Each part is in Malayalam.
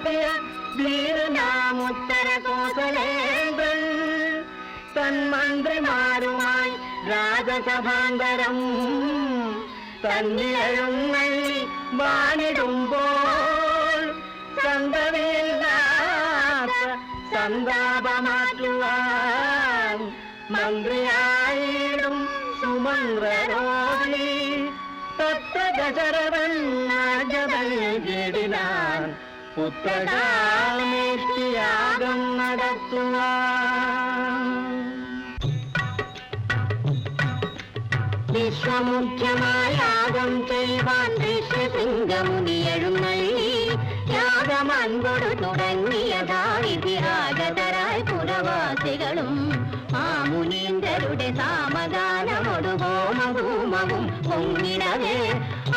നടത്തിയ ധീരനാമുത്തര കോസലേന്ദ്രൻ തന്മന്ത്രിമാരുമായി രാജസഭാന്തരം തന്നിഴഴുന്നള്ളി വാണിടുമ്പോൾ സന്തതയില്ലാത്ത സന്താപമാറ്റുവാൻ മന്ത്രിയായിടും സുമന്ത്രരോധി തത്തദശരഥൻ രാജതൽകിടിനാൻ പുത്രകാമേഷ്ടിയാഗം നടത്തുവാൻ. വിശ്വമുഖ്യമായ യാഗം ചെയ്യുവാൻ ഋഷ്യസിംഹമുനി എഴുന്നള്ളി യാഗമൻകൊടു തുടങ്ങിയതായിതിരാഗതരായി പുരവാസികളും മാമുനീന്ദ്രരുടെ സാമഗാനമൊടു ഹോമഭൂമവും പൊങ്ങിടവേ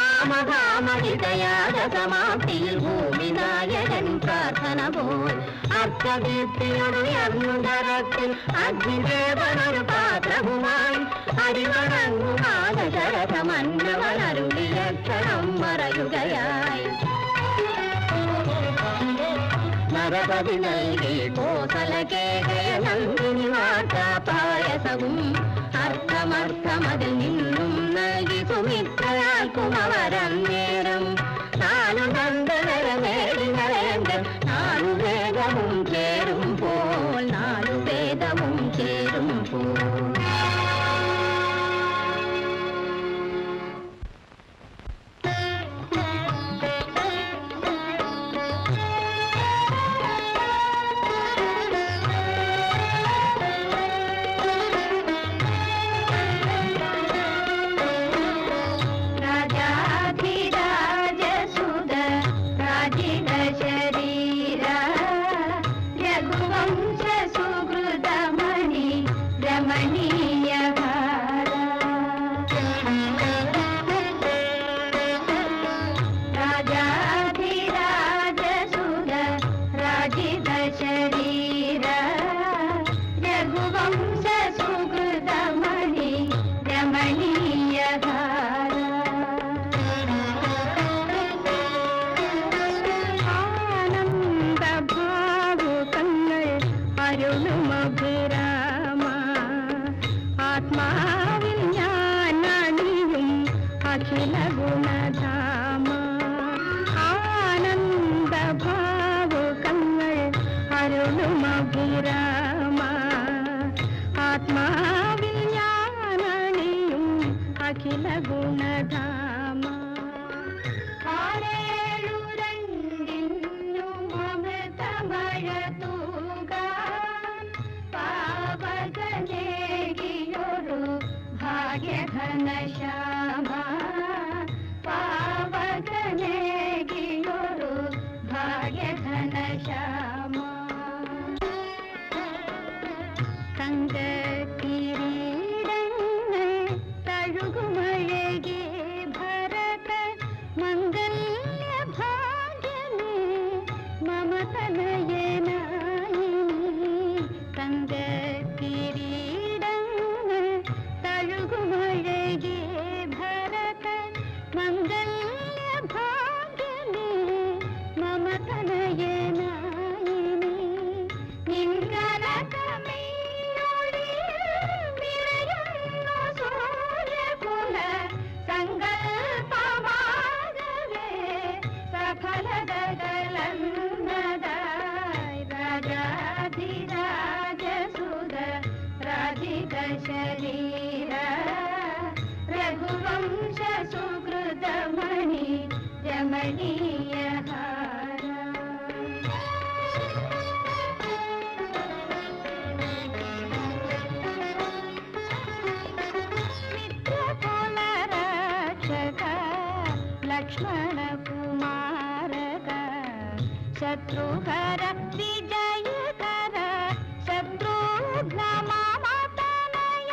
ആമകാമഹിതയാഗ സമാപ്തിയിൽ ഭൂമിനായകൻ പ്രാർത്ഥന പോൽ അർത്ഥദീപ്തിയൊടുയർന്നു ധരത്തിൽ അഗ്നിദേവനൊരു പാത്രവുമായി അരിവണങ്ങുമാകരസമന്നവനരുളിയ ക്ഷണം മറയുകയായി. നരപതി നൽകി കോസലകേകയ നന്ദിനി വാർത്ത പായസവും അർത്ഥമർത്ഥമതിൽ നിന്നും നൽകി സുമിത്രയാൽക്കും അവരന്നേരം നാലു നന്ദനര നേടിനരേന്ദ്രൻ നാലു വേദവും ചേരുമ്പോൾ നാലു വേദവും ചേരുമ്പോൾ. शत्रुहर विजयकर शत्रुघ्न मामतनय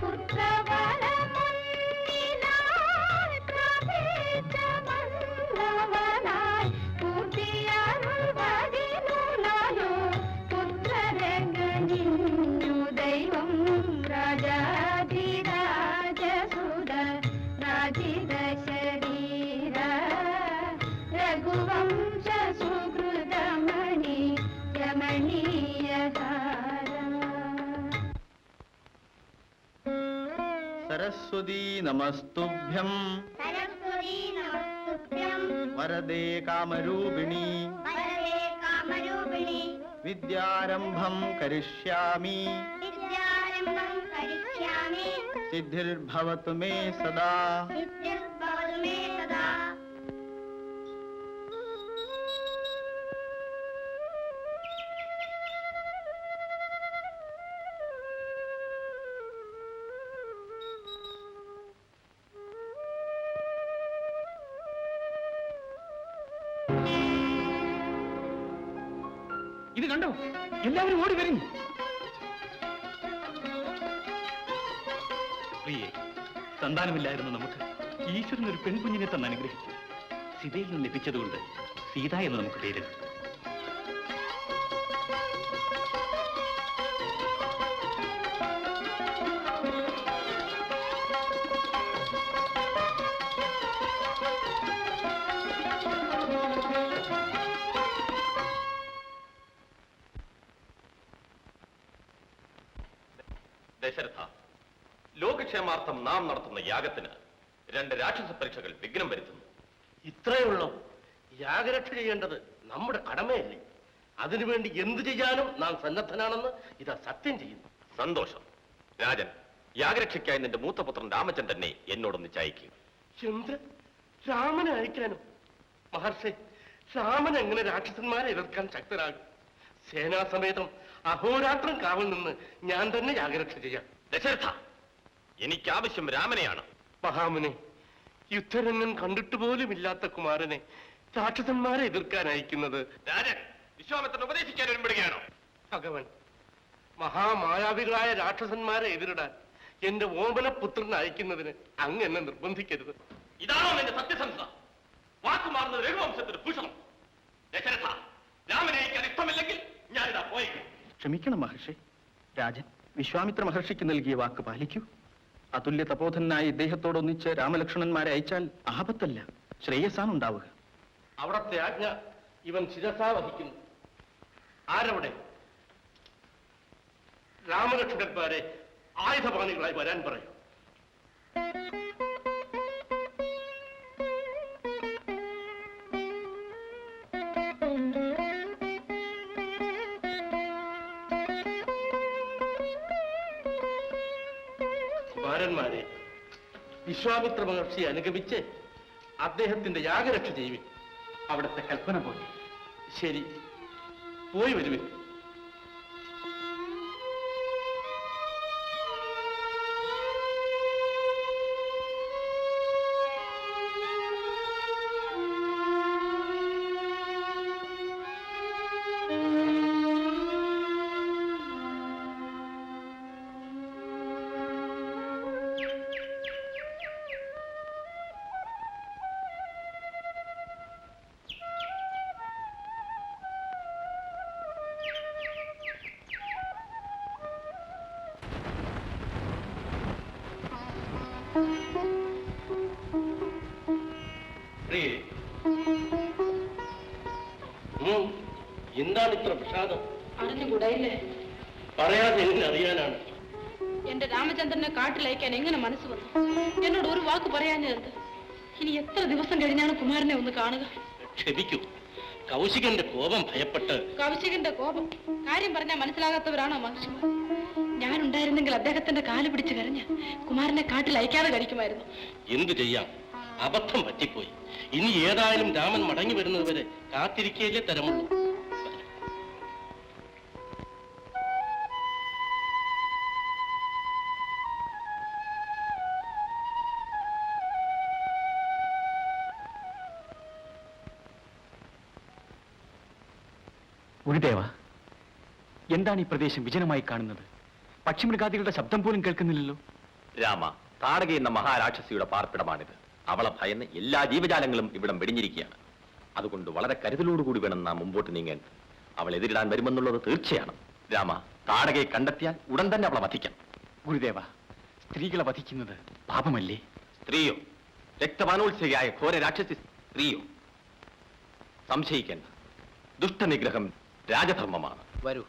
पुत्रवर मुन्निनाय प्रभेद मन्नवनाय पूर्तियरुवदिनुलयो पुत्ररंगनिन्नु दैवं राजाधिराजसुध राजिद शरीर रघुवंश सुकृत സരസ്വതീ നമസ്തുഭ്യം സരസ്വതീ നമസ്തുഭ്യം വരദേ കാമരൂപിണി വരദേ കാമരൂപിണി വിദ്യാരംഭം കരിഷ്യാമി വിദ്യാരംഭം കരിഷ്യാമി സിദ്ധിർഭവതു മേ സദാ. സിദ്ധിർഭവതു മേ സദാ. ഇത് കണ്ടോ, എല്ലാവരും ഓടി വരുന്നു. പ്രിയേ, സന്താനമില്ലായിരുന്നു നമുക്ക് ഈശ്വരൻ ഒരു പെൺകുഞ്ഞിനെ തന്നെ അനുഗ്രഹിച്ചു. സീതയിൽ നിന്ന് ലഭിച്ചതുകൊണ്ട് സീത എന്ന് നമുക്ക് പേരിടും. ദശരഥ, ലോകക്ഷേമാർത്ഥം നാം നടത്തുന്ന യാഗത്തിന് 2 രാക്ഷസ പരീക്ഷകൾ വിഘ്നം വരുത്തുന്നു. ഇത്രയുള്ളൂ. യാഗരക്ഷ ചെയ്യേണ്ടത് നമ്മുടെ കടമയല്ലേ? അതിനുവേണ്ടി എന്തു ചെയ്യാനും നാം സന്നദ്ധനാണെന്ന് ഇതാ സത്യം ചെയ്യുന്നു. സന്തോഷം. രാജൻ, യാഗരക്ഷയ്ക്കായി നിന്റെ മൂത്തപുത്രൻ രാമചന്ദ്രനെ എന്നോടൊന്ന് ചായക്കുക. എന്ത്? രാമനെ അയക്കാനും? മഹർഷി, രാമൻ എങ്ങനെ രാക്ഷസന്മാരെ എതിർക്കാൻ ശക്തരാകും? സേനാസമേതം അഹോരാത്രം കാവൽ നിന്ന് ഞാൻ തന്നെ യാഗരക്ഷ ചെയ്യാം. ദശരഥ, എനിക്കാവശ്യം രാമനെയാണ്. മഹാമുനെ, യുദ്ധരംഗം കണ്ടിട്ട് പോലും ഇല്ലാത്ത കുമാരനെ രാക്ഷസന്മാരെ എതിർക്കാൻ അയക്കുന്നത് രാജൻ, വിശ്വാമിത്രൻ ഉപദേശിക്കാൻ ഒരുമ്പെടുകയാണോ? ഭഗവൻ, മഹാമായാവികളായ രാക്ഷസന്മാരെ എതിരിടാൻ എന്റെ ഓമനപുത്രനെ അയക്കുന്നതിന് അങ്ങ് എന്നെ നിർബന്ധിക്കരുത്. ഇതാണോ നിന്റെ സത്യസന്ധത? വാക്കുമാറുന്നത് രഘുവംശത്തിന് ഭൂഷണം. ദശരഥ, രാമനെ അയക്കാൻ ഇഷ്ടമില്ലെങ്കിൽ ഞാനിതാ പോയേക്കും. ക്ഷമിക്കണം മഹർഷി. രാജൻ വിശ്വാമിത്ര മഹർഷിക്ക് നൽകിയ വാക്ക് പാലിക്കൂ. അതുല്യ തപോധനായ ഇദ്ദേഹത്തോടൊന്നിച്ച് രാമലക്ഷ്മണന്മാരെ അയച്ചാൽ ആപത്തല്ല, ശ്രേയസ്സാണ് ഉണ്ടാവുക. അവിടത്തെ ആജ്ഞ ഇവൻ ശിരസാ വഹിക്കുന്നു. ആരവിടെ? രാമലക്ഷ്മണന്മാരെ ആയുധപാണികളായി വരാൻ പറയൂ. കുമാരന്മാരെ, വിശ്വാമിത്ര മഹർഷിയെ അനുഗമിച്ച് അദ്ദേഹത്തിന്റെ യാഗരക്ഷ ചെയ്യുവിൻ. അവിടുത്തെ കൽപ്പന പോലെ. ശരി, പോയി വരുവിൻ. പ്രിയേ, എന്താണ് ഇത്ര വിഷാദം? അറിഞ്ഞുകൂടായില്ലേ? പറയാതെ എങ്ങനെ അറിയാനാണ്? എന്റെ രാമചന്ദ്രനെ കാട്ടിലയക്കാൻ എങ്ങനെ മനസ്സ് വന്നു? എന്നോട് ഒരു വാക്ക് പറയാഞ്ഞത്. ഇനി എത്ര ദിവസം കഴിഞ്ഞാണ് കുമാരനെ ഒന്ന് കാണുക? ക്ഷമിക്കൂ, കൗശികന്റെ കോപം ഭയപ്പെട്ട്. കൗശികന്റെ കോപം കാര്യം പറഞ്ഞാൽ മനസ്സിലാകാത്തവരാണോ മഹർഷിമാർ? ഞാനുണ്ടായിരുന്നെങ്കിൽ അദ്ദേഹത്തിന്റെ കാല് പിടിച്ച് കരഞ്ഞ് കുമാരനെ കാട്ടിൽ അയക്കാതെ കഴിക്കുമായിരുന്നു. എന്തു ചെയ്യാം, അബദ്ധം പറ്റിപ്പോയി. ഇനി ഏതായാലും രാമൻ മടങ്ങി വരുന്നത് വരെ കാത്തിരിക്കയില്ലേ തരമുള്ളൂ. ഗുരുദേവ, എന്താണ് ഈ പ്രദേശം വിജനമായി കാണുന്നത്? പക്ഷിമൃഗാദികളുടെ ശബ്ദം പോലും കേൾക്കുന്നില്ലല്ലോ. രാമ, താടക എന്ന മഹാരാക്ഷസിയുടെ പാർപ്പിടമാണിത്. അവളെ ഭയന്ന് എല്ലാ ജീവജാലങ്ങളും ഇവിടം വെടിഞ്ഞിരിക്കുകയാണ്. അതുകൊണ്ട് വളരെ കരുതലോടുകൂടി വേണം നാം മുമ്പോട്ട് നീങ്ങാൻ. അവൾ എതിരിടാൻ വരുമെന്നുള്ളത് തീർച്ചയാണ്. രാമ, താടകയെ കണ്ടെത്തിയാൽ ഉടൻ തന്നെ അവളെ വധിക്കാം. ഗുരുദേവ, സ്ത്രീകളെ വധിക്കുന്നത് പാപമല്ലേ? സ്ത്രീയോ? രക്തപാനോത്സഹിയായ ഘോര രാക്ഷസി സ്ത്രീയോ? സംശയിക്കേണ്ട. ദുഷ്ടനിഗ്രഹം രാജധർമ്മമാണ്. വരൂ.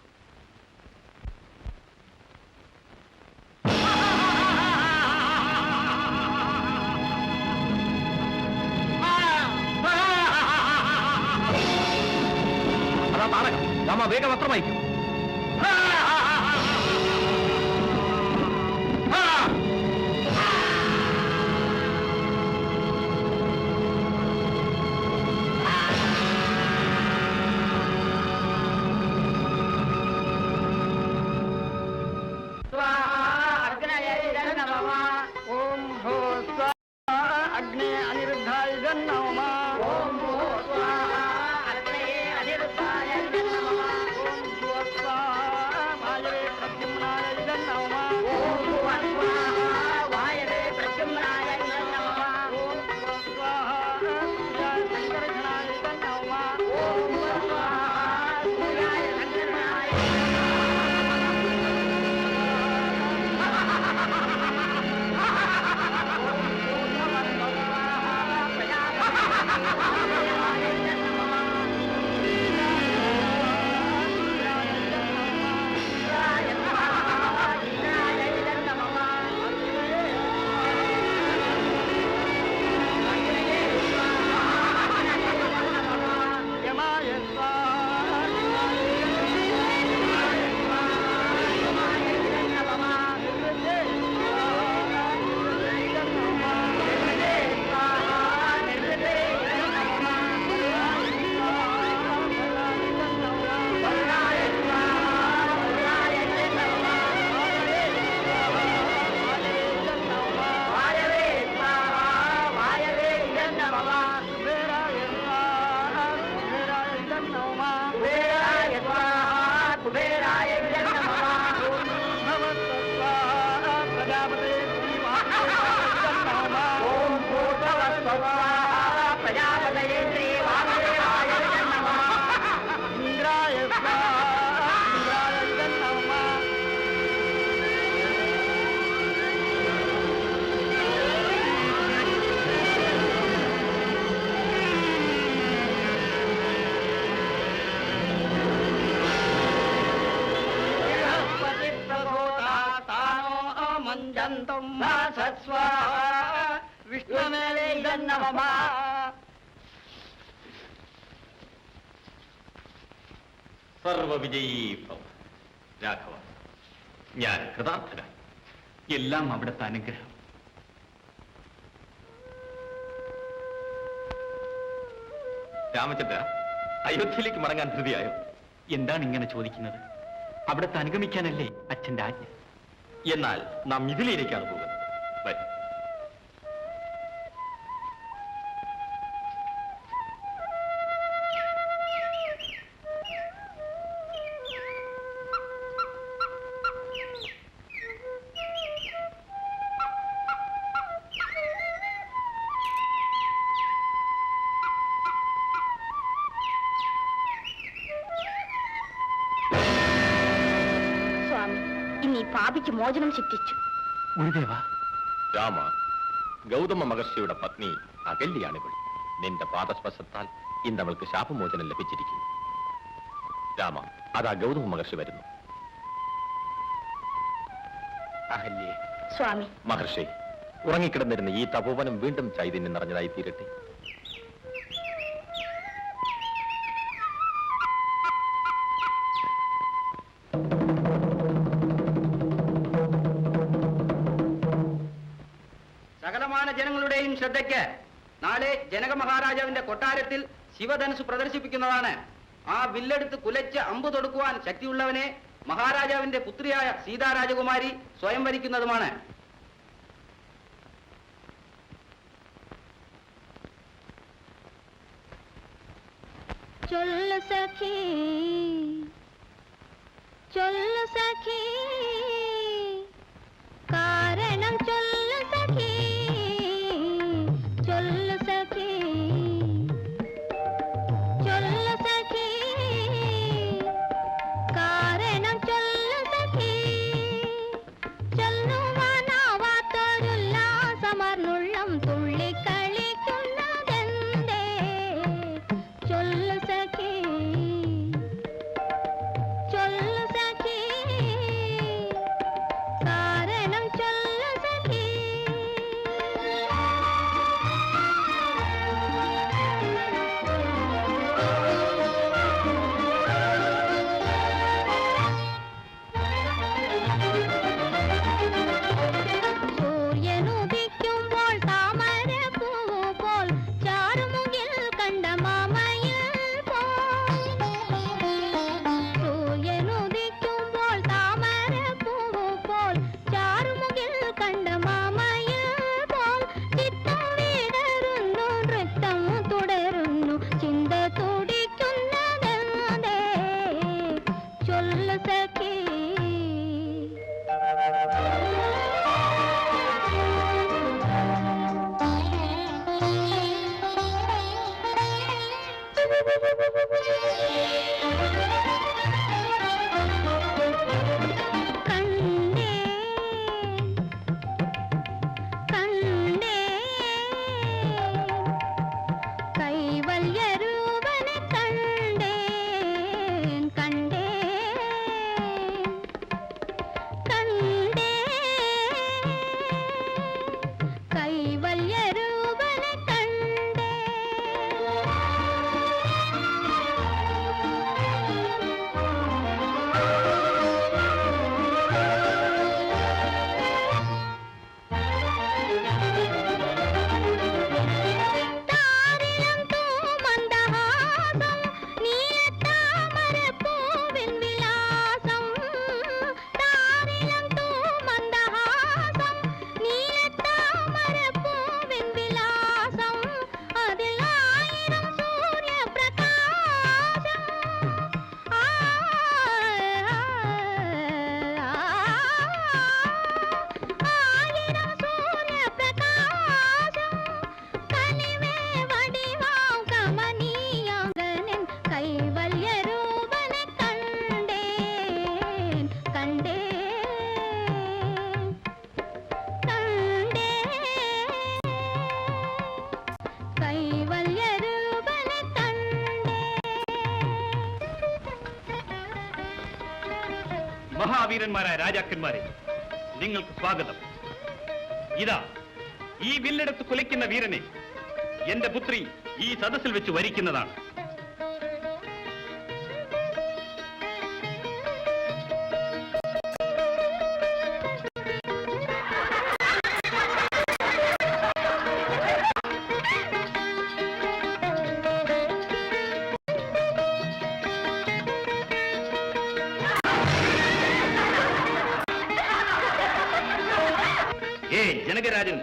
രാമ വേഗം അത്ര വായിക്കും. ओम भो स्वाहा अग्ने अनिरुद्धाय नमः. ओम भो स्वाहा अग्ने अनिरुद्धाय नमः. ओम भो स्वाहा वायवे प्रद्युम्नाय नमः. ओम भो स्वाहा वायवे प्रद्युम्नाय नमः. ओम भो स्वाहा सूर्याय संकर्षणाय नमः. ओम भो स्वाहा सूर्याय संकर्षणाय സർവവിജയീ ഭവ. രാഘവ, ഞാൻ കൃതാർത്ഥനായി. എല്ലാം അവിടുത്തെ അനുഗ്രഹം. രാമചന്ദ്ര, അയോധ്യയിലേക്ക് മടങ്ങാൻ ധൃതിയായോ? എന്താണ് ഇങ്ങനെ ചോദിക്കുന്നത്? അവിടുത്തെ അനുഗമിക്കാനല്ലേ അച്ഛന്റെ ആജ്ഞ. എന്നാൽ നാം മിഥിലയിലേക്കാണ് പോകുന്നത്. വരും. സ്വാമി, ഇനി പാപിക്ക് മോചനം സിദ്ധിച്ചു. ഗുരുദേവ, രാമ, ഗൗതമ മഹർഷിയുടെ പത്നി അകല്യാണിവൾ. നിന്റെ പാദസ്പർശത്താൽ ഇന്നവൾക്ക് ശാപമോചനം ലഭിച്ചിരിക്കുന്നു. രാമ, അതാ ഗൗതമ മഹർഷി വരുന്നു. അഹല്യേ. സ്വാമി, മഹർഷി, ഉറങ്ങിക്കിടന്നിരുന്ന ഈ തപോവനം വീണ്ടും ചൈതന്യം നിറഞ്ഞതായി തീരട്ടെ. സകലമാന ജനങ്ങളുടെയും ശ്രദ്ധയ്ക്ക് നാളെ ജനക മഹാരാജാവിന്റെ കൊട്ടാരത്തിൽ ശിവധനുസ് പ്രദർശിപ്പിക്കുന്നതാണ്. ആ വില്ലെടുത്ത് കുലച്ച് അമ്പ് തൊടുക്കുവാൻ ശക്തിയുള്ളവനെ മഹാരാജാവിന്റെ പുത്രിയായ സീതാരാജകുമാരി സ്വയം വരിക്കുന്നതുമാണ്. ചൊല്ലു സഖി, ചൊല്ലു സഖി, കാരണം ചൊല്ലു സഖി, ചൊല്ലു സഖി, ചൊല്ലു സഖി, കാരണം ചൊല്ലു സഖി, ചൊല്ലുവാനാവാത്തൊരുല്ലാസമർന്നുള്ളം തുള്ളിക്കളിക്കുന്നതെന്തേ? ചൊല്ലു സഖി. சொல்லு சகி മഹാവീരന്മാരായ രാജാക്കന്മാരെ, നിങ്ങൾക്ക് സ്വാഗതം. ഇതാ ഈ വില്ലെടുത്ത് കുലയ്ക്കുന്ന വീരനെ എന്റെ പുത്രി ഈ സദസ്സിൽ വെച്ച് വരിക്കുന്നതാണ്. ജനകരാജൻ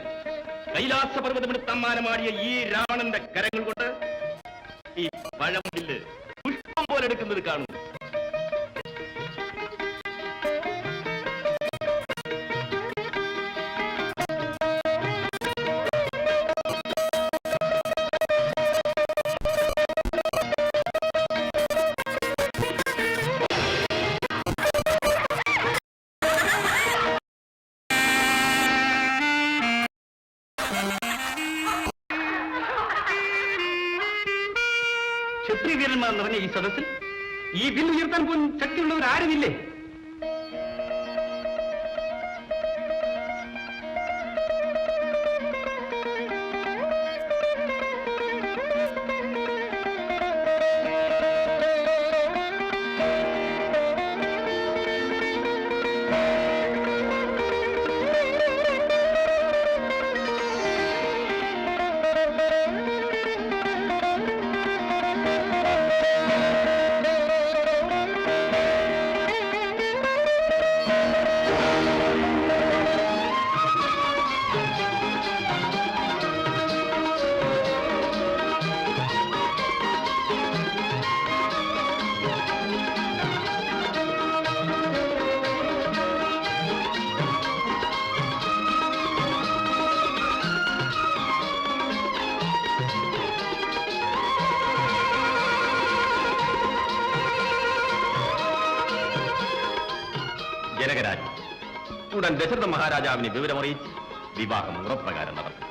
കൈലാസപർവ്വതമെടുത്ത് അമ്മാനമാടിയ ഈ രാവണന്റെ കരങ്ങൾ കൊണ്ട് ഈ പഴംവില്ല് പുഷ്പം പോലെ എടുക്കുന്നത് കാണുന്നു. ക്ഷത്രിയവീരന്മാർ നിറഞ്ഞ ഈ സദസ്സിൽ ഈ വില്ല് ഉയർത്താൻ പോലും ശക്തിയുള്ളവർ ആരുമില്ലേ? ജനകരാജ് ഉടൻ ദശരഥ മഹാരാജാവിനെ വിവരമറിയിച്ച് വിവാഹം ഉറപ്രകാരം നടത്തി.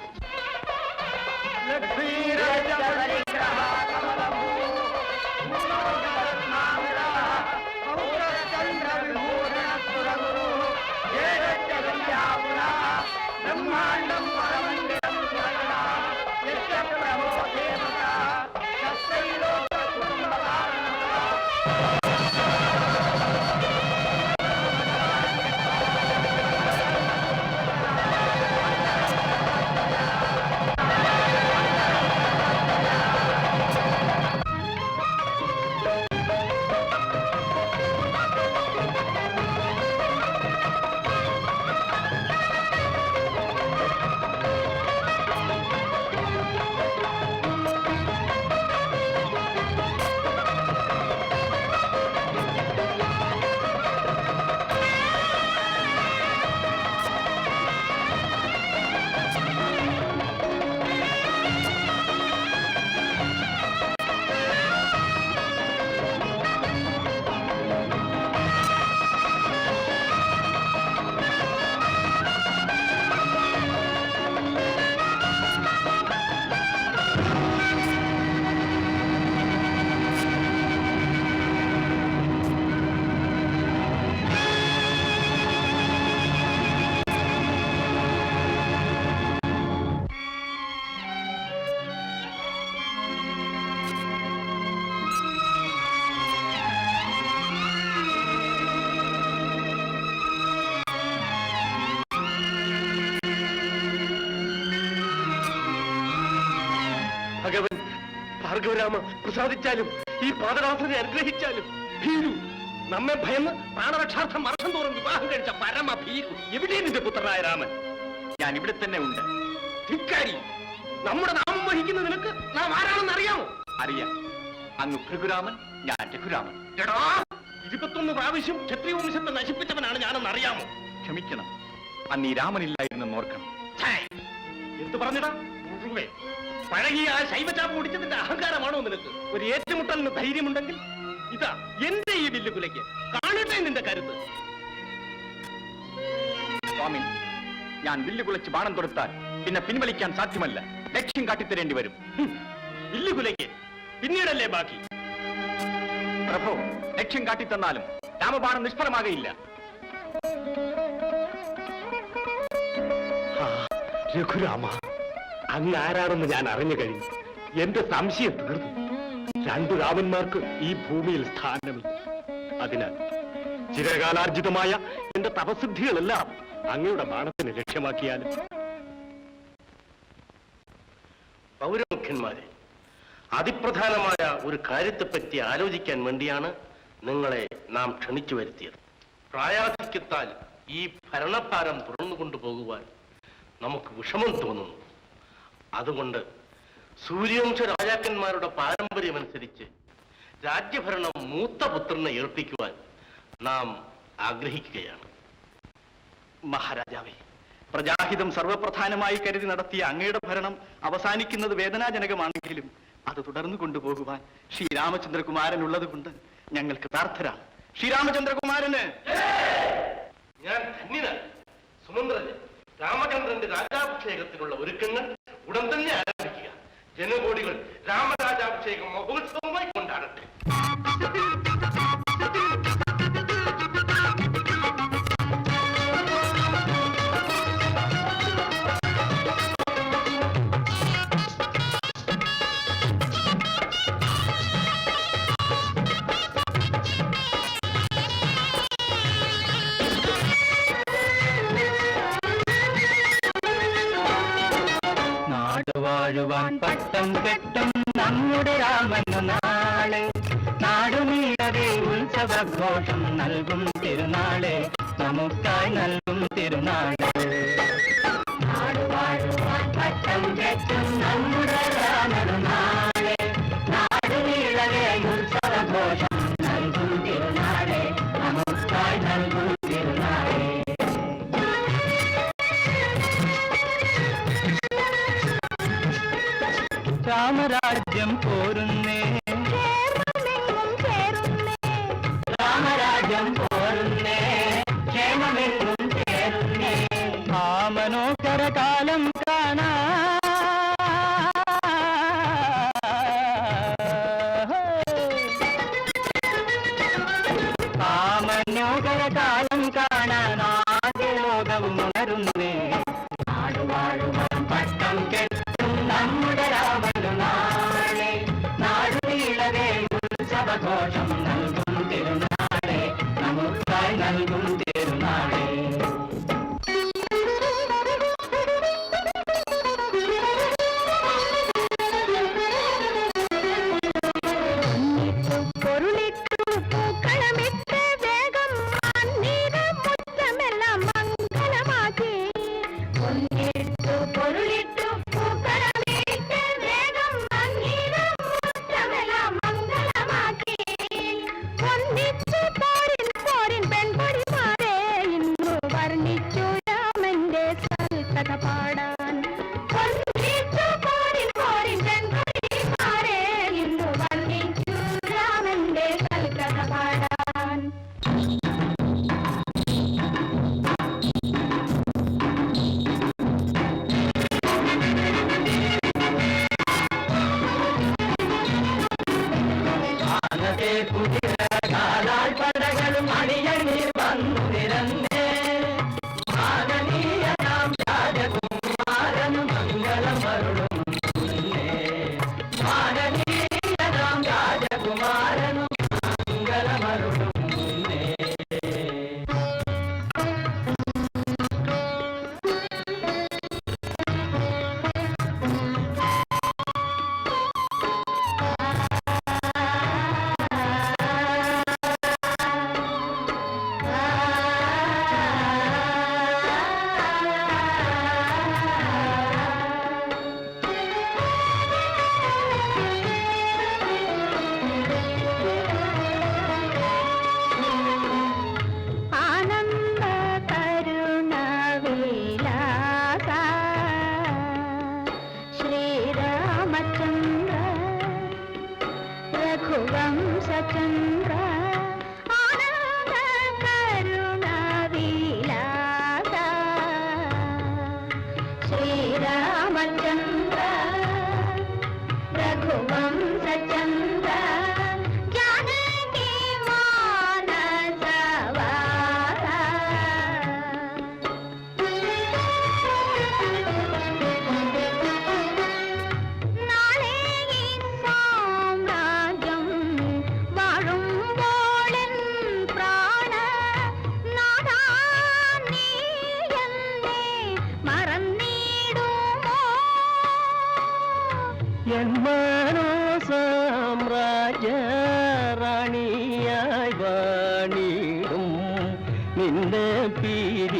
ഭാർഗവരാമ പ്രസാദിച്ചാലും ഈ പാദദാസനെ അനുഗ്രഹിച്ചാലും ഭീരു നമ്മെ ഭയന്ന് പ്രാണരക്ഷാർത്ഥം വർഷം തോറും വിവാഹം കഴിച്ച പരമ ഭീരു. എവിടെ നിന്റെ പുത്രനായ രാമൻ? ഞാൻ ഇവിടെ തന്നെ ഉണ്ട്. ധിക്കാരി, നമ്മുടെ നാമം വഹിക്കുന്ന നിനക്ക് നാം ആരാണെന്ന് അറിയാമോ? അറിയാം. അങ്ങ് ഭൃഗുരാമൻ, ഞാൻ രഘുരാമൻ. എടാ, 21 പ്രാവശ്യം ക്ഷത്രിയ വംശത്തെ നശിപ്പിച്ചവനാണ് ഞാനെന്ന് അറിയാമോ? ക്ഷമിക്കണം, അന്ന് ഈ രാമനില്ലായിരുന്നെന്ന് ഓർക്കണം. എന്ത് പറഞ്ഞടാ? പഴകിയ ആ ശൈവചാപം ഓടിച്ചതിന്റെ അഹങ്കാരമാണോ നിനക്ക്? ഒരു ഏറ്റുമുട്ടലിന് ധൈര്യമുണ്ടെങ്കിൽ ഇതാ എന്റെ ഈ വില്ലുകുലയ്ക്ക് കാണട്ടെ നിന്റെ കരുത്ത്. സ്വാമി, ഞാൻ വില്ല് കുലച്ച് ബാണം തൊടുത്താൽ പിന്നെ പിൻവലിക്കാൻ സാധ്യമല്ല. ലക്ഷ്യം കാട്ടിത്തരേണ്ടി വരും. വില്ലുകുലയ്ക്ക് പിന്നീടല്ലേ ബാക്കി? പ്രഭു, ലക്ഷ്യം കാട്ടിത്തന്നാലും രാമബാണം നിഷ്ഫലമാകയില്ല. രഘുരാമ, അങ്ങ് ആരാണെന്ന് ഞാൻ അറിഞ്ഞു കഴിഞ്ഞു. എന്റെ സംശയം തീർന്നു. 2 രാമന്മാർക്ക് ഈ ഭൂമിയിൽ സ്ഥാനമില്ല. അതിനാൽ ചിരകാലാർജിതമായ എന്റെ തപസിദ്ധികളെല്ലാം അങ്ങയുടെ ബാണത്തിന് ലക്ഷ്യമാക്കിയാലും. പൗരമുഖ്യന്മാരെ, അതിപ്രധാനമായ ഒരു കാര്യത്തെപ്പറ്റി ആലോചിക്കാൻ വേണ്ടിയാണ് നിങ്ങളെ നാം ക്ഷണിച്ചു വരുത്തിയത്. പ്രായാധിക്യത്താൽ ഈ ഭരണഭാരം തുറന്നു കൊണ്ടുപോകുവാൻ നമുക്ക് വിഷമം തോന്നുന്നു. അതുകൊണ്ട് സൂര്യവംശ രാജാക്കന്മാരുടെ പാരമ്പര്യമനുസരിച്ച് രാജ്യഭരണം മൂത്ത പുത്രനെ ഏൽപ്പിക്കുവാൻ നാം ആഗ്രഹിക്കുകയാണ്. മഹാരാജാവേ, പ്രജാഹിതം സർവപ്രധാനമായി കരുതി നടത്തിയ അങ്ങയുടെ ഭരണം അവസാനിക്കുന്നത് വേദനാജനകമാണെങ്കിലും അത് തുടർന്നു കൊണ്ടുപോകുവാൻ ശ്രീരാമചന്ദ്രകുമാരൻ ഉള്ളത് കൊണ്ട് ഞങ്ങൾ കൃതാർത്ഥരാണ്. ശ്രീരാമചന്ദ്രകുമാരന് ഞാൻ ധന്യനാണ്. സുമന്ത്രന് രാമചന്ദ്രന്റെ രാജാഭിഷേകത്തിനുള്ള ഒരുക്കങ്ങൾ ഉടൻ തന്നെ ആരംഭിക്കുക. ജനകോടികൾ രാമരാജാഭിഷേകം മഹോത്സവമായി കൊണ്ടാടട്ടെ. വാഴുവാൻ പട്ടം കെട്ടും നമ്മുടെ രാമനു നാളെ, നാടുനീളവേ ഉത്സവഘോഷം നൽകും തിരുനാളെ, നമുക്കായി നൽകും തിരുനാളെ. നാടുവാഴുവാൻ പട്ടം കെട്ടും നമ്മുടെ രാമനു നാളെ, നാടുനീളവേ ഉത്സവഘോഷം നൽകും തിരുനാളെ, നമുക്കായി നൽകും തിരുനാളെ. രാമരാജ്യം പോരുന്നേ, രാമരാജ്യം പോരുന്നേ, ക്ഷേമമെങ്ങും ചേരുന്നേ, ആ മനോഹര കാലം കാണാ, ആ മനോഹര കാലം കാണാൻ ആദ്യ ലോകവും ഉണരുന്നേ. നാടുവാഴുവാൻ പട്ടം കെട്ടും നമ്മുടെ രാമനു നാളെ, നാടുനീളവേ ഉത്സവഘോഷം നൽകും തിരുനാളെ, നമുക്കായി നൽകും തിരുനാളെ. പൊന്നിച്ചു പോരിൻ പോരിൻ പെൺപൊടി വീടും നിന്റെ പീരിയൂരിൽ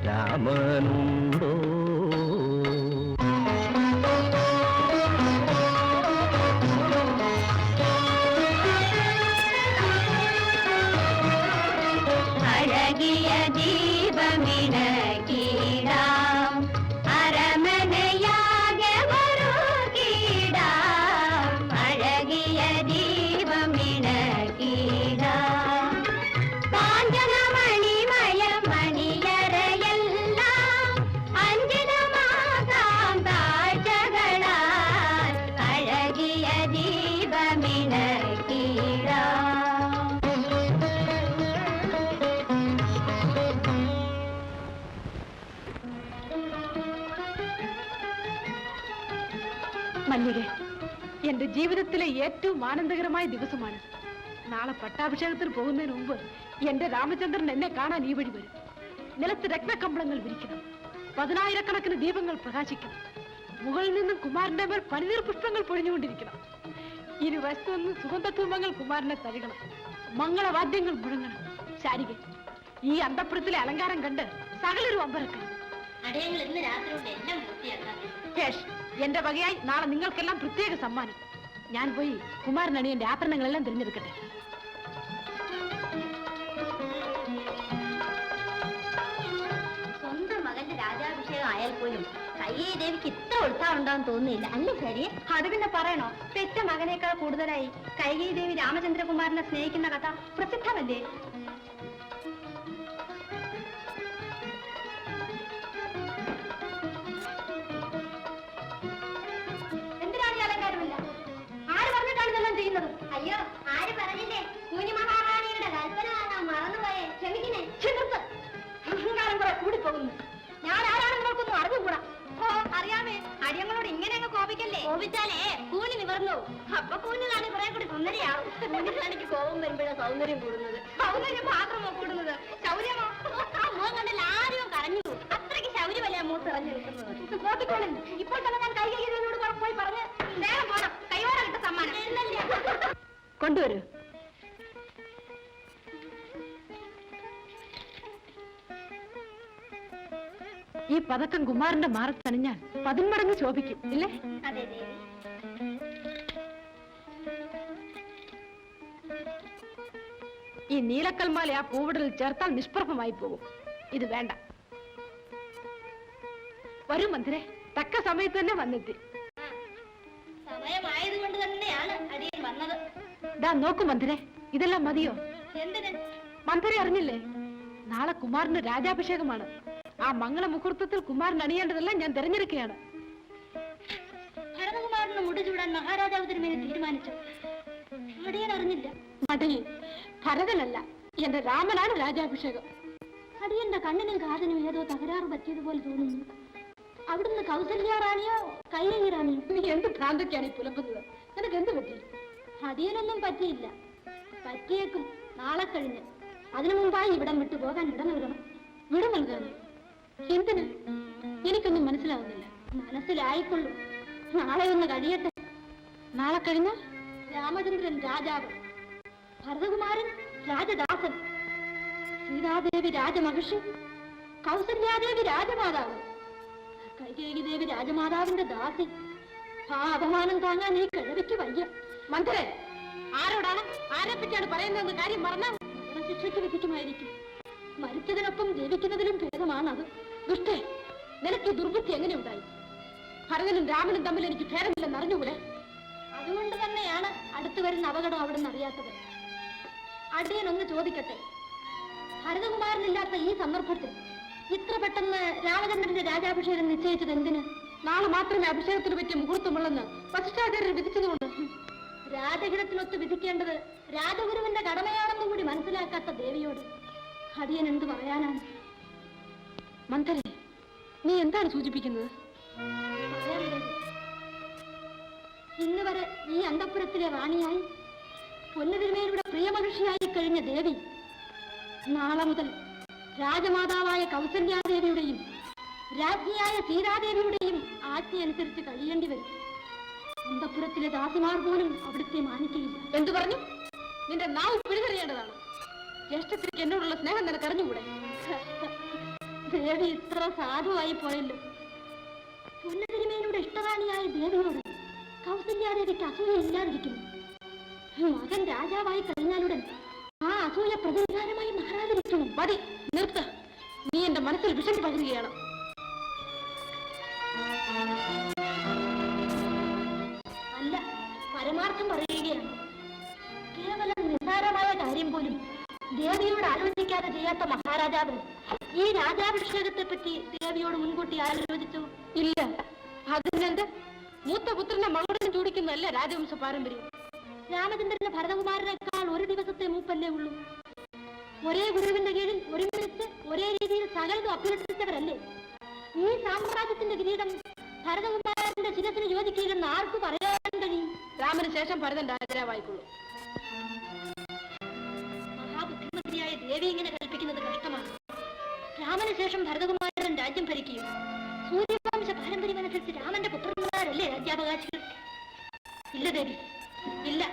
രാമനുണ്ടോ? അഴകിയ ദീപമിണക്കിടാം അരമനയാകെ ഒരുക്കിടാം അഴകിയ ദീപമിണക്കിടാം കാഞ്ചനമണിമയ മണിയറയെല്ലാം അഞ്ജനമാകാം താഴ്ചകളാൽ അഴകിയ ദീപമിണക്കിടാം. മല്ലികെ, എന്റെ ജീവിതത്തിലെ ഏറ്റവും ആനന്ദകരമായ ദിവസമാണ്. നാളെ പട്ടാഭിഷേകത്തിന് പോകുന്നതിന് മുമ്പ് എന്റെ രാമചന്ദ്രൻ എന്നെ കാണാൻ ഈ വഴി വരും. നിലത്ത് രത്നക്കമ്പളങ്ങൾ വിരിക്കണം, 10,000കണക്കിന് ദീപങ്ങൾ പ്രകാശിക്കണം, മുകളിൽ നിന്നും കുമാരന്റെ മേൽ പനിനീർ പുഷ്പങ്ങൾ പൊഴിഞ്ഞുകൊണ്ടിരിക്കണം. ഇരുവശത്തുനിന്ന് സുഗന്ധധൂമങ്ങൾ കുമാരനെ തഴുകണം, മംഗളവാദ്യങ്ങൾ മുഴങ്ങണം. ശാരിക, ഈ അന്തപ്പുരത്തിലെ അലങ്കാരം കണ്ട് സകലരും അമ്പരക്കണം. അടയങ്ങൾ ഇന്ന് രാത്രിയോടെ എല്ലാം പൂർത്തിയാക്കാം. കേഷ്, എന്റെ വകയായി നാളെ നിങ്ങൾക്കെല്ലാം പ്രത്യേക സമ്മാനം. ഞാൻ പോയി കുമാരനണിയന്റെ ആഭരണങ്ങളെല്ലാം തിരഞ്ഞെടുക്കട്ടെ. സ്വന്തം മകന്റെ രാജാഭിഷേകം ആയാൽ പോലും കയ്യേരി ദേവിക്ക് ഇത്ര ഉത്സാഹമുണ്ടാവും തോന്നുന്നില്ല, അല്ലേ ശരി? അത് പിന്നെ പറയണോ? പെറ്റ മകനേക്കാൾ കൂടുതലായി കൈകേയി ദേവി രാമചന്ദ്രകുമാരനെ സ്നേഹിക്കുന്ന കഥ പ്രസിദ്ധമല്ലേ? എന്തിനാണ് ഈ അലങ്കാരമില്ല? ആര് പറഞ്ഞിട്ടാണ് ഇതെല്ലാം ചെയ്യുന്നത്? അയ്യോ ആര് പറഞ്ഞില്ലേ? കുഞ്ഞു മഹാറാണിയുടെ കൽപ്പന വാങ്ങാൻ മറന്നുപോയേ. ക്ഷമിക്കണേ. ചെറുത്ത് അഹങ്കാരം കുറെ കൂടിപ്പോകുന്നു. ഞാൻ ആരാണ് നിങ്ങൾക്കൊന്നും അറിഞ്ഞുകൂടാ. ഓ അറിയാമേ, അടിയങ്ങളോട് ഇങ്ങനെ അങ്ങ് കോപിക്കല്ലേ. കോപിച്ചാലേ കൂനി നിവർന്നു. അപ്പൊ കുഞ്ഞു കാണി കുറെ കൂടി സുന്ദരിയാവും. എനിക്ക് കോപം വരുമ്പോഴാണ് സൗന്ദര്യം കൂടുന്നത്. സൗന്ദര്യം മാത്രമോ കൂടുന്നത്? ശൗര്യമോ? ആ മുഖം കണ്ടില്ല ആരും കരഞ്ഞു. അത്രയ്ക്ക് ശൗര്യമല്ലേ മൂത്ത് ഇറങ്ങി നിൽക്കുന്നത്. നോക്കിക്കോളിൻ, ഇപ്പോൾ തന്നെ ഞാൻ കൈകേയി ദേവിയോട് പോയി പറഞ്ഞ് വേഗം പോണം. കൈയോടെ കിട്ട സമ്മാനം. കൊണ്ടുവരൂ. ഈ പതക്കം കുമാരന്റെ മാറത്തണിഞ്ഞാൽ 10 മടങ്ങ് ശോഭിക്കും, ഇല്ലേ? അതെ ദേവി. ഈ നീലക്കൽമാല ആ പൂവിടലിൽ ചേർത്താൽ നിഷ്പ്രഭമായി പോകും. ഇത് വേണ്ട. വരൂ മന്ത്രേ, തക്ക സമയത്ത് തന്നെ വന്നെത്തി. സമയമായതുകൊണ്ട് തന്നെയാണ് അടിയൻ വന്നത്. ദാ നോക്കൂ മന്ത്രേ, ഇതെല്ലാം മതിയോ? എന്തിന്? മന്ത്രി അറിഞ്ഞില്ലേ, നാളെ കുമാരന് രാജാഭിഷേകമാണ്. ആ മംഗള മുഹൂർത്തത്തിൽ കുമാരൻ അണിയേണ്ടതെല്ലാം ഞാൻ തിരഞ്ഞെടുക്കുകയാണ്. ഭരതകുമാരന് മുടി ചൂടാൻ മഹാരാജാവ് തിരുമേനി തീരുമാനിച്ചു. അടിയൻ അറിഞ്ഞില്ല. മടങ്ങി, ഭരതനല്ല, എന്റെ രാമനാണ് രാജാഭിഷേകം. അടിയന്റെ കണ്ണിനും കാതിനും ഏതോ തകരാറ് പറ്റിയതുപോലെ തോന്നുന്നു. അവിടുന്ന് കൗസല്യാറാണിയോ കൈകേയി റാണിയോ? നീ എന്ത് ഭ്രാന്തൊക്കെയാണ് ഈ പുലമ്പുന്നത്? നിനക്ക് എന്ത് പറ്റി? അടിയനൊന്നും പറ്റിയില്ല. പറ്റിയേക്കും നാളെ കഴിഞ്ഞ്. അതിനു മുമ്പായി ഇവിടം വിട്ടു പോകാൻ ഇട നൽകണം. വിട നൽകാനോ? എന്തിന്? എനിക്കൊന്നും മനസ്സിലാവുന്നില്ല. മനസ്സിലായിക്കൊള്ളു. നാളെ ഒന്ന് കഴിയട്ടെ. നാളെ കഴിഞ്ഞ രാമചന്ദ്രൻ രാജാവ്, ഭരതകുമാരൻ രാജദാസൻ, സീതാദേവി രാജമഹിഷി, കൗസല്യാദേവി രാജമാതാവ്, കൈകേയി ദേവി രാജമാതാവിന്റെ ദാസി. ആ അപമാനം താങ്ങാൻ ഈ കിഴവിക്ക് വയ്യ. മന്ത്രേ, ആരോടാണ്, ആരെപ്പറ്റിയാണ് പറയുന്നതെന്ന് കാര്യം മറന്നാ ശിക്ഷയ്ക്ക് വിധിക്കുമായിരിക്കും. മരിച്ചതിനൊപ്പം ജീവിക്കുന്നതിലും ഭേദമാണത്. ദുഷ്ടേ, നിനക്ക് ഈ ദുർബുദ്ധി എങ്ങനെ ഉണ്ടായി? ഭരതനും രാമനും തമ്മിൽ എനിക്ക് ഭേദമില്ലെന്ന് അറിഞ്ഞുകൂടെ? അതുകൊണ്ട് തന്നെയാണ് അടുത്തു വരുന്ന അപകടം അവിടെ നിന്ന് അറിയാത്തത്. അടിയൻ ഒന്ന് ചോദിക്കട്ടെ, ഭരതകുമാരനില്ലാത്ത ഈ സന്ദർഭത്തിൽ ഇത്ര പെട്ടെന്ന് രാമചന്ദ്രന്റെ രാജാഭിഷേകം നിശ്ചയിച്ചത് എന്തിന്? നാളെ മാത്രമേ അഭിഷേകത്തിന് പറ്റിയ മുഹൂർത്തമുള്ളെന്ന് വസിഷ്ഠാചാര്യർ വിധിച്ചതുകൊണ്ട്. രാജഹിതത്തിനൊത്ത് വിധിക്കേണ്ടത് രാജഗുരുവിന്റെ കടമയാണെന്നും കൂടി മനസ്സിലാക്കാത്ത ദേവിയോട് അടിയൻ എന്ത് പറയാനാണ്? മന്ത്രേ, നീ എന്താണ് സൂചിപ്പിക്കുന്നത്? പറയാൻ ദേവി. ഇന്ന് വരെ ഈ അന്തഃപുരത്തിലെ റാണിയായി പൊന്നുതിരുമേനിയുടെ പ്രിയമഹിഷിയായി കഴിഞ്ഞ ദേവി നാളെ മുതൽ രാജമാതാവായ കൗസല്യാദേവിയുടെയും രാജ്ഞിയായ സീതാദേവിയുടെയും ആജ്ഞയനുസരിച്ച് കഴിയേണ്ടി വരും. അന്തഃപുരത്തിലെ ദാസിമാർ പോലും അവിടുത്തെ മാനിക്കയില്ല. എന്തു പറഞ്ഞു? നിന്റെ നാവ് പിഴുതെറിയേണ്ടതാണ്. ജ്യേഷ്ഠത്തിലേക്ക് എന്നോടുള്ള സ്നേഹം നിനക്ക് അറിഞ്ഞുകൂടെ? ദേവി ഇത്ര സാധുവായി പോയല്ലോ. പുനതിരുമേനോട് ഇഷ്ടറാണിയായ ദേവിയോട് കൗസല്യാദേവിക്ക് അസൂയ ഇല്ലാതിരിക്കുന്നു. മകൻ രാജാവായി കഴിഞ്ഞാലുടൻ ആ അസൂയ പ്രതികാരമായി മാറാതിരിക്കണം. മതി, നിർത്ത. നീ എന്റെ മനസ്സിൽ വിഷം പകരുകയാണ്. അല്ല, പരമാർത്ഥം പറയുകയാണ്. കേവലം നിസ്സാരമായ കാര്യം പോലും ദേവിയോട് ആലോചിക്കാതെ ചെയ്യാത്ത മഹാരാജാവ് ഈ രാജാഭിഷേകത്തെ പറ്റി ദേവിയോട് മുൻകൂട്ടി ആലോചിച്ചു? ഇല്ല. അതിനെന്ത്? മൂത്ത പുത്രനെ മകളോടും ചൂടിക്കുന്നതല്ല രാജവംശ പാരമ്പര്യം. രാമചന്ദ്രന് ഭരതകുമാരനേക്കാൾ ഒരു ദിവസത്തെ മൂപ്പല്ലേ ഉള്ളൂ. ഒരേ ഗുരുവിന്റെ കീഴിൽ ഒരുമിച്ച് ഒരേ രീതിയിൽ സകലതും അഭ്യർത്ഥിച്ചവരല്ലേ? ഈ സാമ്രാജ്യത്തിന്റെ കിരീടം ഭരതകുമാരന്റെ ശിരസിന് യോജിക്കില്ലെന്ന് ആർക്ക് പറയാൻ കഴിയും? രാമന് ശേഷം ഭരതൻ രാജാവായിക്കൊള്ളൂ. മഹാബുദ്ധിമതിയായ ദേവി ഇങ്ങനെ കൽപ്പിക്കുന്നത് കഷ്ടമാണ്. രാമന് ശേഷം ഭരതകുമാരൻ രാജ്യം ഭരിക്കുകയും സൂര്യവംശ പാരമ്പര്യമനുസരിച്ച് രാമന്റെ പുത്രന്മാരല്ലേ രാജ്യാവകാശികൾ? ഇല്ല ദേവി, ഇല്ല.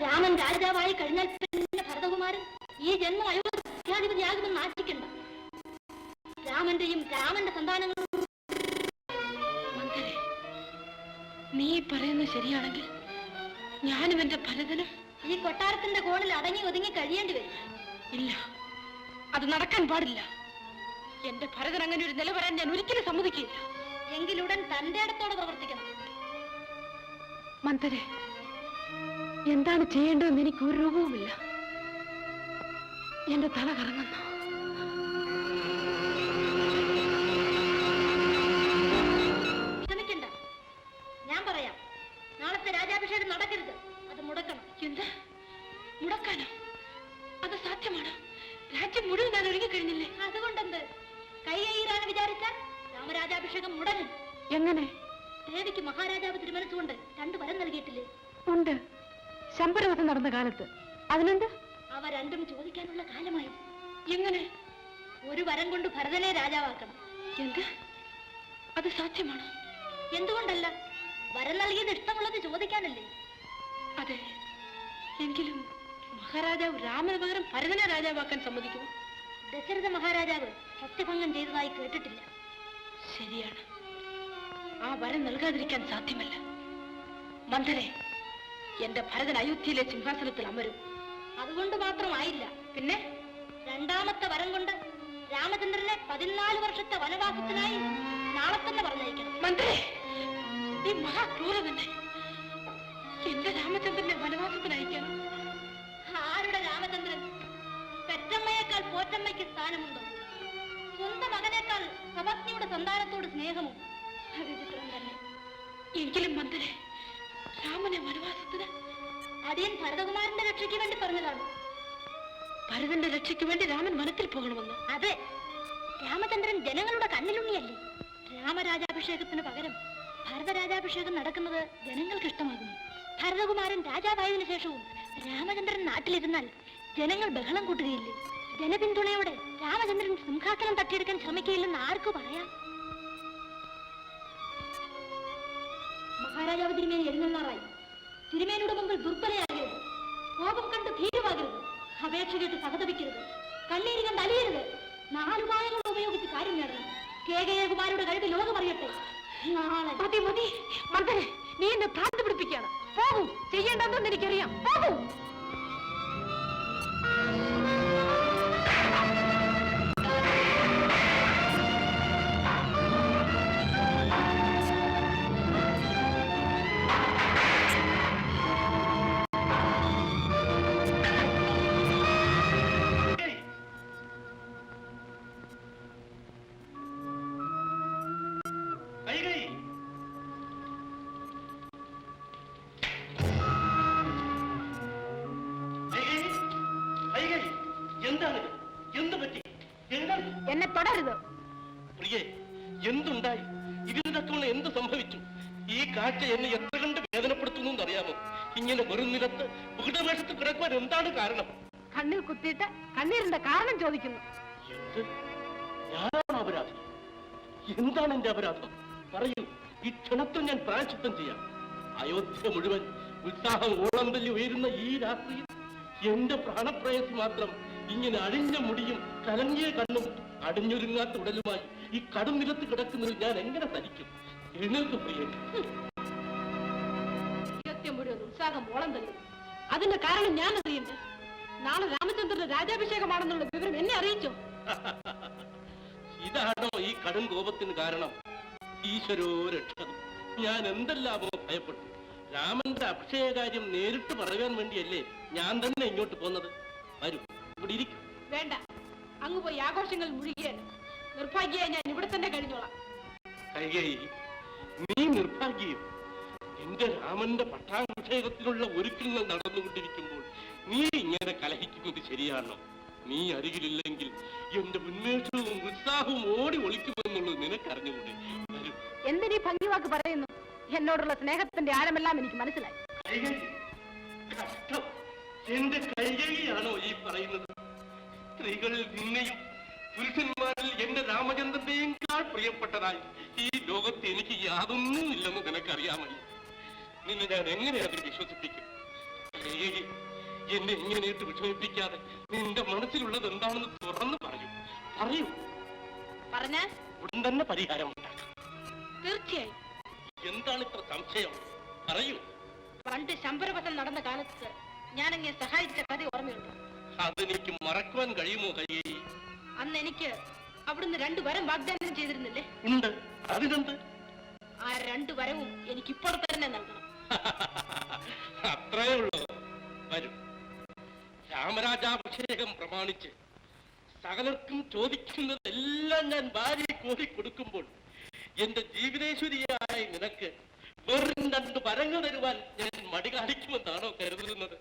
രാമൻ രാജാവായി കഴിഞ്ഞാൽ പിന്നെ ഭരതകുമാരൻ ഈ ജന്മം അയോധ്യാധിപതിയാകുമെന്ന് ആശിക്കണ്ട. രാമന്റെയും രാമന്റെ സന്താനങ്ങളും. നീ പറയുന്നത് ശരിയാണെങ്കിൽ ഞാനും എന്റെ ഭരതനും ഈ കൊട്ടാരത്തിന്റെ കോണിൽ അടങ്ങി ഒതുങ്ങി കഴിയേണ്ടി വരും. ഇല്ല, അത് നടക്കാൻ പാടില്ല. എന്റെ ഭരതൻ അങ്ങനെ ഒരു നില വരാൻ ഞാൻ ഒരിക്കലും സമ്മതിക്കില്ല. എങ്കിലുടൻ തന്റെ ഇടത്തോടെ പ്രവർത്തിക്കണം. മന്ദരെ, എന്താണ് ചെയ്യേണ്ടതെന്ന് എനിക്ക് ഒരു രൂപവുമില്ല. എന്റെ തല കറങ്ങുന്നു. ക്ഷമിക്കണ്ട, ഞാൻ പറയാം. നാളത്തെ രാജാഭിഷേകം നടക്കരുത്, അത് മുടക്കണം. എന്താ മുടക്കാനോ? അത് സാധ്യമാണ്. രാജ്യം മുഴുവൻ ഞാൻ ഒരുങ്ങിക്കഴിഞ്ഞില്ലേ? അതുകൊണ്ടെന്ത്? കൈകൈയിലാണ് വിചാരിച്ചാൽ രാമരാജാഭിഷേകം മുടങ്ങും. എങ്ങനെ? ദേവിക്ക് മഹാരാജാവ് തിരുമനസുകൊണ്ട് 2 വരം നൽകിയിട്ടില്ലേ? ഉണ്ട്, ശമ്പരവധം നടന്ന കാലത്ത്. അതിനെന്ത്? അവ രണ്ടും ചോദിക്കാനുള്ള കാലമായി. എങ്ങനെ? ഒരു വരം കൊണ്ട് ഭരതനെ രാജാവാക്കണം. എന്ത്? അത് സാധ്യമാണോ? എന്തുകൊണ്ടല്ല? വരം നൽകിയത് ഇഷ്ടമുള്ളത് ചോദിക്കാനല്ലേ? അതെ, എങ്കിലും മഹാരാജാവ് രാമന് പകരം ഭരതനെ രാജാവാക്കാൻ സമ്മതിക്കുമോ? ദശരഥ മഹാരാജാവ് സത്യഭംഗം ചെയ്തതായി കേട്ടിട്ടില്ല. ശരിയാണ്, ആ വരം നൽകാതിരിക്കാൻ സാധ്യമല്ല. മന്ദരെ, എന്റെ ഭരതൻ അയോധ്യയിലെ സിംഹാസനത്തിൽ അമരും. അതുകൊണ്ട് മാത്രമായില്ല. പിന്നെ രണ്ടാമത്തെ വരം കൊണ്ട് രാമചന്ദ്രനെ 14 വർഷത്തെ വനവാസത്തിനായി നാളെ തന്നെ പറഞ്ഞയക്കണം. മന്ദരെ, ഈ മഹാക്രൂരതന്നെ. എന്റെ രാമചന്ദ്രനെ വനവാസത്തിനയക്കണം. ആരുടെ രാമചന്ദ്രൻ? പെറ്റമ്മയേക്കാൾ പോറ്റമ്മയ്ക്ക് സ്ഥാനമുണ്ടോ? സ്വന്തം മകനേക്കാൾ സപത്നിയുടെ സന്താനത്തോട് സ്നേഹമോ? വിചിത്രം തന്നെ. എങ്കിലും മന്ദരെ, രാമനെ വനവാസത്തിന് അടിയൻ ഭരതകുമാരന്റെ രക്ഷയ്ക്ക് വേണ്ടി പറഞ്ഞതാണ്. ഭരതന്റെ രക്ഷയ്ക്ക് വേണ്ടി രാമൻ വനത്തിൽ പോകണമെന്ന്? അതെ, രാമചന്ദ്രൻ ജനങ്ങളുടെ കണ്ണിലുണ്ണിയല്ലേ. രാമരാജാഭിഷേകത്തിന് പകരം ഭരതരാജാഭിഷേകം നടക്കുന്നത് ജനങ്ങൾക്ക് ഇഷ്ടമാകുന്നു. ഭരതകുമാരൻ രാജാവായതിനു ശേഷവും രാമചന്ദ്രൻ നാട്ടിലിരുന്നാൽ ജനങ്ങൾ ബഹളം കൂട്ടുകയില്ലേ? ജനപിന്തുണയോടെ രാമചന്ദ്രൻ സിംഹാസനം തട്ടിയെടുക്കാൻ ശ്രമിക്കുകയില്ലെന്ന് ആർക്കു പറയാം? മഹാരാജാവ് തിരുമേനി എഴുന്നള്ളാറായി. തിരുമേനിയുടെ മുമ്പിൽ ദുർബലയാകരുത്, കോപം കണ്ട് ഭീരുവാകരുത്, അപേക്ഷ കേട്ട് സഹതപിക്കരുത്, കണ്ണീര് കണ്ട് അലിയരുത്. 4 ഉപായങ്ങൾ ഉപയോഗിച്ച് കാര്യം നേടണം. കേകയകുമാരുടെ കഴുത്തിൽ ലോകം അറിയട്ടെ. നാളെ മതി മതി മന്ദരെ, നീ എന്നെ ഭ്രാന്ത് പിടിപ്പിക്കുകയാണ്. പോകൂ, ചെയ്യേണ്ടതെന്ന് എനിക്കറിയാം. പോകൂ. എന്നെ തുടരുത്. പ്രിയേ, എന്തുണ്ടായി? ഇതിനൊക്കെ എന്ത് സംഭവിച്ചു? ഈ കാഴ്ച എന്നെ എത്ര കണ്ട് വേദനപ്പെടുത്തുന്നു എന്നറിയാമോ? ഇങ്ങനെ വെറും നിലത്ത് വികടവേഷത്ത് കിടക്കുവാൻ എന്താണ് കാരണം? കണ്ണിൽ കുത്തിയിട്ട് കണ്ണീരിന്റെ കാരണം ചോദിക്കുന്നു. എന്ത്? ഞാനാണ് അപരാധം? എന്താണ് എന്റെ അപരാധം? പറയൂ, ഈ ക്ഷണത്തിൽ ഞാൻ പ്രായശ്ചിത്തം ചെയ്യാം. അയോധ്യ മുഴുവൻ ഉത്സാഹം ഓളം തല്ലി ഉയരുന്ന ഈ രാത്രിയിൽ എന്റെ പ്രാണപ്രയസി മാത്രം ഇങ്ങനെ അഴിഞ്ഞ മുടിയും കലങ്ങിയ കണ്ണും അടിഞ്ഞൊരുങ്ങാത്ത ഉടലുമായി ഈ കടും നിലത്ത് കിടക്കുന്നത് ഞാൻ എങ്ങനെ സഹിക്കും? എഴുന്നേൽക്ക് പ്രിയൻ. മുഴുവൻ ഉത്സാഹം മോളം തള്ളും. അതിന്റെ കാരണം ഞാൻ അറിയണ്ടേ? നാളെ രാമചന്ദ്രന്റെ രാജാഭിഷേകമാണെന്നുള്ള വിവരം എന്നെ അറിയിച്ചോ? ഇതാണോ ഈ കടും കോപത്തിന് കാരണം? ഈശ്വരോ രക്ഷ! ഞാൻ എന്തെല്ലാമോ ഭയപ്പെട്ടു. രാമന്റെ അഭിഷേകകാര്യം നേരിട്ട് പറയാൻ വേണ്ടിയല്ലേ ഞാൻ തന്നെ ഇങ്ങോട്ട് പോന്നത്. വരൂ, ഇവിടെ ഇരിക്കും. വേണ്ട, അങ്ങ് പോയി ആഘോഷങ്ങൾ മുഴുകിയാൽ നിർഭാഗ്യമായി ഞാൻ ഇവിടെ തന്നെ കഴിഞ്ഞോളാം. കൈകേയി, നീ നിർഭാഗ്യം. എന്റെ രാമന്റെ പട്ടാഭിഷേകത്തിനുള്ള ഒരുക്കങ്ങൾ നടന്നുകൊണ്ടിരിക്കുമ്പോൾ നീ ഇങ്ങനെ കലഹിക്കുന്നത് ശരിയാണോ? നീ അരികിലില്ലെങ്കിൽ എന്റെ ഉന്മേഷവും ഉത്സാഹവും ഓടി ഒളിക്കുമെന്നുള്ളത് നിനക്കറിഞ്ഞുകൂടെ? എന്തിനീ ഭംഗിവാക്ക് പറയുന്നു? എന്നോടുള്ള സ്നേഹത്തിന്റെ ആഴമെല്ലാം എനിക്ക് മനസ്സിലായി. കഷ്ടം! എന്റെ കൈകേയിയാണോ ഈ പറയുന്നത്? സ്ത്രീകളിൽ നിന്നെയും പുരുഷന്മാരിൽ എന്റെ രാമചന്ദ്രന്റെയേക്കാൾ പ്രിയപ്പെട്ടതായി ഈ ലോകത്ത് എനിക്ക് യാതൊന്നും ഇല്ലെന്ന് നിനക്കറിയാമല്ലോ. നിന്നെ ഞാൻ എങ്ങനെ അതിൽ വിശ്വസിപ്പിക്കും? എന്നെ ഇങ്ങനെയിട്ട് വിഷമിപ്പിക്കാതെ നിന്റെ മനസ്സിലുള്ളത് എന്താണെന്ന് തുറന്നു പറയൂ. പറഞ്ഞാൽ ഉടൻ തന്നെ പരിഹാരം ഉണ്ടാക്കാം. തീർച്ചയായും. എന്താണ് ഇത്ര സംശയം? പറയൂ. പണ്ട് ശമ്പരപഥം നടന്ന കാലത്ത് ഞാൻ അങ്ങേ സഹായിച്ച കഥ ഓർമ്മയുണ്ടോ? അതെനിക്ക് മറക്കുവാൻ കഴിയുമോ കൈകേയി? അന്ന് എനിക്ക് അവിടുന്ന് 2 വരം വാഗ്ദാനം ചെയ്തിരുന്നില്ലേ? ഉണ്ട്. അതിനെന്ത്? ആ 2 വരവും എനിക്ക് ഇപ്പോൾ തന്നെ നൽകണം. അത്രേ ഉള്ളൂ. വരും. രാമരാജാഭിഷേകം പ്രമാണിച്ച് സകലർക്കും ചോദിക്കുന്നതെല്ലാം ഞാൻ ഭാര്യ കോരി കൊടുക്കുമ്പോൾ എന്റെ ജീവിതേശ്വരിയായ നിനക്ക് വെറും 2 വരങ്ങൾ തരുവാൻ ഞാൻ മടി കാണിക്കുമെന്നാണോ കരുതുന്നത്?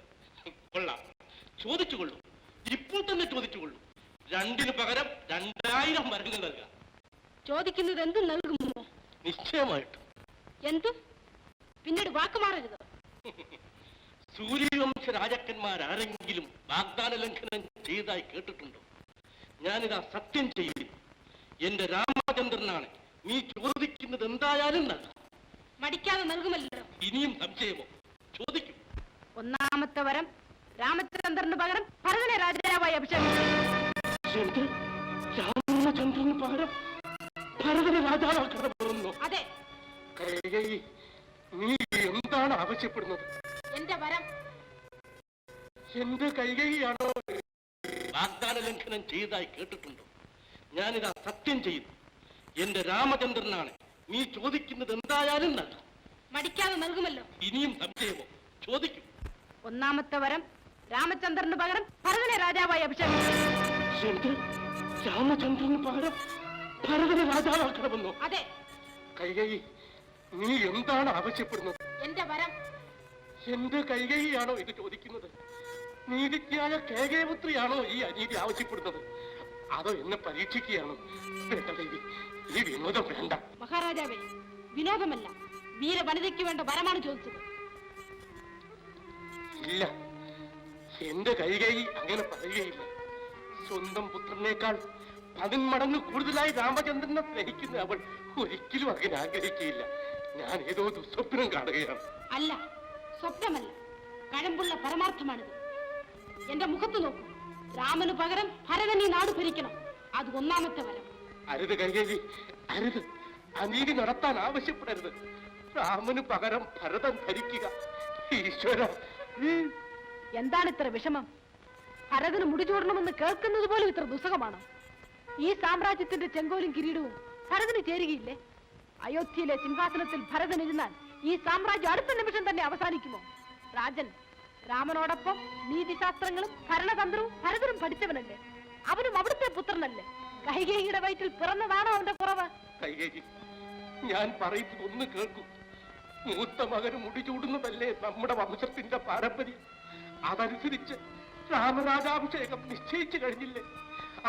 കൊള്ളാം, ചോദിച്ചുകൊള്ളൂ. ഇപ്പോൾ തന്നെ ചോദിച്ചുകൊള്ളൂ. 2 പകരം 2000 വരങ്ങൾ നൽകാം. ചോദിക്കുന്നത് എന്തും നൽകുമോ? നിശ്ചയമായിട്ടും. എന്തും? പിന്നീട് വാക്കുമാറരുത്. സൂര്യവംശ രാജാക്കന്മാരാരെങ്കിലും വാഗ്ദാന ലംഘനം ചെയ്തതായി കേട്ടിട്ടുണ്ടോ? ഞാനിതാ സത്യം ചെയ്യും. എന്റെ രാമചന്ദ്രനാണ്. നീ ചോദിക്കുന്നത് എന്തായാലും നൽകും. മടിക്കാതെ നൽകുമല്ലോ. ഇനിയും സംശയമോ? ചോദിക്കും. 1ാമത്തെ വരം രാമചന്ദ്രന് പകരം ഭരതനെ രാജാവായി അഭിഷേകിച്ചു. രാമചന്ദ്രന് പകരം ഭരതനെ രാജാവാക്കണമെന്നോ? അതെ. നീ എന്താണ് ആവശ്യപ്പെടുന്നത്? എന്റെ വരം. എന്റെ കൈകേയിയാണോ വാഗ്ദാന ലംഘനം ചെയ്തതായി കേട്ടിട്ടുണ്ടോ? ഞാനിതാ സത്യം ചെയ്യുന്നു. എന്റെ രാമചന്ദ്രനാണ്. നീ ചോദിക്കുന്നത് എന്തായാലും നൽകും. മടിക്കാതെ നൽകുമല്ലോ. ഇനിയും സംശയമോ? ചോദിക്കും. 1ാമത്തെ വരം രാമചന്ദ്രന് പകരം ഭരതനെ രാജാവായി അഭിഷേകിച്ചു. രാമചന്ദ്രന് പകരം ഭരതനെ രാജാവാക്കണമെന്നോ? അതെ. കൈകേയി, നീ എന്താണ് ആവശ്യപ്പെടുന്നത്? എന്റെ വരം. എന്റെ കൈകേയിയാണോ ഇത് ചോദിക്കുന്നത്? നീതിജ്ഞായ കേകേപുത്രിയാണോ ഈ അനീതി ആവശ്യപ്പെടുന്നത്? അതോ എന്നെ പരീക്ഷിക്കുകയാണോ? വേണ്ട ദേവി, ഈ വിനോദം വേണ്ട. മഹാരാജാവേ, വിനോദമല്ല, വീരവനിതയ്ക്ക് വേണ്ട വരമാണ് ചോദിച്ചത്. ഇല്ല, എന്റെ കൈകേയി അങ്ങനെ പറയുകയില്ല. സ്വന്തം പുത്രനേക്കാൾ 10 മടങ്ങ് കൂടുതലായി രാമചന്ദ്രനെ സ്നേഹിക്കുന്ന അവൾ ഒരിക്കലും അങ്ങനെ ആഗ്രഹിക്കുകയില്ല. ഞാൻ ഏതോ ദുസ്വപ്നം കാണുകയാണ്. അല്ല, സ്വപ്നമല്ല, കഴമ്പുള്ള പരമാർത്ഥമാണിത്. എന്റെ മുഖത്ത് നോക്കൂ. രാമന് പകരം ഭരതൻ ഈ നാട് ഭരിക്കണം. അത് 1ാമത്തെ വരം. അരുത് കൈകേയി, അരുത്. അനീതി നടത്താൻ ആവശ്യപ്പെടരുത്. രാമന് പകരം ഭരതൻ ഭരിക്കുക. ഈശ്വര, എന്താണ് ഇത്ര വിഷമം? ഭരതന് മുടിചൂടണമെന്ന് കേൾക്കുന്നത് പോലും ഇത്ര ദുസ്സഹമാണ്. ഈ സാമ്രാജ്യത്തിന്റെ ചെങ്കോലും കിരീടവും ഭരതന് ചേരുകയില്ലേ? അയോധ്യയിലെ സിംഹാസനത്തിൽ ഭരതൻ ഇരുന്നാൽ ഈ സാമ്രാജ്യം അടുത്ത നിമിഷം തന്നെ അവസാനിക്കുമോ? രാജൻ രാമനോടൊപ്പം നീതിശാസ്ത്രങ്ങളും ഭരണതന്ത്രവും ഭരതനും പഠിച്ചവനല്ലേ? അവനും അവിടുത്തെ പുത്രനല്ലേ? കൈകേയിയുടെ വയറ്റിൽ പിറന്നതാണോ അവന്റെ കുറവ്? കൈകേയി, ഞാൻ പറയുന്നത് ഒന്ന് കേൾക്കൂ. മൂത്ത മകന് മുടിചൂടുന്നതല്ലേ നമ്മുടെ വംശത്തിന്റെ പാരമ്പര്യം. അതനുസരിച്ച് രാമരാജാഭിഷേകം നിശ്ചയിച്ചു കഴിഞ്ഞില്ലേ?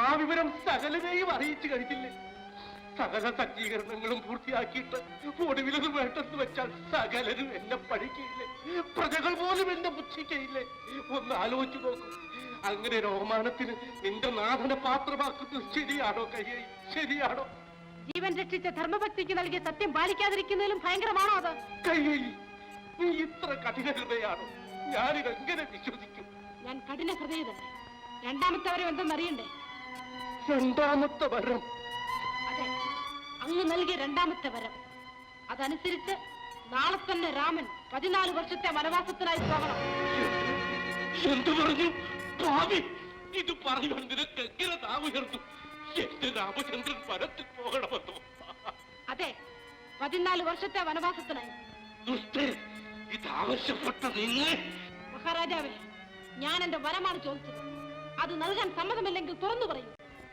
ആ വിവരം സകലരെയും അറിയിച്ചു കഴിഞ്ഞില്ലേ? സകല സജ്ജീകരണങ്ങളും പൂർത്തിയാക്കിയിട്ട് ഒടുവിലത് വേണ്ടെന്ന് വെച്ചാൽ സകലരും എന്നെ പഠിക്കയില്ലേ? പ്രജകൾ പോലും എന്നെ പുച്ഛിക്കയില്ലേ? ഒന്ന് ആലോചിച്ചു നോക്കൂ. അങ്ങനെ രോമാനത്തിന് നിന്റെ നാഥനെ പാത്രമാക്കുന്നത് ശരിയാണോ കൈകേയി? ശരിയാണോ? ജീവൻ രക്ഷിച്ച ധർമ്മഭക്തിക്ക് നൽകിയ സത്യം പാലിക്കാതിരിക്കുന്നതിലും ഭയങ്കരമാണോ അത്? കൈകേയി, നീ ഇത്ര കഠിന ഹൃദയാണോ? ഞാനിതെങ്ങനെ വിശ്വസിക്കും? ഞാൻ കഠിന ഹൃദയതല്ലേ. രണ്ടാമത്തെ വരം എന്തെന്നറിയണ്ടേ? രണ്ടാമത്തെ വരം? അതെ, അങ്ങ് നൽകിയ രണ്ടാമത്തെ വരം. അതനുസരിച്ച് നാളെ തന്നെ രാമൻ 14 വർഷത്തെ വനവാസത്തിനായി പോകണം. എന്തു പറഞ്ഞു? ഭാവി ഇത് പറയുവാൻ നിനക്ക് എങ്ങനെ നാവുയർന്നു? എന്റെ രാമചന്ദ്രൻ വനത്തിൽ പോകണമെന്നോ? അതെ, 14 വർഷത്തെ വനവാസത്തിനായി. ഇത് ആവശ്യപ്പെട്ട നിങ്ങൾ? മഹാരാജാവേ, ഞാൻ എന്റെ വരമാണ് ചോദിച്ചത്. അത് നൽകാൻ സമ്മതമില്ലെങ്കിൽ തുറന്നു പറയൂ.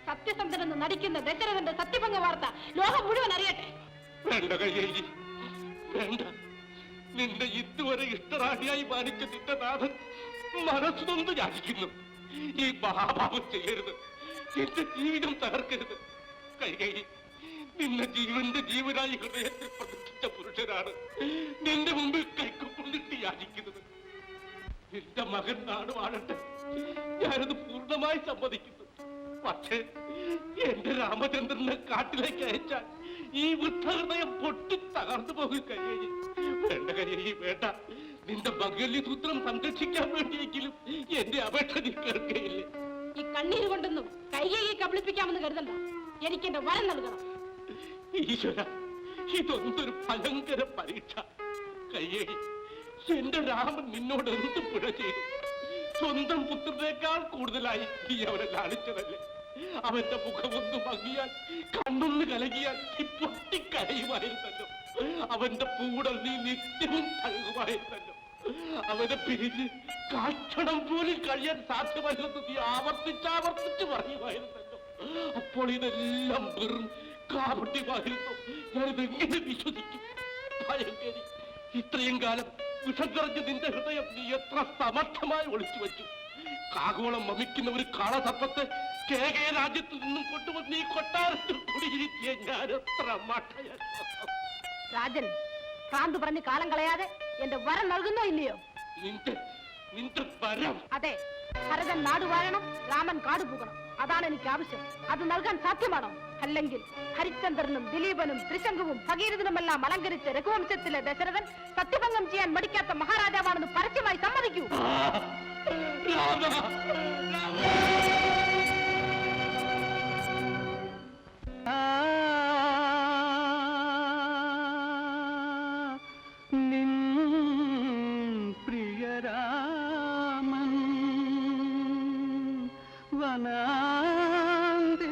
സത്യസന്ധനെന്ന് നടിക്കുന്ന ദശരഥന്റെ സത്യഭംഗ വാർത്ത ലോകം മുഴുവൻ അറിയട്ടെ. വേണ്ട കൈകേയി, വേണ്ട. നിന്റെ ഇതുവരെ ഇഷ്ടറാണിയായി മാനിച്ച നിന്റെ നാഥൻ മനസ്സുനൊന്ന് യാചിക്കുന്നു. ഈ മഹാഭാവം ചെയ്യരുത്. എന്റെ ജീവിതം തകർക്കരുത്. കൈകേയി, നിന്നെ ജീവന്റെ ജീവനായി ഹൃദയത്തിൽ പ്രതിഷ്ഠിച്ച പുരുഷനാണ് നിന്റെ മുമ്പിൽ കൈക്കൊണ്ടിട്ട് യാചിക്കുന്നത്. എന്റെ മകൻ നാട് വാഴട്ടെ, ഞാനത് പൂർണ്ണമായി സമ്മതിക്കുന്നു. പക്ഷേ എന്റെ രാമചന്ദ്രനെ കാട്ടിലേക്ക് അയച്ചാൽ ഈ വൃദ്ധഹൃദയം പൊട്ടി തകർന്നു പോകും. കൈകേയി, വേണ്ട കൈകേയി, വേണ്ട. നിന്റെ മംഗല്യസൂത്രം സംരക്ഷിക്കാൻ വേണ്ടിയെങ്കിലും എന്റെ അപേക്ഷ നീ കേൾക്കുകയില്ലേ? ഈ കണ്ണീര് കൊണ്ടൊന്നും കൈകേയി കബളിപ്പിക്കാമെന്ന് കരുതണ്ട. എനിക്ക് എന്റെ വരം നൽകണം. ഈശ്വര, ഇതൊന്നൊരു ഭയങ്കര പരീക്ഷ. കൈകേയി, എന്റെ രാമൻ നിന്നോട് എന്ത് പിഴ ചെയ്തു? സ്വന്തം പുത്രനേക്കാൾ കൂടുതലായി നീ അവനെ ലാളിച്ചതല്ലേ? അവന്റെ മുഖമൊന്ന് മങ്ങിയാൽ, കണ്ണൊന്ന് കലകിയാൽ നീ പൊട്ടിക്കരയുമായിരുന്നല്ലോ. അവന്റെ പൂടൽ നീ നിത്യവും കഴുകുമായിരുന്നല്ലോ. അവനെ പിരിഞ്ഞ് കാക്ഷണം പോലും കഴിയാൻ സാധ്യമല്ലെന്ന് നീ ആവർത്തിച്ചാവർത്തിച്ച് പറയുമായിരുന്നല്ലോ. അപ്പോൾ ഇതെല്ലാം വെറും കാപട്യമായിരുന്നു. ഞാനിതെങ്ങനെ വിശ്വസിക്കും? ഭയങ്കരി, ഇത്രയും കാലം വിഷം നിറഞ്ഞ് നിന്റെ ഹൃദയം നീ എത്ര സമർത്ഥമായി ഒളിച്ചു വെച്ചു. കാകോളം വമിക്കുന്ന ഒരു കാളസർപ്പത്തെ കേകയ രാജ്യത്തിൽ നിന്നും കൊണ്ടുവന്ന് ഈ കൊട്ടാരത്തിൽ കുടിയിരുത്തിയ ഞാൻ എത്ര മഠയാണ്. രാജൻ, ഭ്രാന്ത് പറഞ്ഞ് കാലം കളയാതെ എന്റെ വരം നൽകുന്നോ ഇല്ലയോ? നിന്റെ വരം? അതെ, ഭരതൻ നാട് വാഴണം, രാമൻ കാട് പോകണം. അതാണ് എനിക്ക് ആവശ്യം. അത് നൽകാൻ സാധ്യമാണോ? അല്ലെങ്കിൽ ഹരിശ്ചന്ദ്രനും ദിലീപനും ത്രിശങ്കുവും ഭഗീരഥനുമെല്ലാം അലങ്കരിച്ച രഘുവംശത്തിലെ ദശരഥൻ സത്യഭംഗം ചെയ്യാൻ മടിക്കാത്ത മഹാരാജാവാണെന്ന് പരസ്യമായി സമ്മതിക്കൂ. നിൻ പ്രിയരാമൻ വനാന്തേ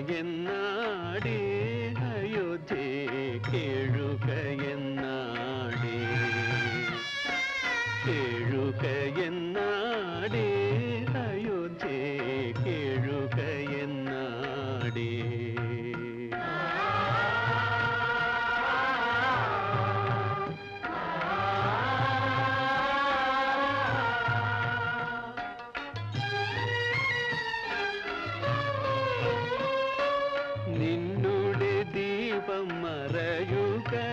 കേഴുകയെന്നാടേ അയോധ്യേ, കേഴുകയെന്നാടേ, കേഴുകയെന്നാടേ അയോധ്യേ, കേഴുകയെന്നാടേ. നിന്നുടെ ദീപം മറയുകയായി,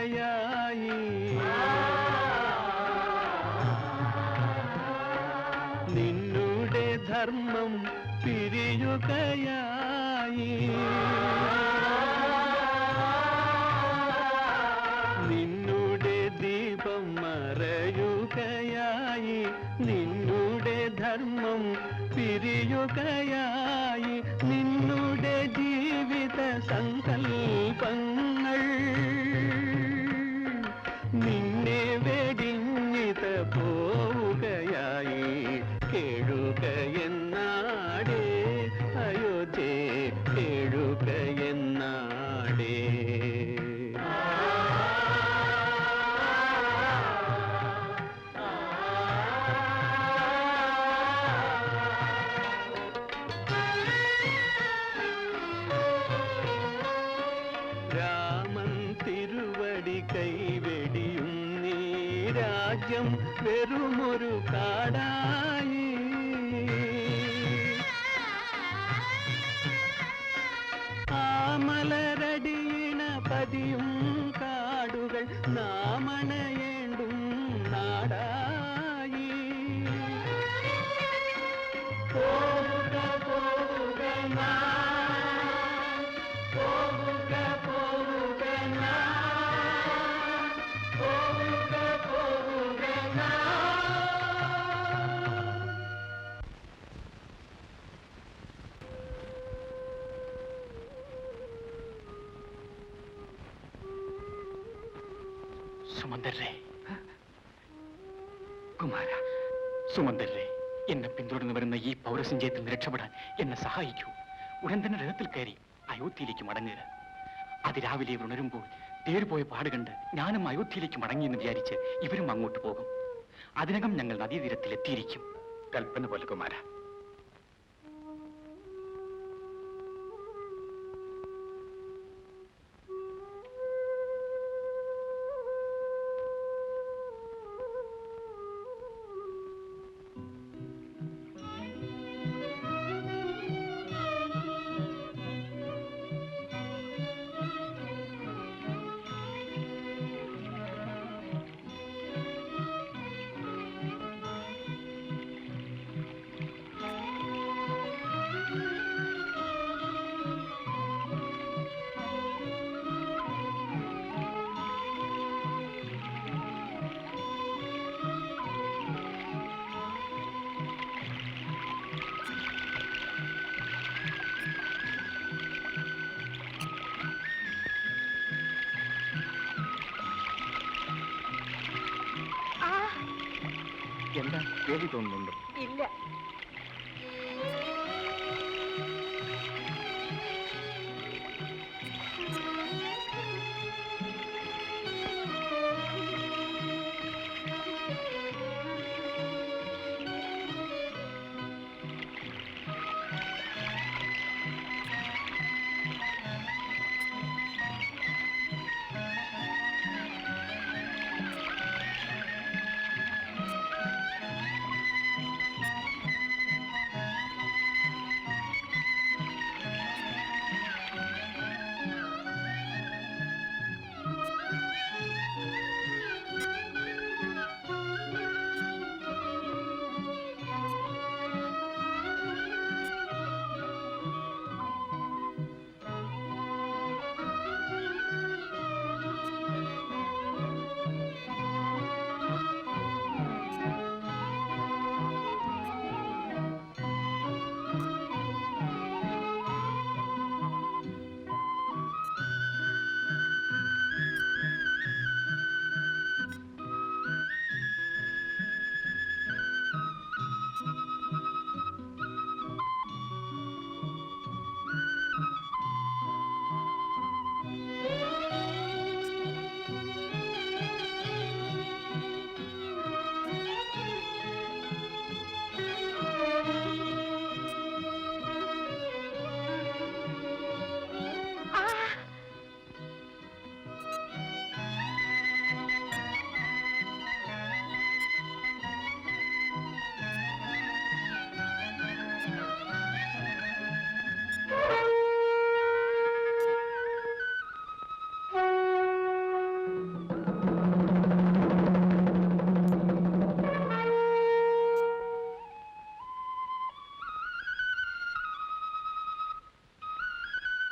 നിന്നുടെ ധർമ്മം പിരിയുകയായി, നിന്നുടെ ദീപം മറയുകയായി, നിന്നുടെ ധർമ്മം പിരിയുകയായി, നിന്നുടെ ജീവിത സങ്കൽപ്പങ്ങൾ നിന്നെ വെടിഞ്ഞിത പോവുകയായി. കേഴുകയെന്നാടേ അയോധ്യേ, കേഴുകയെന്നാടേ. രാമൻ തിരുവടി കൈവെടിയും നീ രാജ്യം വെറുമൊരു കാടായി. ആമലരടിയിണ പതിയും കാടുകൾ നാമണയേണ്ടും നാടായി. ഞാൻ പോവുക പോവുക ഞാൻ പോവുക പോവുക ഞാൻ. സുമന്ദരേ, കുമാര സുമന്ദരേ, എന്നെ പിന്തുടർന്ന് വരുന്ന ഈ പൗരസഞ്ചയത്തിൽ നിന്ന് രക്ഷപ്പെടാൻ എന്നെ സഹായിക്കൂ. ഉടൻ തന്നെ രഥത്തിൽ കയറി അയോധ്യയിലേക്ക് മടങ്ങുക. അതിരാവിലെ ഇവർ ഉണരുമ്പോൾ തേരുപോയ പാട് കണ്ട് ഞാനും അയോധ്യയിലേക്ക് മടങ്ങിയെന്ന് വിചാരിച്ച് ഇവരും അങ്ങോട്ട് പോകും. അതിനകം ഞങ്ങൾ നദീതീരത്തിൽ എത്തിയിരിക്കും. കൽപ്പന പോലെ കുമാര. എന്താ പേടി തോന്നുന്നുണ്ടോ? ഇല്ല.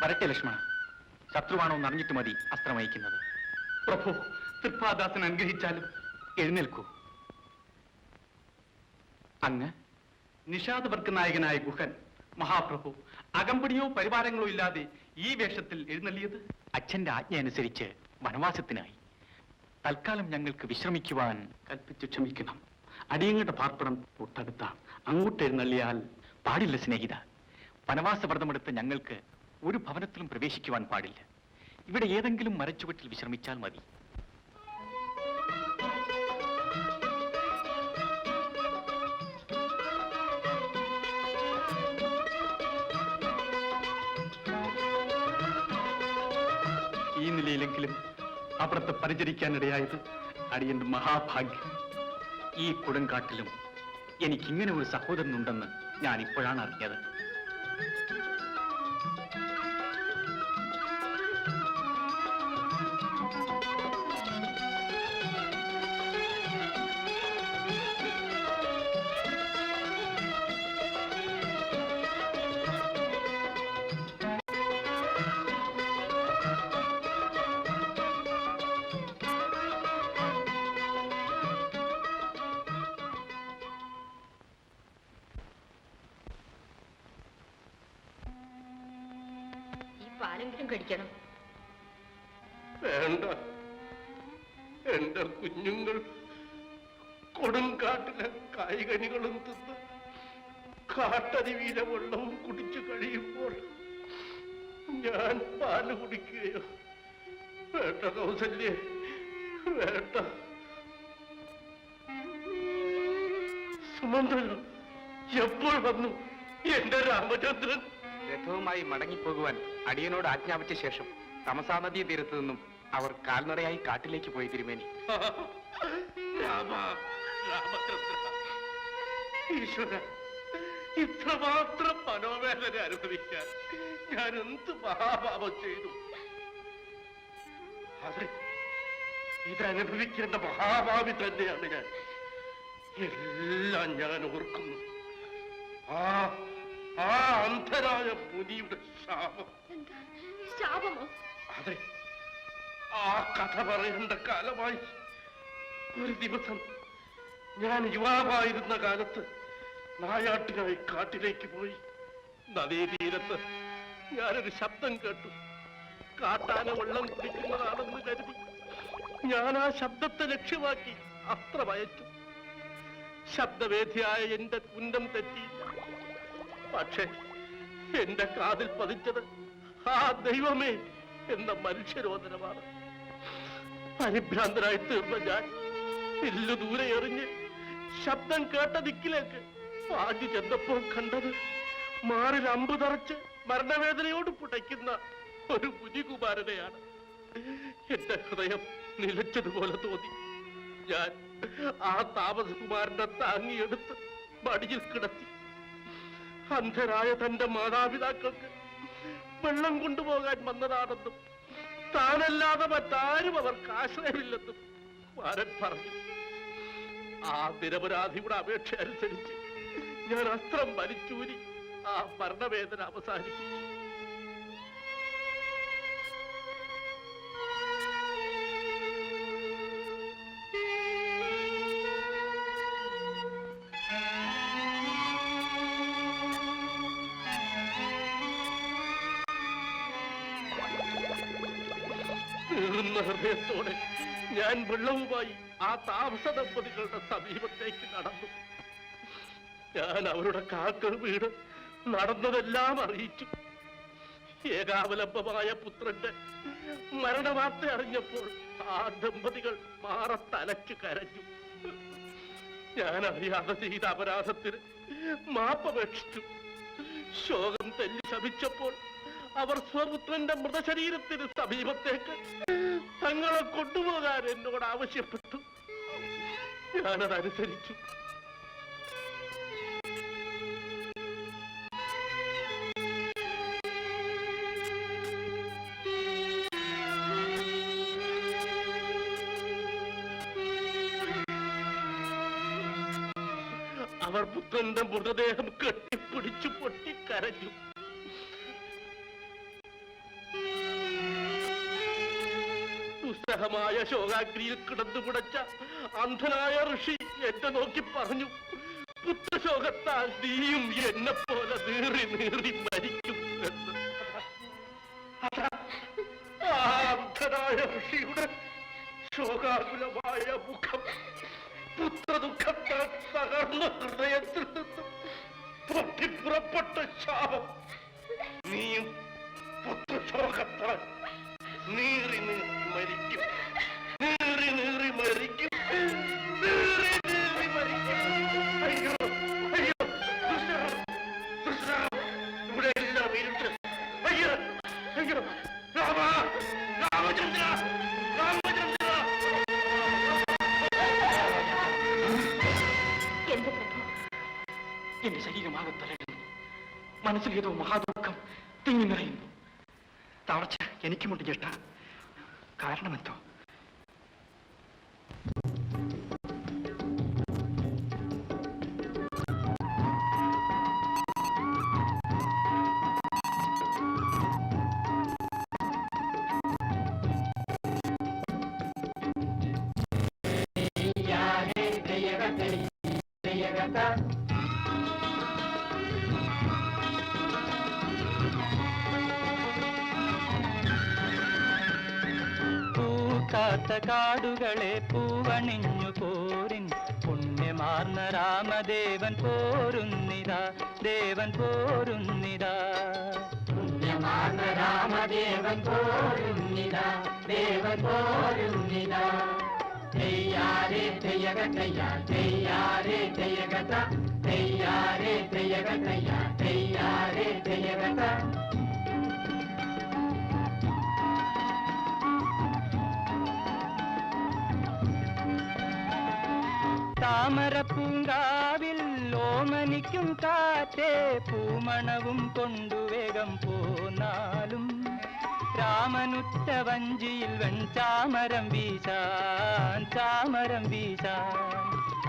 വരട്ടെ ലക്ഷ്മണ. ശത്രുവാണോ എന്നറിഞ്ഞിട്ട് മതി അസ്ത്രമയക്കുന്നത്. പ്രഭു, തൃപ്പാദാസൻ അനുഗ്രഹിച്ചാലും. എഴുന്നേൽക്കൂ. അങ്ങ് നിഷാദവർക്ക് നായകനായ ഗുഹൻ മഹാപ്രഭു അകമ്പടിയോ പരിവാരങ്ങളോ ഇല്ലാതെ ഈ വേഷത്തിൽ എഴുന്നള്ളിയത് അച്ഛന്റെ ആജ്ഞ അനുസരിച്ച് വനവാസത്തിനായി. തൽക്കാലം ഞങ്ങൾക്ക് വിശ്രമിക്കുവാൻ കൽപ്പിച്ചു ക്ഷമിക്കണം. അടിയങ്ങളുടെ പാർപ്പിടം തൊട്ടടുത്താണ്. അങ്ങോട്ട് എഴുന്നള്ളിയാൽ പാടില്ല സ്നേഹിത. വനവാസ വ്രതമെടുത്ത് ഞങ്ങൾക്ക് ഒരു ഭവനത്തിലും പ്രവേശിക്കുവാൻ പാടില്ല. ഇവിടെ ഏതെങ്കിലും മരച്ചുവട്ടിൽ വിശ്രമിച്ചാൽ മതി. ഈ നിലയിലെങ്കിലും അവിടത്തെ പരിചരിക്കാനിടയായത് അടിയന്റെ മഹാഭാഗ്യം. ഈ കൊടുങ്കാട്ടിലും എനിക്കിങ്ങനെ ഒരു സഹോദരനുണ്ടെന്ന് ഞാൻ ഇപ്പോഴാണ് അറിഞ്ഞത്. പാലെങ്കിലും കഴിക്കണം. വേണ്ട, എന്റെ കുഞ്ഞുങ്ങൾ കൊടുങ്കാട്ടിലെ കായ്കനികളും തിന്ന് കാട്ടരുവിയിലെ വെള്ളവും കുടിച്ചു കഴിയുമ്പോൾ ഞാൻ പാല് കുടിക്കുകയോ? വേണ്ട കൗസല്യേ, വേണ്ട. സുമന്ത്രൻ എപ്പോൾ വന്നു എന്റെ രാമചന്ദ്രൻ? രഥവുമായി മടങ്ങിപ്പോകുവാൻ അടിയനോട് ആജ്ഞാപിച്ച ശേഷം തമസാ നദീ തീരത്തു നിന്നും അവർ കാൽനടയായി കാട്ടിലേക്ക് പോയി തിരുമേനി. രാമചന്ദ്ര, ഈശ്വര, ഇത്രമാത്രം മനോവേദന അനുഭവിക്കാൻ ഞാൻ എന്ത് മഹാപാപം ചെയ്തു? അതെ, ഇതനുഭവിക്കേണ്ട മഹാഭാവി തന്നെയാണ് ഞാൻ. എല്ലാം ഞാൻ ഓർക്കുന്നു. ആ അന്ധരായ മുനിയുടെ ശാപം. ശാപമോ? അതെ, ആ കഥ പറയേണ്ട കാലമായി. ഒരു ദിവസം ഞാൻ യുവാവായിരുന്ന കാലത്ത് നായാട്ടിനായി കാട്ടിലേക്ക് പോയി. നദീതീരത്ത് ഞാനൊരു ശബ്ദം കേട്ടു. കാട്ടാന വെള്ളം കുടിക്കുന്നതാണെന്ന് കരുതി ഞാൻ ആ ശബ്ദത്തെ ലക്ഷ്യമാക്കി അത്ര വയച്ചു. ശബ്ദവേദിയായ എന്റെ കുന്നം തെറ്റിയില്ല. പക്ഷേ എന്റെ കാതിൽ പതിച്ചത് ആ ദൈവമേ എന്ന മനുഷ്യരോധനമാണ്. പരിഭ്രാന്തനായി തീർന്ന ഞാൻ എല്ലു ദൂരെ എറിഞ്ഞ് ശബ്ദം കേട്ട ദിക്കിലേക്ക് പാഞ്ഞു ചെന്നപ്പോൾ കണ്ടത് മാറിൽ അമ്പ് തറച്ച് മരണവേദനയോട് പുടയ്ക്കുന്ന ഒരു മുനികുമാരനെയാണ്. എന്റെ ഹൃദയം നിലച്ചതുപോലെ തോന്നി. ഞാൻ ആ താമസകുമാരനെ താങ്ങിയെടുത്ത് മടിയിൽ കിടത്തി. അന്ധരായ തന്റെ മാതാപിതാക്കൾക്ക് വെള്ളം കൊണ്ടുപോകാൻ വന്നതാണെന്നും താനല്ലാതെ മറ്റാരും അവർക്ക് ആശ്രയമില്ലെന്നും കുമാരൻ പറഞ്ഞു. ആ നിരപരാധിയുടെ അപേക്ഷ അനുസരിച്ച് ഞാൻ അസ്ത്രം വലിച്ചൂരി ആ മരണവേദന അവസാനിപ്പിച്ചു. നീറുന്ന ഹൃദയത്തോടെ ഞാൻ വെള്ളവുമായി ആ താമസ ദമ്പതികളുടെ സമീപത്തേക്ക് നടന്നു. ഞാൻ അവരുടെ കാക്കൾ വീട് നടന്നതെല്ലാം അറിയിച്ചു. ഏകാവലംബമായ പുത്രന്റെ മരണവാർത്ത അറിഞ്ഞപ്പോൾ ആ ദമ്പതികൾ മാറത്തലച്ചു കരഞ്ഞു. ഞാൻ അറിയാതെ ചെയ്ത അപരാധത്തിന് മാപ്പപേക്ഷിച്ചു. ശോകം തെല്ലി ശമിച്ചപ്പോൾ അവർ സ്വപുത്രന്റെ മൃതശരീരത്തിന് സമീപത്തേക്ക് തങ്ങളെ കൊണ്ടുപോകാൻ എന്നോട് ആവശ്യപ്പെട്ടു. ഞാനതനുസരിച്ചു. അവർ പുത്രന്റെ മൃതദേഹം കെട്ടിപ്പിടിച്ചു പൊട്ടിക്കരഞ്ഞു. ദുസ്സഹമായ ശോകാഗ്നിയിൽ കിടന്നു പുടച്ച അന്ധനായ ഋഷി എന്നെ നോക്കി പറഞ്ഞു, പുത്രശോകത്താൽ നീയും എന്നെ പോലെ നീറി നീറി മരിക്കും എന്ന്. ആ അന്ധനായ ഋഷിയുടെ ശോകാകുലമായ മുഖം പുത്രദുഃഖത്താൽ തകർന്ന ഹൃദയത്തിൽ നിന്നും പൊട്ടിപ്പുറപ്പെട്ട ശാപം. നീയും പുത്രശോകത്താൽ നീറി നീറി മരിക്കും, നീറി നീറി മരിക്കും, നീറി നീറി മരിക്കും. അയ്യോ അയ്യോ, ഇവിടെ എല്ലാം ഇരുട്ട്. അയ്യോ അയ്യോ, രാമ, രാമചന്ദ്ര, രാമചന്ദ്ര. എന്റെ ശരീരമാകെ തളരുന്നു. മനസ്സിലേതോ മഹാദുഃഖം തിങ്ങി നിറയുന്നു. തളർച്ച എനിക്കുമുണ്ട് ചേട്ട. കാരണമെന്തോ? പൂക്കാത്ത കാടുകളെ പൂവണിഞ്ഞു പോരിൻ പുണ്യമാർന്ന രാമദേവൻ പോരുന്നിതാ ദേവൻ പോരുന്നിതാ പുണ്യമാർന്ന രാമദേവൻ പോരുന്നിതാ ദേവൻ പോരുന്നിതാ തെയ്യാരേ തെയ്യകത്തയ്യ തെയ്യാരേ തെയ്യകത്ത തെയ്യാരേ തെയ്യകത്തയ്യ തെയ്യാരേ തെയ്യകത്ത താമരപ്പൂങ്കാവിൽ ഓമനിക്കും കാറ്റേ പൂമണവും കൊണ്ടുവേഗം പോന്നാലും രാമനുറ്റ വഞ്ചിയിൽ വെൺചാമരം വീശാൻ ചാമരം വീശാൻ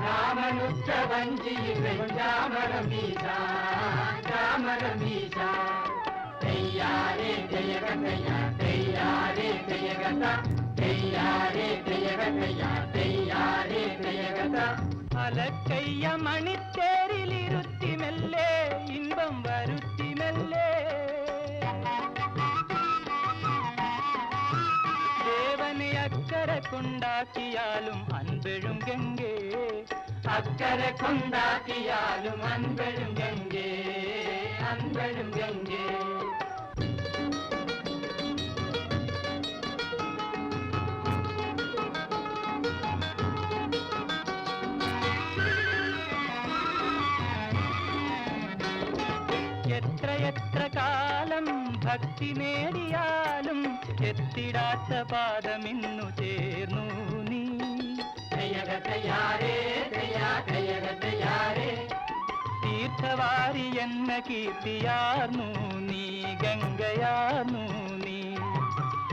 രാമനുറ്റ വഞ്ചിയിൽ വെഞ്ചാമരം വീശാൻ ചാമരം വീശാൻ തെയ്യാരേ തെയ്യകത്തയ്യ തെയ്യാരേ തെയ്യകത്ത തെയ്യാരേ തെയ്യകത്തയ്യ തെയ്യാരേ തെയ്യകത്ത അലക്കയ്യ മണിത്തേരിലിരുത്തി മെല്ലെ ഇൻപം വരുത്തി മെല്ലെ ദേവനെ അക്കരെ കൊണ്ടാക്കിയാലും അൻപെഴും ഗംഗേ അക്കരെ കൊണ്ടാക്കിയാലും അൻപെഴും ഗംഗേ അൻപെഴും ഗംഗേ എത്ര കാലം ഭക്തി നേടിയാലും എത്തിടാത്ത പാദമിന്നു ചേർന്നു നീ തെയ്യകത്തയ്യാരേ തെയ്യാ തെയ്യകത്തയ്യാരേ തീർത്ഥവാരി എന്ന കീർത്തിയാർന്നു നീ ഗംഗയാർന്നു നീ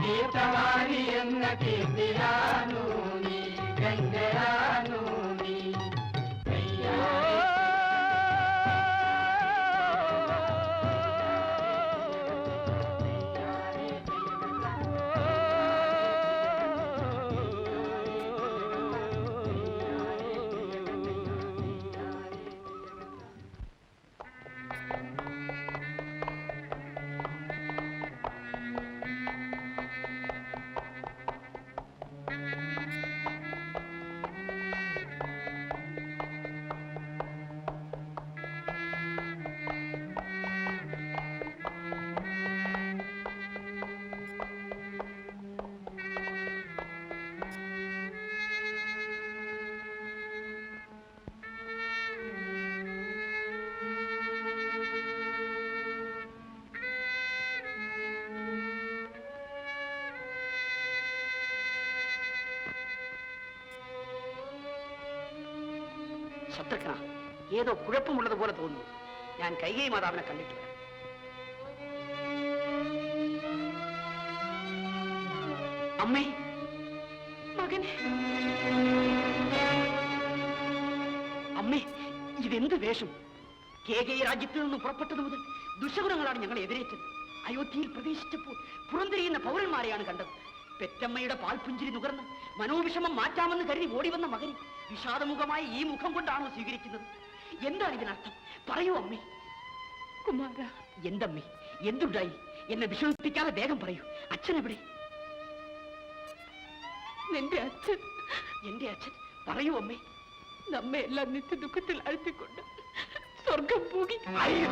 തീർത്ഥവാരി എന്ന കീർത്തിയാർന്നു നീ ഗംഗയാർന്നു നീ ശത്രുഘ്ന, ഏതോ കുഴപ്പമുള്ളതുപോലെ തോന്നുന്നു. ഞാൻ കൈകേയി മാതാവിനെ കണ്ടിട്ട് വരാം. അമ്മേ, മകനെ, അമ്മേ, ഇതെന്ത് വേഷം? കേകേയ രാജ്യത്തിൽ നിന്ന് പുറപ്പെട്ടത് മുതൽ ദുശകുണങ്ങളാണ് ഞങ്ങളെ എതിരേറ്റത്. അയോധ്യയിൽ പ്രവേശിച്ചപ്പോൾ പുറന്തിരിയുന്ന പൗരന്മാരെയാണ് കണ്ടത്. പെറ്റമ്മയുടെ പാൽപുഞ്ചിരി നുകർന്ന് മനോവിഷമം മാറ്റാമെന്ന് കരുതി ഓടിവന്ന മകനെ വിഷാദമുഖമായി ഈ മുഖം കൊണ്ടാണോ സ്വീകരിക്കുന്നത്? എന്താണ് ഇതിനർത്ഥം? പറയൂ അമ്മേ. കുമാര, എന്തമ്മേ, എന്തുണ്ടായി? എന്നെ വിഷമിപ്പിക്കാതെ വേഗം പറയൂ. അച്ഛൻ എവിടെ? നിന്റെ അച്ഛൻ. എന്റെ അച്ഛൻ? പറയൂ അമ്മേ. നമ്മെ എല്ലാം നിത്യ ദുഃഖത്തിൽ അഴുത്തിക്കൊണ്ട് സ്വർഗം പോകി. അയ്യോ,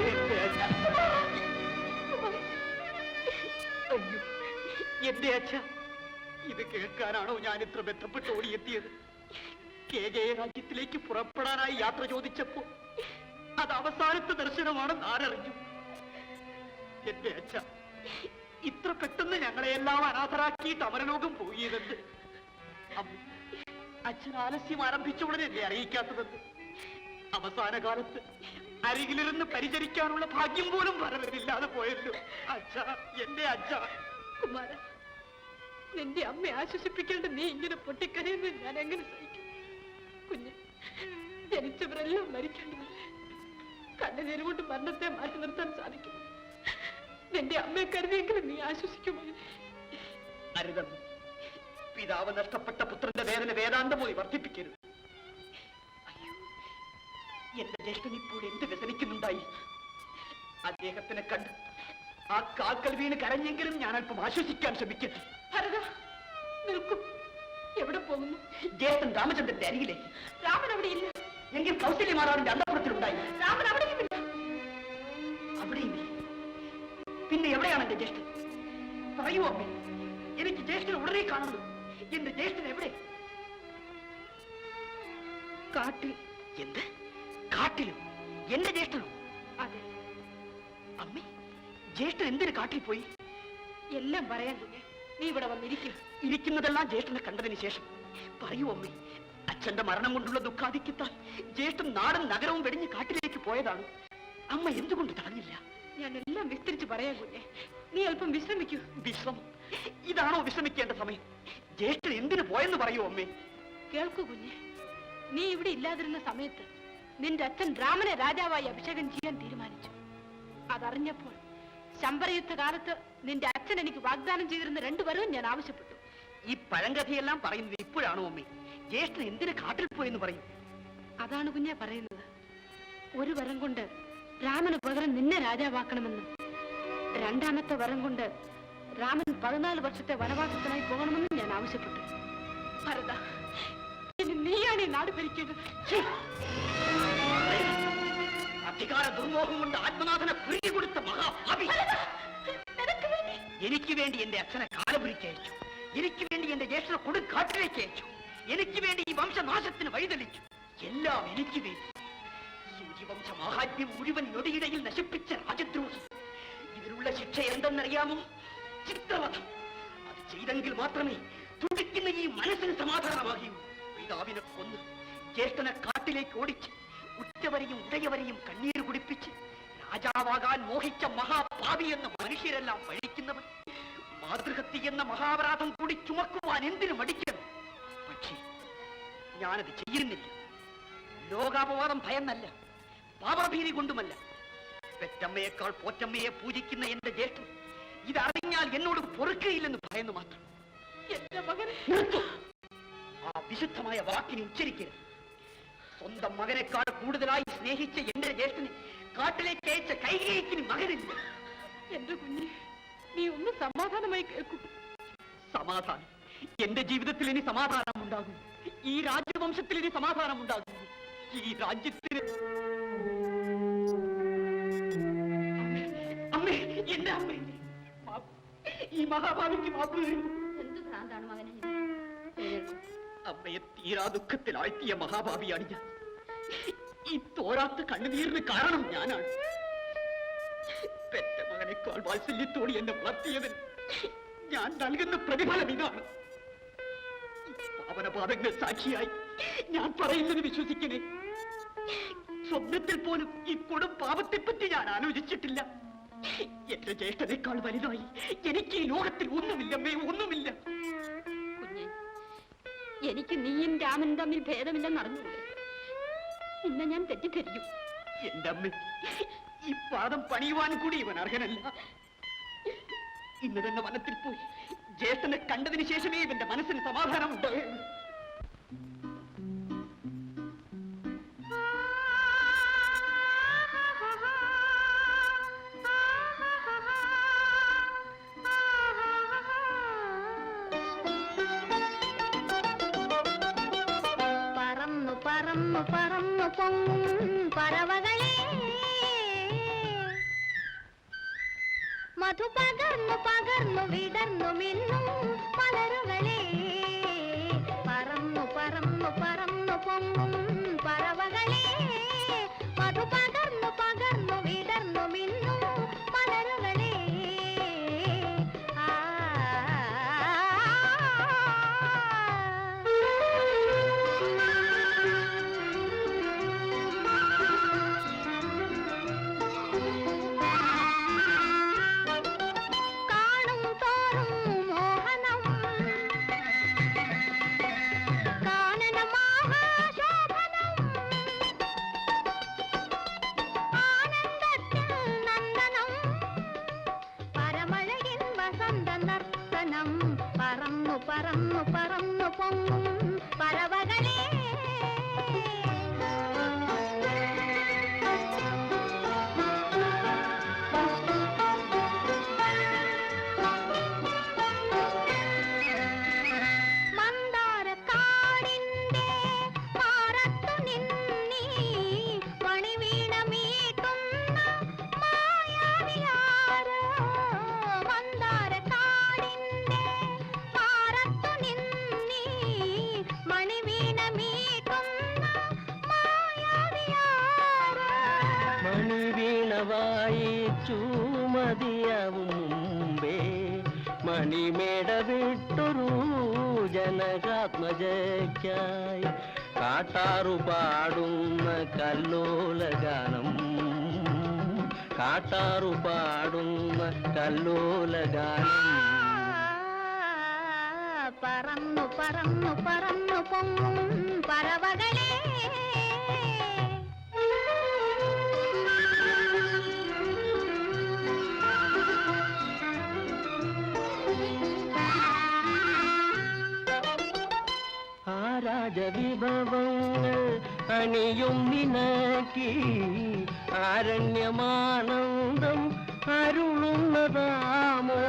എന്റെ അച്ഛൻ. അയ്യോ, എന്റെ അച്ഛ, ഇത് കേൾക്കാനാണോ ഞാൻ ഇത്ര ബന്ധപ്പെട്ട് ഓടിയെത്തിയത്? കേകേയ രാജ്യത്തിലേക്ക് പുറപ്പെടാനായി യാത്ര ചോദിച്ചപ്പോ അത് അവസാനത്തെ ദർശനമാണെന്ന് ആരറിഞ്ഞു? എന്റെ അച്ഛ, ഇത്ര പെട്ടെന്ന് ഞങ്ങളെ എല്ലാം അനാഥരാക്കിയിട്ട് അമരലോകം പോകിയതെന്ന് അച്ഛൻ ആലസ്യം ആരംഭിച്ചോടെ എന്നെ അറിയിക്കാത്തതെന്ന്? അവസാന കാലത്ത് അരികിലിരുന്ന് പരിചരിക്കാനുള്ള ഭാഗ്യം പോലും വരവരില്ലാതെ പോയല്ലോ അച്ഛ, എന്റെ അച്ഛ. കുമാര, നിന്റെ അമ്മയെ ആശ്വസിപ്പിക്കേണ്ട നീ ഇങ്ങനെ പൊട്ടിക്കരയെന്ന് ഞാൻ എങ്ങനെ സഹിക്കും? കുഞ്ഞ്, ജനിച്ചവരെല്ലാം മരിക്കേണ്ടതല്ലേ? കണ്ണുനീര് കൊണ്ട് മരണത്തെ മാറ്റി നിർത്താൻ സാധിക്കും. നിന്റെ അമ്മയെ കരുതിയെങ്കിലും നീ ആശ്വസിക്കുമോ? അരുതം. പിതാവ് നഷ്ടപ്പെട്ട പുത്രന്റെ വേദന വേദാന്തം പോയി വർദ്ധിപ്പിക്കരുത്. അയ്യോ, എന്റെ ജ്യേഷ്ഠൻ ഇപ്പോൾ എന്ത് വ്യസനിക്കുന്നുണ്ടായി? അദ്ദേഹത്തിനെ കണ്ട് ആ കാൽക്കൽ വീണ് കരഞ്ഞെങ്കിലും ഞാൻ അല്പം ആശ്വസിക്കാൻ ശ്രമിക്കട്ടെ. ഭരത നിൽക്കും. എവിടെ പോകുന്നു? ജ്യേഷ്ഠൻ രാമചന്ദ്രന്റെ അരികിലേക്ക്. രാമൻ അവിടെ ഇല്ല. എങ്കിൽ കൗസല്യമാരാവിന്റെ അന്തപുരത്തിലുണ്ടായി. രാമൻ അവിടെയുമില്ല. അവിടെയുമില്ല. പിന്നെ എവിടെയാണ് എന്റെ ജ്യേഷ്ഠൻ? പറയൂ അമ്മേ, എനിക്ക് ജ്യേഷ്ഠനെ ഉടനെ കാണുന്നു. എന്റെ ജ്യേഷ്ഠൻ എവിടെ? കാട്ടിൽ. എന്ത്? കാട്ടിലും? എന്റെ ജ്യേഷ്ഠനോ? അതെ. അമ്മേ, ജ്യേഷ്ഠൻ എന്തിന് കാട്ടിൽ പോയി? എല്ലാം പറയാൻ കുഞ്ഞെ, നീ ഇവിടെ വന്നിരിക്കും. ഇരിക്കുന്നതെല്ലാം ജ്യേഷ്ഠനെ കണ്ടതിന് ശേഷം പറയൂ അമ്മേ. അച്ഛന്റെ മരണം കൊണ്ടുള്ള ദുഃഖാധിക്യത്താൽ ജ്യേഷ്ഠൻ നാടും നഗരവും വെടിഞ്ഞ് കാട്ടിലേക്ക് പോയതാണ്. അമ്മ എന്തുകൊണ്ട് തടഞ്ഞില്ല? ഞാൻ എല്ലാം വിസ്തരിച്ച് പറയാൻ കുഞ്ഞെ, നീ അല്പം വിശ്രമിക്കൂ. വിശ്രമം? ഇതാണോ വിശ്രമിക്കേണ്ട സമയം? ജ്യേഷ്ഠൻ എന്തിനു പോയെന്ന് പറയൂ അമ്മേ. കേൾക്കൂ കുഞ്ഞെ, നീ ഇവിടെ ഇല്ലാതിരുന്ന സമയത്ത് നിന്റെ അച്ഛൻ രാമനെ രാജാവായി അഭിഷേകം ചെയ്യാൻ തീരുമാനിച്ചു. അതറിഞ്ഞപ്പോൾ ശമ്പരയുദ്ധ കാലത്ത് നിന്റെ അച്ഛൻ എനിക്ക് വാഗ്ദാനം ചെയ്തിരുന്ന 2 വരവും ഞാൻ ആവശ്യപ്പെട്ടു. ഈ പഴങ്കഥയെല്ലാം പറയുന്നത് ഇപ്പോഴാണോ അമ്മേ? ജ്യേഷ്ഠൻ എന്തിന് കാട്ടിൽ പോയെന്ന് പറയും? അതാണ് കുഞ്ഞെ പറയുന്നത്. 1 വരം കൊണ്ട് രാമന് പകരം നിന്നെ രാജാവാക്കണമെന്നും 2ാമത്തെ വരം കൊണ്ട് രാമൻ 14 വർഷത്തെ വനവാസത്തിനായി പോകണമെന്നും ഞാൻ ആവശ്യപ്പെട്ടു. ഭരത, ഇനി നീയാണ് ഈ നാട് ഭരിക്കേണ്ടത്. അധികാര ദുർമോഹം കൊണ്ട് ആത്മനാഥനെ പിടികൊടുത്ത മഹാഭാവി. എനിക്ക് വേണ്ടി എന്റെ അച്ഛനെ കാലപുരിക്കയച്ചു. എനിക്ക് വേണ്ടി എന്റെ ജ്യേഷ്ഠനെ കൊടുങ്കാട്ടിലേക്ക് അയച്ചു. എനിക്ക് വേണ്ടി ഈ വംശനാശത്തിന് വഴിതെളിച്ചു. എല്ലാം എനിക്ക് വേണ്ടി. ഈ വംശമാഹാത്മ്യം മുഴുവൻ ഞൊടിയിടയിൽ നശിപ്പിച്ച രാജദ്രോഹി. ഇതിനുള്ള ശിക്ഷ എന്തെന്നറിയാമോ? ചിത്രവധം. അത് ചെയ്തെങ്കിൽ മാത്രമേ തുടിക്കുന്ന ഈ മനസ്സിന് സമാധാനമാകൂ. പിതാവിനെ കൊന്ന് ജ്യേഷ്ഠനെ കാട്ടിലേക്ക് ഓടിച്ച് ഉറ്റവരെയും ഉടയവരെയും കണ്ണീര് കുടിപ്പിച്ച് രാജാവാകാൻ മോഹിച്ച മഹാഭാവി എന്ന മനുഷ്യരെല്ലാം പഴിക്കുന്നവർ മാതൃഹത്യ എന്ന മഹാപരാധം കൂടി ചുമക്കുവാൻ എന്തിനു മടിക്കണം? പക്ഷേ ഞാനത് ചെയ്യുന്നില്ല. ലോകാപവാദം ഭയന്നല്ല, പാപഭീതി കൊണ്ടുമല്ല. പെറ്റമ്മയേക്കാൾ പോറ്റമ്മയെ പൂജിക്കുന്ന എന്റെ ജ്യേഷ്ഠൻ ഇതറിഞ്ഞാൽ എന്നോട് പൊറുക്കയില്ലെന്ന് ഭയന്നു മാത്രം. എന്റെ മകനെ ആ വിശുദ്ധമായ വാക്കിനെ ഉച്ചരിക്കരുത്. സ്വന്തം മകനേക്കാൾ കൂടുതലായി സ്നേഹിച്ച എന്റെ ജ്യേഷ്ഠനെ കാട്ടിലേക്ക് അയച്ച കൈകേയിക്കിന് മകനില്ല. എന്റെ കുഞ്ഞെ, നീ ഒന്ന് സമാധാനമായി കേൾക്കൂ. സമാധാനം? എന്റെ ജീവിതത്തിൽ ഇനി സമാധാനം ഉണ്ടാകും. ഈ രാജവംശത്തിൽ ഇനി സമാധാനം ഉണ്ടാകും. ഈ രാജ്യത്തിന് അമ്മേ, എന്റെ അമ്മേ, ഈ മഹാഭാവിക്ക് മാപ്പ് തരൂ. എന്ത് ഭ്രാന്താണ് മകനെ? അമ്മയെ തീരാ ദുഃഖത്തിൽ ആഴ്ത്തിയ മഹാഭാവിയാണ് ഞാൻ. ഈ തോരാത്ത കണ്ണുനീരിന് കാരണം ഞാനാണ്. പെറ്റ മകനേക്കാൾ വാത്സല്യത്തോട് എന്നെ വളർത്തിയതിന് ഞാൻ നൽകുന്ന പ്രതിഫലം ഇതാണ്. പാവനപാദങ്ങൾ സാക്ഷിയായി ഞാൻ പറയുന്നത് വിശ്വസിക്കണേ. സ്വപ്നത്തിൽ പോലും ഈ കൊടും പാപത്തെപ്പറ്റി ഞാൻ ആലോചിച്ചിട്ടില്ല. എന്റെ ജ്യേഷ്ഠനേക്കാൾ വലുതായി എനിക്ക് ഈ ലോകത്തിൽ ഒന്നുമില്ലമ്മേ, ഒന്നുമില്ല. കുഞ്ഞെ, എനിക്ക് നീയും രാമനും തമ്മിൽ ഭേദമില്ലെന്ന് അറിഞ്ഞൂടെ? നിന്നെ ഞാൻ തെറ്റിദ്ധരിക്കും. എന്റെ അമ്മ, ഈ പാദം പണിയുവാൻ കൂടി ഇവൻ അർഹനല്ല. ഇന്ന് തന്നെ വനത്തിൽ പോയി ജ്യേഷ്ഠനെ കണ്ടതിന് ശേഷമേ ഇവന്റെ മനസ്സിന് സമാധാനം ഉണ്ടാകുള്ളൂ. പറന്നു പറന്നു പറന്നു പൊങ്ങും പറവകളെ, മധു പകർന്നു പകർന്നു വിടർന്നു മിന്നും മലരുകളെ, പറന്നു പറന്നു പറന്നു പൊങ്ങും പറവകളെ, മധു പകർന്നു പകർന്നു വിടർന്നു മിന്നും മലരുകളെ. പറന്നു പറന്നു പറന്നു പൊങ്ങും പറവകളെ. വായിച്ചു മതിയാവും മുമ്പേ മണിമേട വിട്ടൊരു ജനകാത്മജയ്ക്കായി കാട്ടാറു പാടുന്ന കല്ലോലഗാനം കാട്ടാറു പാടുന്ന കല്ലോലഗാനം പറന്നു പറന്നു പറന്നു പൊങ്ങും പറവകളെ ആ രാജവിഭവങ്ങൾ അണിയും നിനക്കി ആരണ്യമാനന്ദം അരുളുന്നതാമോ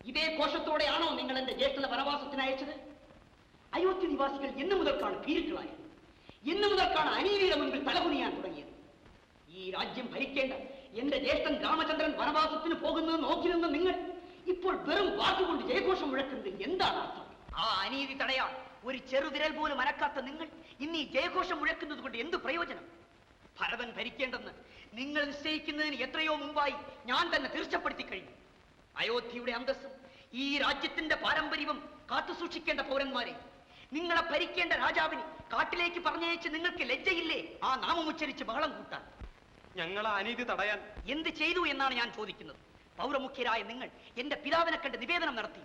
ഇതേ കോശത്തോടെയാണോ നിങ്ങൾ എന്റെ ജ്യേഷ്ഠനെ വനവാസത്തിന് അയച്ചത്? അയോധ്യ നിവാസികൾ എന്നു മുതൽക്കാണ് ഭീരുക്കളായത്? എന്നു മുതൽക്കാണ് അനീതിയുടെ മുൻപിൽ തലകുനിയാൻ തുടങ്ങിയത്? ഈ രാജ്യം ഭരിക്കേണ്ട എന്റെ ജ്യേഷ്ഠൻ രാമചന്ദ്രൻ വനവാസത്തിന് പോകുന്നത് നോക്കി നിന്ന് നിങ്ങൾ ഇപ്പോൾ വെറും വാക്കുകൊണ്ട് ജയഘോഷം മുഴക്കുന്നത് എന്താണ് അർത്ഥം? ആ അനീതി തടയാൻ ഒരു ചെറുവിരൽ പോലും അനക്കാത്ത നിങ്ങൾ ഇന്ന് ഈ ജയഘോഷം മുഴക്കുന്നത് കൊണ്ട് എന്ത് പ്രയോജനം? ഭരതൻ ഭരിക്കേണ്ടെന്ന് നിങ്ങൾ നിശ്ചയിക്കുന്നതിന് എത്രയോ മുമ്പായി ഞാൻ തന്നെ തീർച്ചപ്പെടുത്തി കഴിഞ്ഞു. അയോധ്യയുടെ അന്തസ്സും ഈ രാജ്യത്തിന്റെ പാരമ്പര്യവും കാത്തുസൂക്ഷിക്കേണ്ട പൗരന്മാരെ, നിങ്ങളെ ഭരിക്കേണ്ട രാജാവിനെ കാട്ടിലേക്ക് പറഞ്ഞയച്ച് നിങ്ങൾക്ക് ലജ്ജയില്ലേ ആ നാമം ഉച്ചരിച്ച് ബഹളം കൂട്ടാൻ? ഞങ്ങളെ അനീതി തടയാൻ എന്ത് ചെയ്തു എന്നാണ് ഞാൻ ചോദിക്കുന്നത്. പൗരമുഖ്യരായ നിങ്ങൾ എന്റെ പിതാവിനെ കണ്ട് നിവേദനം നടത്തി.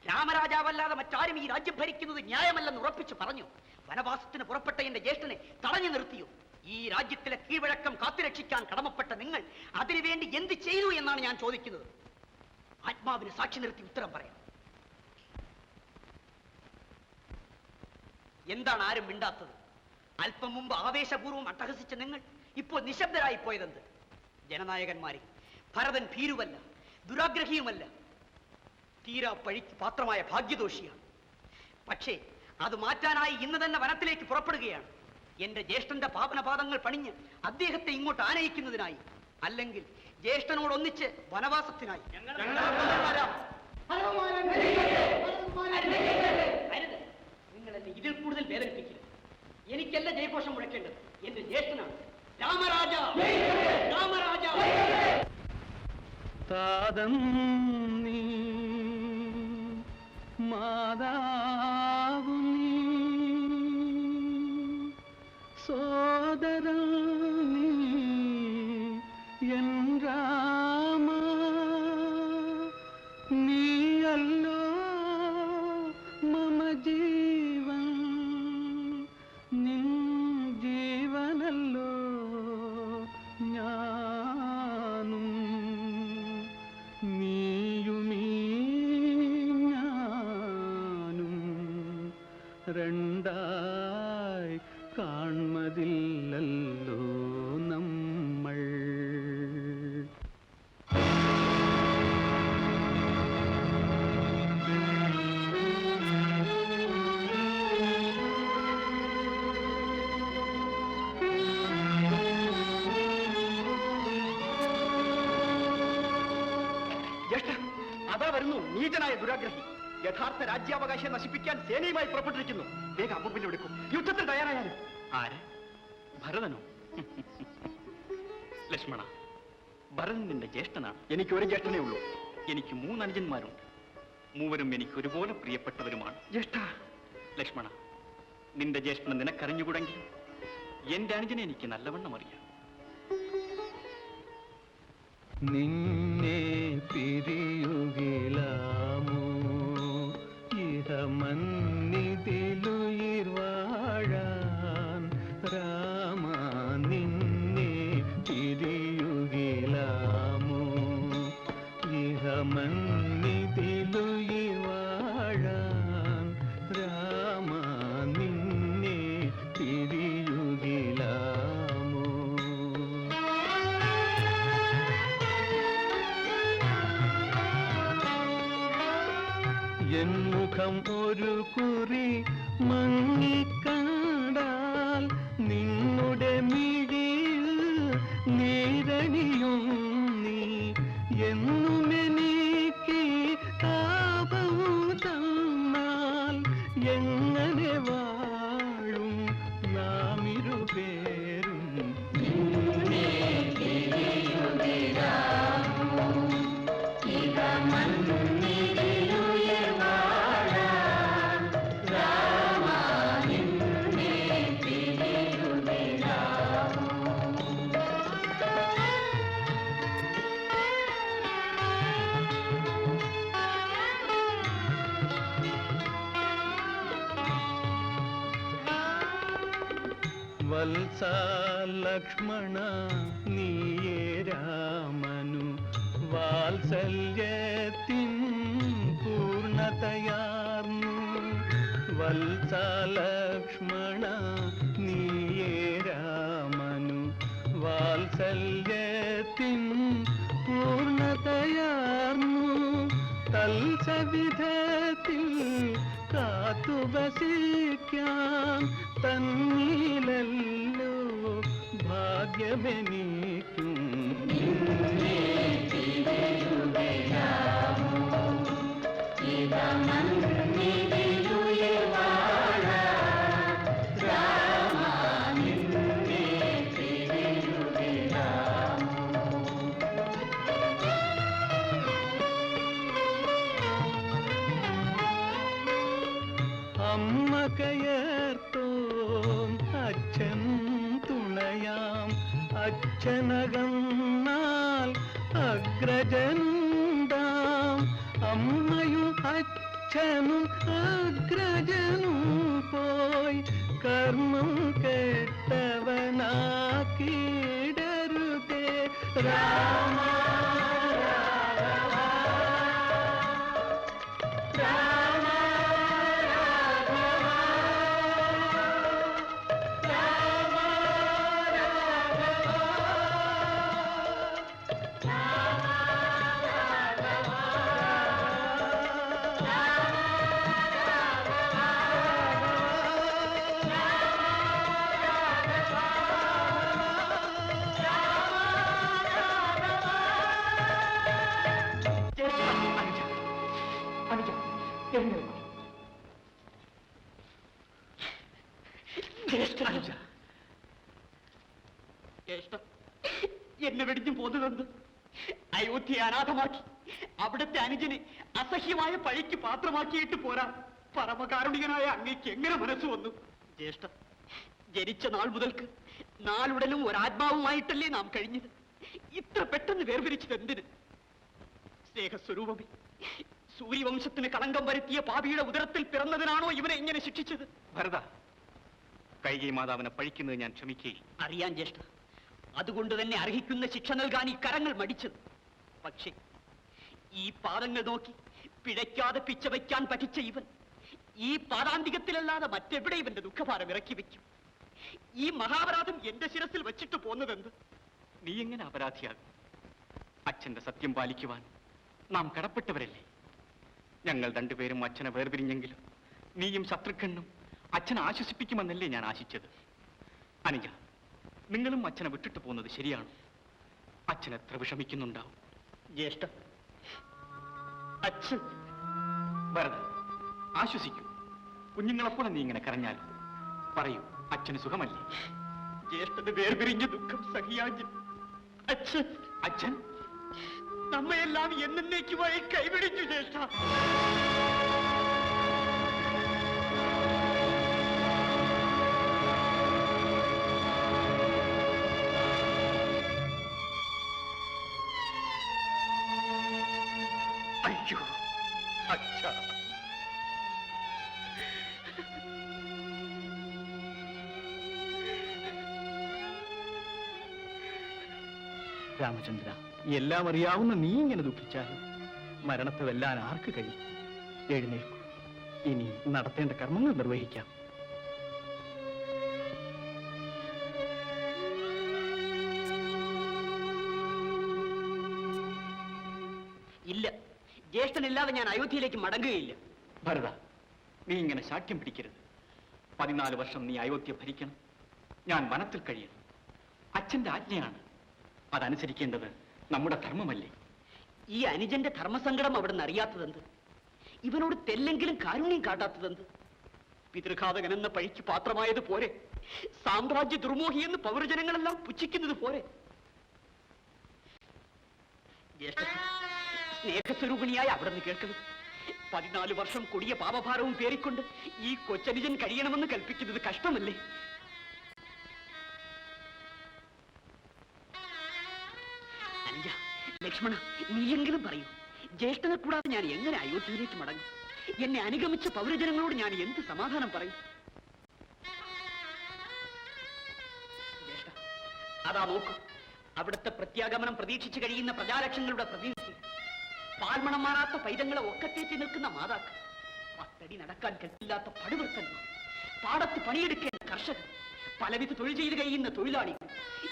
രാമരാജാവല്ലാതെ മറ്റാരും ഈ രാജ്യം ഭരിക്കുന്നത് ന്യായമല്ലെന്ന് ഉറപ്പിച്ചു പറഞ്ഞു. വനവാസത്തിന് പുറപ്പെട്ട എന്റെ ജ്യേഷ്ഠനെ തടഞ്ഞു നിർത്തിയോ? ഈ രാജ്യത്തിലെ കീഴ്വഴക്കം കാത്തുരക്ഷിക്കാൻ കടമപ്പെട്ട നിങ്ങൾ അതിനുവേണ്ടി എന്ത് ചെയ്തു എന്നാണ് ഞാൻ ചോദിക്കുന്നത്. ആത്മാവിന് സാക്ഷി നിർത്തി ഉത്തരം പറയാം. എന്താണ് ആരും മിണ്ടാത്തത്? അല്പം മുമ്പ് ആവേശപൂർവ്വം അട്ടഹസിച്ച നിങ്ങൾ ഇപ്പോൾ നിശബ്ദരായി പോയതെന്ത്? ജനനായകന്മാരെ, ഭരതൻ ഭീരുവല്ല, ദുരാഗ്രഹിയുമല്ല, തീരാ പഴിക്ക് പാത്രമായ ഭാഗ്യദോഷിയാണ്. പക്ഷേ അത് മാറ്റാനായി ഇന്ന് തന്നെ വനത്തിലേക്ക് പുറപ്പെടുകയാണ്. എന്റെ ജ്യേഷ്ഠന്റെ പാപനപാദങ്ങൾ പണിഞ്ഞ് അദ്ദേഹത്തെ ഇങ്ങോട്ട് ആനയിക്കുന്നതിനായി, അല്ലെങ്കിൽ ജ്യേഷ്ഠനോടൊന്നിച്ച് വനവാസത്തിനായി. നിങ്ങൾ എന്നെ ഇതിൽ കൂടുതൽ വേദനിപ്പിക്കില്ല. എനിക്കല്ല ജയഘോഷം മുഴക്കേണ്ടത്, എന്റെ ജ്യേഷ്ഠനാണ്. രാമരാജ, രാമരാജ. താതം നീ മാതാവു നീ സോദരൻ നീ എൻ രാമ, നീയല്ലോ മമ ജീവൻ, നിൻ ജീവനല്ലോ ഞാനും, നീയുമീ ഞാനും രണ്ടായി കാൺമതില്ലല്ലോ നമ്മൾ. അതാ വരുന്നു നീചനായ ദുരാഗ്രഹി. യഥാർത്ഥ രാജ്യാവകാശം നശിപ്പിക്കാൻ സേനയുമായി പുറപ്പെട്ടിരിക്കുന്നു. വേഗം അമ്പുവിനെ എടുക്കും. യുദ്ധത്തിൽ തയ്യാറായാലും. ആര്? ഭരതനോ? ലക്ഷ്മണ, ഭരതൻ നിന്റെ ജ്യേഷ്ഠനാണ്. എനിക്ക് ഒരു ജ്യേഷ്ഠനേ ഉള്ളൂ. എനിക്ക് 3 അനുജന്മാരുണ്ട്. മൂവരും എനിക്ക് ഒരുപോലെ പ്രിയപ്പെട്ടവരുമാണ്. ജ്യേഷ്ഠ. ലക്ഷ്മണ, നിന്റെ ജ്യേഷ്ഠനെ നിനക്കറിഞ്ഞുകൂടെങ്കിലും എന്റെ അനുജനെ എനിക്ക് നല്ലവണ്ണം അറിയാം. നിന്നെ പിരിയുകിലാമോ ഇഹ മന്നിതിലുയിർ വാഴാൻ രാമ, നിന്നെ പിരിയുകിലാമോ ഇഹ മന്നിതിലുയിർ വാഴാൻ രാമ, നിന്നെ മാത്രം ഒരു കുറി മങ്ങിക്കണ്ടാൽ നിന്നുടെ മിഴിയിൽ നീരണിയും നീ എന്നുമെനിക്ക് താപവും തന്നാൽ എങ്ങനെ വാഴും നാം ഇരുപേരും വത്സ ലക്ഷ്മണ നീയേ രാമനു വാത്സല്യത്തിൻ പൂർണ്ണതയാർന്നു വത്സ ലക്ഷ്മണ നീയേ രാമനു വാത്സല്യത്തിൻ പൂർണ്ണതയാർന്നു തൽസവിധത്തിൽ കാത്തുവസിക്കാൻ തന്നീലല്ലോ ഭാഗ്യമെനിക്കും അമ്മ കയർത്തോം അച്ഛൻ തുണയാം അച്ഛനകന്നാൽ അഗ്രജനുണ്ടാം അമ്മയും അച്ഛനും അഗ്രജനും പോയി കർമ്മം കെട്ടവനാക്കിയിടരുതേ രാമ എന്നെ വെടിഞ്ഞു പോന്നതെന്ന് അയോധ്യയെ അനാഥമാക്കി അവിടുത്തെ അനുജനെ അസഹ്യമായ പഴിക്ക് പാത്രമാക്കിയിട്ട് പോരാ പരമകാരുണികനായ അങ്ങേക്ക് എങ്ങനെ മനസ്സ് വന്നു? ജ്യേഷ്ഠ, ജനിച്ച നാൾ മുതൽക്ക് നാളുടലും ഒരാത്മാവുമായിട്ടല്ലേ നാം കഴിഞ്ഞത്. ഇത്ര പെട്ടെന്ന് വേർതിരിച്ചത് എന്തിന്? സ്നേഹസ്വരൂപമേ, സൂര്യവംശത്തിന് കളങ്കം വരുത്തിയ പാപിയുടെ ഉദരത്തിൽ പിറന്നതിനാണോ ഇവനെ ഇങ്ങനെ ശിക്ഷിച്ചത്? ഭരത, കൈകേയി മാതാവിനെ പഴിക്കുന്നത് ഞാൻ ക്ഷമിക്കുകയില്ല. അറിയാൻ ജ്യേഷ്ഠ, അതുകൊണ്ട് തന്നെ അർഹിക്കുന്ന ശിക്ഷ നൽകാൻ ഈ കരങ്ങൾ മടിച്ചത്. പക്ഷേ ഈ പാദങ്ങൾ നോക്കി പിഴയ്ക്കാതെ പിച്ച വയ്ക്കാൻ പഠിച്ച ഇവൻ ഈ പാദാന്തികത്തിലല്ലാതെ മറ്റെവിടെ ഇവന്റെ ദുഃഖഭാരം ഇറക്കി വെക്കും? ഈ മഹാപരാധം എന്റെ ശിരസിൽ വെച്ചിട്ട് പോന്നതെന്ത്? നീ എങ്ങനെ അപരാധിയാകും? അച്ഛന്റെ സത്യം പാലിക്കുവാൻ നാം കടപ്പെട്ടവരല്ലേ? ഞങ്ങൾ രണ്ടുപേരും അച്ഛനെ വേർപിരിഞ്ഞെങ്കിലും നീയും ശത്രുഘ്നും അച്ഛനെ ആശ്വസിപ്പിക്കുമെന്നല്ലേ ഞാൻ ആശിച്ചത്. അനുജ, നിങ്ങളും അച്ഛനെ വിട്ടിട്ട് പോകുന്നത് ശരിയാണ്. അച്ഛൻ എത്ര വിഷമിക്കുന്നുണ്ടാവും. ജ്യേഷ്ഠ, അച്ഛൻ ഭരത, ആശ്വസിക്കൂ. കുഞ്ഞുങ്ങളെപ്പോലെ നീ ഇങ്ങനെ കരഞ്ഞാൽ പറയൂ, അച്ഛന് സുഖമല്ലേ? ജ്യേഷ്ഠന് വേർപിരിഞ്ഞ ദുഃഖം സഹിയാഞ്ഞ് അച്ഛൻ നമ്മയെല്ലാം എന്നേക്കുമായി കൈവിടിഞ്ഞു. ജ്യേഷ്ഠ, അയ്യോ അച്ഛാ, രാമചന്ദ്ര, എല്ലാം അറിയാവുന്ന നീ ഇങ്ങനെ ദുഃഖിച്ചാലും മരണത്തെ വെല്ലാൻ ആർക്ക് കഴിയും? എഴുന്നേൽക്കൂ, ഇനി നടത്തേണ്ട കർമ്മങ്ങൾ നിർവഹിക്കാം. ഇല്ല, ജ്യേഷ്ഠനില്ലാതെ ഞാൻ അയോധ്യയിലേക്ക് മടങ്ങുകയില്ല. ഭരത, നീ ഇങ്ങനെ ശാഠ്യം പിടിക്കരുത്. 14 വർഷം നീ അയോധ്യ ഭരിക്കണം, ഞാൻ വനത്തിൽ കഴിയണം. അച്ഛന്റെ ആജ്ഞയാണ്, അതനുസരിക്കേണ്ടത് നമ്മുടെ ധർമ്മമല്ലേ? ഈ അനുജന്റെ ധർമ്മസങ്കടം അവിടെ നിന്ന് അറിയാത്തതെന്ത്? ഇവനോട് തെല്ലെങ്കിലും കാരുണ്യം കാട്ടാത്തതെന്ത്? പിതൃഘാതകൻ എന്ന പഴിക്ക് പാത്രമായത് പോരെ? സാമ്രാജ്യ ദുർമോഹി എന്ന് പൗരജനങ്ങളെല്ലാം പുച്ഛിക്കുന്നത് പോരെ? ജ്യേഷ്ഠൻ സ്നേഹസ്വരൂപിണിയായി അവിടെ നിന്ന് കേൾക്കുന്നത് 14 വർഷം കൊടിയ പാപഭാരവും പേറിക്കൊണ്ട് ഈ കൊച്ചനുജൻ കഴിയണമെന്ന് കൽപ്പിക്കുന്നത് കഷ്ടമല്ലേ? അനുജ, ലക്ഷ്മണ, നീയെങ്കിലും പറയൂ, ജ്യേഷ്ഠനെ കൂടാതെ ഞാൻ എങ്ങനെ അയോധ്യയിലേക്ക് മടങ്ങും? എന്നെ അനുഗമിച്ച പൗരജനങ്ങളോട് ഞാൻ എന്ത് സമാധാനം പറയും? ജ്യേഷ്ഠ, അതാ നോക്കൂ, അവിടുത്തെ പ്രത്യാഗമനം പ്രതീക്ഷിച്ചു കഴിയുന്ന പ്രജാലക്ഷങ്ങളുടെ പ്രതിനിധി, പാൽമണം മാറാത്ത പൈതങ്ങളെ ഒക്കത്തേച്ച് നിൽക്കുന്ന മാതാക്കൾ, 10 അടി നടക്കാൻ കെട്ടില്ലാത്ത പടുവൃത്തന്മാർ, പാടത്ത് പണിയെടുക്കേണ്ട കർഷകർ, പലവിധ തൊഴിൽ ചെയ്ത് കഴിയുന്ന തൊഴിലാളികൾ,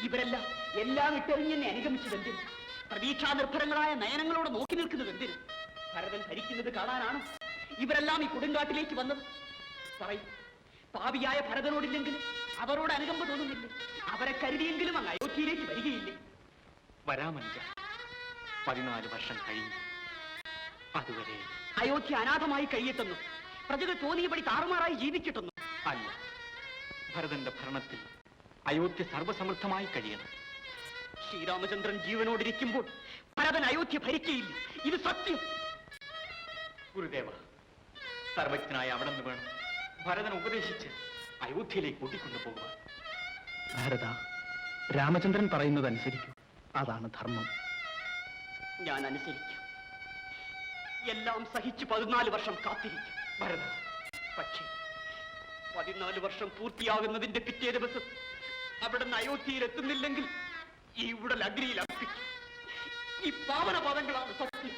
ഇവരെല്ലാം എല്ലാം ഇട്ടെറിഞ്ഞെന്നെ അനുഗമിച്ചതെന്തിന്? പ്രതീക്ഷാ നിർഭരങ്ങളായ നയനങ്ങളോട് നോക്കി നിൽക്കുന്നത് എന്തിന്? ഭരതൻ ഭരിക്കുന്നത് കാണാനാണ് ഇവരെല്ലാം ഈ കൊടുങ്കാട്ടിലേക്ക് വന്നത്? പറയും, പാപിയായ ഭരതനോടില്ലെങ്കിലും അവരോട് അനുകമ്പ തോന്നുന്നില്ലേ? അവരെ കരുതിയെങ്കിലും അങ്ങ് അയോധ്യയിലേക്ക് വരികയില്ലേ? വരാമനുജ, 14 വർഷം കഴിഞ്ഞു. അതുവരെ അയോധ്യ അനാഥമായി കഴിയട്ടെന്നും പ്രജകൾ തോന്നിയപടി താറുമാറായി ജീവിക്കട്ടെന്നും അല്ല, ഭരതന്റെ ഭരണത്തിൽ അയോധ്യ സർവസമൃദ്ധമായി കഴിയണം. ശ്രീരാമചന്ദ്രൻ ജീവനോടിരിക്കുമ്പോൾ ഭരതൻ അയോധ്യ ഭരിക്കയില്ല, ഇത് സത്യം. ഗുരുദേവ, സർവജ്ഞനായ അവിടെ നിന്ന് വേണം ഭരതൻ ഉപദേശിച്ച് അയോധ്യയിലേക്ക് കൂട്ടിക്കൊണ്ടുപോകുക. ഭരത, രാമചന്ദ്രൻ പറയുന്നത് അനുസരിക്കൂ, അതാണ് ധർമ്മം. ഞാൻ അനുസരിക്കും, എല്ലാം സഹിച്ച് 14 വർഷം കാത്തിരിക്കും ഭരത. പക്ഷേ 14 വർഷം പൂർത്തിയാകുന്നതിന്റെ പിറ്റേ ദിവസം അവിടെ നിന്ന് അയോധ്യയിൽ എത്തുന്നില്ലെങ്കിൽ ഈ ഉടൽ അഗ്നിയിൽ അർപ്പിക്കും. ഈ പാവനപാദങ്ങളാണ് സത്യം.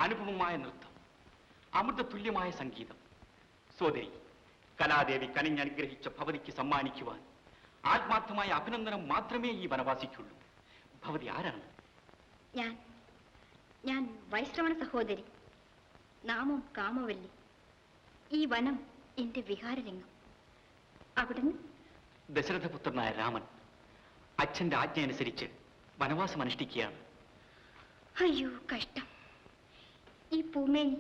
അനുപമമായ നൃത്തം, അമൃത തുല്യമായ സംഗീതം. സോദരി, കലാദേവി കനിഞ്ഞനുഗ്രഹിച്ച ഭവതിക്ക് സമ്മാനിക്കുവാൻ ആത്മാർത്ഥമായ അഭിനന്ദനം മാത്രമേ ഈ വനവാസിക്കുള്ളൂ. ഭവതി ആരാണ്? ഞാൻ വൈശ്രവണ സഹോദരി, നാമം കാമവല്ലി. ഈ വനം എന്റെ വിഹാരലിംഗം. അവിടുന്ന് ദശരഥപുത്രനായ രാമൻ അച്ഛന്റെ ആജ്ഞ അനുസരിച്ച് വനവാസം അനുഷ്ഠിക്കുകയാണ്. അയ്യോ കഷ്ടം. ഈ പൂമേനി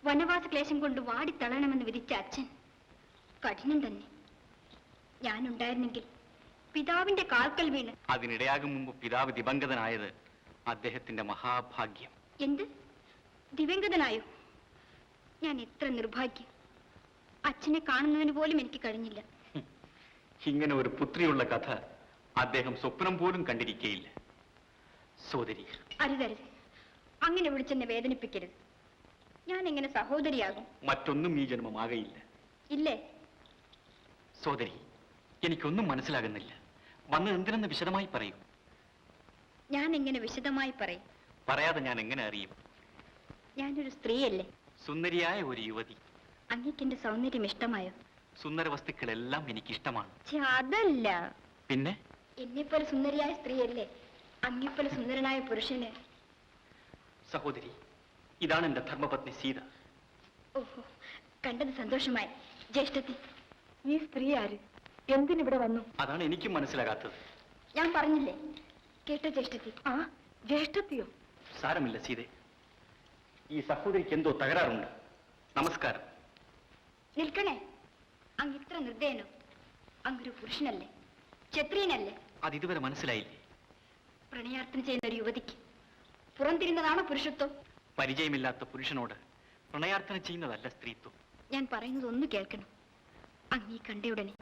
വനവാസ ക്ലേശം കൊണ്ട് വാടിത്തളയണമെന്ന് വിധിച്ച അച്ഛൻ കഠിനം തന്നെ. ഞാനുണ്ടായിരുന്നെങ്കിൽ പിതാവിന്റെ കാൽക്കൽ വീണ്. അതിനിടയാകും മുമ്പ് പിതാവ് ദിവംഗതനായത് അദ്ദേഹത്തിന്റെ മഹാഭാഗ്യം. എന്ത്? ദിവംഗതനായോ? ഞാൻ എത്ര നിർഭാഗ്യം. അച്ഛനെ കാണുന്നതിന് പോലും എനിക്ക് കഴിഞ്ഞില്ല. ഇങ്ങനെ ഒരു പുത്രിയുള്ള കഥ അദ്ദേഹം സ്വപ്നം പോലും കണ്ടിരിക്കയില്ല. സോദരി, അരുതരുത്, അങ്ങനെ വിളിച്ചെന്നെ വേദനിപ്പിക്കരുത്. ഞാൻ എങ്ങനെ സഹോദരിയാകും? മറ്റൊന്നും ഈ ജന്മമാകയില്ല. ഇല്ലേ? സോദരി, എനിക്കൊന്നും മനസ്സിലാകുന്നില്ല. വന്നത് എന്തിനെന്ന് വിശദമായി പറയൂ. ഞാൻ എങ്ങനെ വിശദമായി പറയും? പറയാതെ ഞാൻ എങ്ങനെ അറിയും? ഞാനൊരു സ്ത്രീയല്ലേ? സുന്ദരിയായ ഒരു യുവതി. അങ്ങേക്ക് എന്റെ സൗന്ദര്യം ഇഷ്ടമായോ? സുന്ദര വസ്തുക്കളെല്ലാം എനിക്കിഷ്ടമാണ്. അതല്ല. പിന്നെ? എന്നെപ്പോലെ സുന്ദരിയായ സ്ത്രീയല്ലേ അങ്ങേപ്പോലെ സുന്ദരനായ പുരുഷന്? സഹോദരി, ഇതാണ് എന്റെ ധർമ്മപത്നി സീത. ഓഹോ, കണ്ടത് സന്തോഷമായി. ജ്യേഷ്ഠത്തി, ഈ സ്ത്രീ ആര്? എന്തിനിവിടെ വന്നു? അതാണ് എനിക്കും മനസ്സിലാകാത്തത്. ഞാൻ പറഞ്ഞില്ലേ, കേട്ടോ ജ്യേഷ്ഠത്തി? ആ, ജ്യേഷ്ഠത്തിയോ? സാരമില്ല സീതെ, ഈ സഹോദരിക്ക് എന്തോ തകരാറുണ്ട്. നമസ്കാരം. നിൽക്കണേ. അങ്ങ് ഇത്ര നിർദ്ദയനോ? അങ്ങൊരു പുരുഷനല്ലേ, ക്ഷത്രിയനല്ലേ? അതിതുവരെ മനസ്സിലായില്ലേ? പ്രണയാർത്ഥന ചെയ്യുന്ന ഒരു യുവതിക്ക് പുറംതിരിഞ്ഞതാണോ പുരുഷത്വം? പരിചയമില്ലാത്ത പുരുഷനോട് പ്രണയാർത്ഥന ചെയ്യുന്നതല്ല സ്ത്രീത്വം. ഞാൻ പറയുന്നത് ഒന്ന് കേൾക്കണം. അങ്ങീ കണ്ടയുടനെ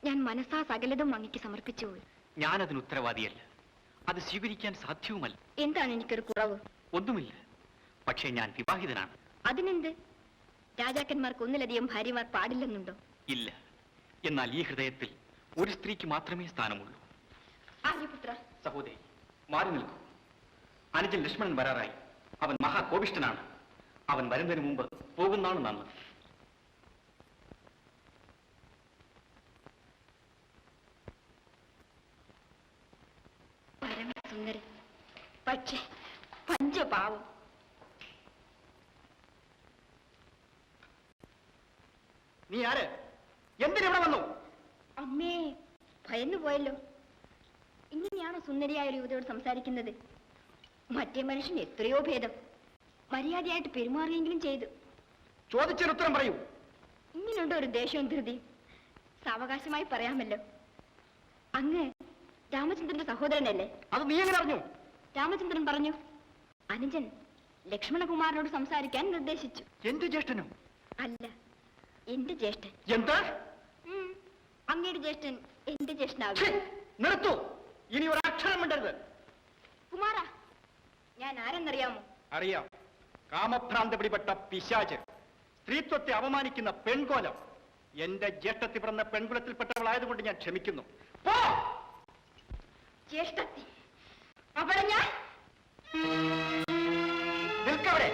ഞാൻ മനസ്സാ സകലതും അങ്ങയ്ക്ക് സമർപ്പിച്ചു പോയി. ഞാനതിന് ഉത്തരവാദിയല്ല. അത് സ്വീകരിക്കാൻ സാധ്യവുമല്ല. എന്താണ് എനിക്കൊരു കുറവ്? ഒന്നുമില്ല. പക്ഷേ ഞാൻ വിവാഹിതനാണ്. അതിനെന്ത്? രാജാക്കന്മാർക്ക് ഒന്നിലധികം ഭാര്യമാർ പാടില്ലെന്നുണ്ടോ? ഇല്ല. എന്നാൽ ഈ ഹൃദയത്തിൽ ഒരു സ്ത്രീക്ക് മാത്രമേ സ്ഥാനമുള്ളൂ. ആര്യപുത്ര. സഹോദരി, മാറി നിൽക്കൂ. അനുജൻ ലക്ഷ്മണൻ വരാറായി. അവൻ മഹാകോപിഷ്ഠനാണ്. അവൻ വരുന്നതിന് മുമ്പ് പോകുന്നതാണ് നല്ലത്. പരമസുന്ദരൻ, പക്ഷേ പഞ്ചപാവം. നീ ആര്? എന്തിനിവിടെ വന്നു? അമ്മേ, ഭയന്നു പോയല്ലോ. ഇങ്ങനെയാണോ സുന്ദരിയായ ഒരു യുവതിയോട് സംസാരിക്കുന്നത്? മറ്റേ മനുഷ്യൻ എത്രയോ ഭേദം. മര്യാദയായിട്ട് പെരുമാറുകയെങ്കിലും ചെയ്തു. ചോദിച്ചൊരു ഉത്തരം പറയൂ. ഇങ്ങനെയുണ്ടോ ഒരു ദേഷ്യവും ധൃതിയും? സാവകാശമായി പറയാമല്ലോ. അങ്ങ് രാമചന്ദ്രന്റെ സഹോദരനല്ലേ? അത് നീ എങ്ങനെ അറിഞ്ഞു? രാമചന്ദ്രൻ പറഞ്ഞു. അനുജൻ ലക്ഷ്മണകുമാരനോട് സംസാരിക്കാൻ നിർദ്ദേശിച്ചു. എന്റെ ജ്യേഷ്ഠനോ? അല്ല, എന്റെ ജ്യേഷ്ഠൻ. എന്താ? അങ്ങയുടെ ജ്യേഷ്ഠൻ എന്റെ ജ്യേഷ്ഠനാകും. നിർത്തു. ഇനി ഒരു അക്ഷരം മിണ്ടരുത്. കുമാര, ഞാൻ ആരെന്നറിയാമോ? അറിയാം. കാമഭ്രാന്ത പിടിപെട്ട പിശാച്, സ്ത്രീത്വത്തെ അപമാനിക്കുന്ന പെൺകോലം. എന്റെ ജ്യേഷ്ഠത്തി പിറന്ന പെൺകുലത്തിൽപ്പെട്ടവളായതുകൊണ്ട് ഞാൻ ക്ഷമിക്കുന്നു. പോ. ജ്യേഷ്ഠത്തി, അവിടെ ഞാൻ നിൽക്കവിടെ.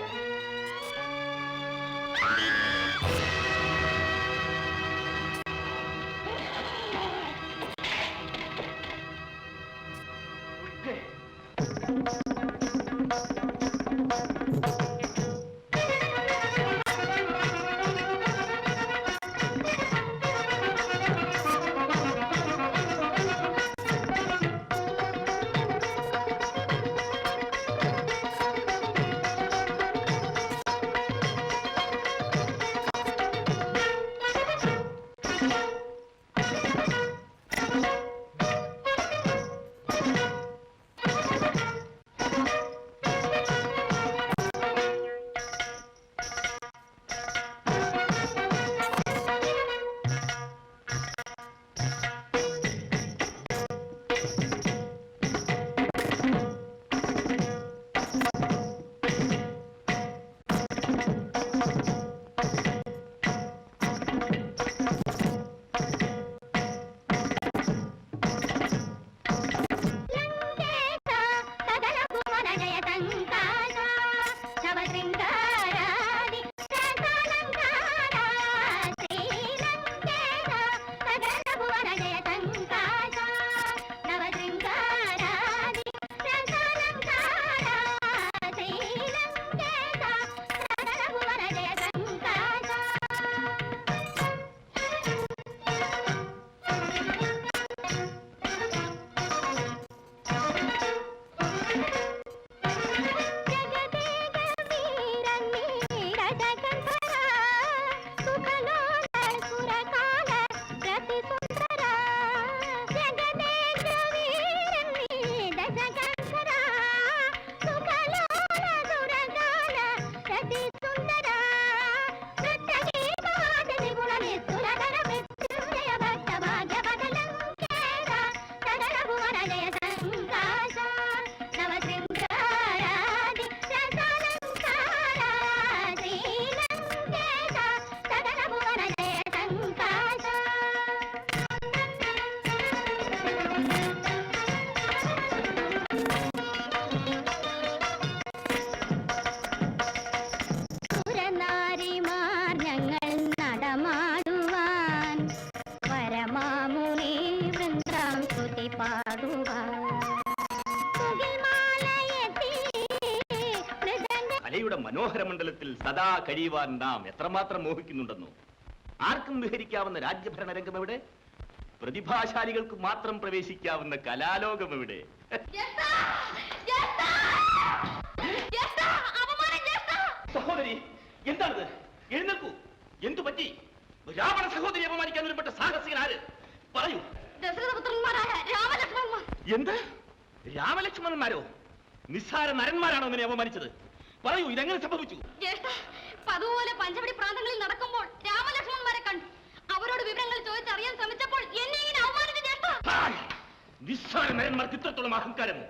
കലയുടെ മനോഹര മണ്ഡലത്തിൽ സദാ കഴിയുവാൻ നാം എത്രമാത്രം മോഹിക്കുന്നുണ്ടെന്നോ. ആർക്കും വിഹരിക്കാവുന്ന രാജ്യഭരണ രംഗം എവിടെ? പ്രതിഭാശാലികൾക്ക് മാത്രം പ്രവേശിക്കാവുന്ന കലാലോകം എവിടെ? സഹോദരി, എന്താണിത്? എഴുന്നേൽക്കൂ. എന്തു പറ്റി? രാവണ സഹോദരി അപമാനിക്കാൻ ഒരുപെട്ട സാഹസികൻ ആര്? പറയൂ. എന്ത്? രാമലക്ഷ്മണന്മാരോ? നിസ്സാര നരന്മാരാണോ നിന്നെ അപമാനിച്ചത്? പറയൂ, ഇതെങ്ങനെ സംഭവിച്ചു? അതുപോലെ പഞ്ചവടി പ്രാന്തങ്ങളിൽ നടക്കുമ്പോൾ രാമലക്ഷ്മണന്മാരെ കണ്ടു. അവരോട് വിവരങ്ങൾ ചോദിച്ചറിയാൻ ശ്രമിച്ചപ്പോൾ എന്നെ ഇങ്ങനെ അവമാനിച്ചു ജ്യേഷ്ഠ. നിസ്സാര നരന്മാർക്ക് ഇത്രത്തോളം അഹങ്കാരമോ?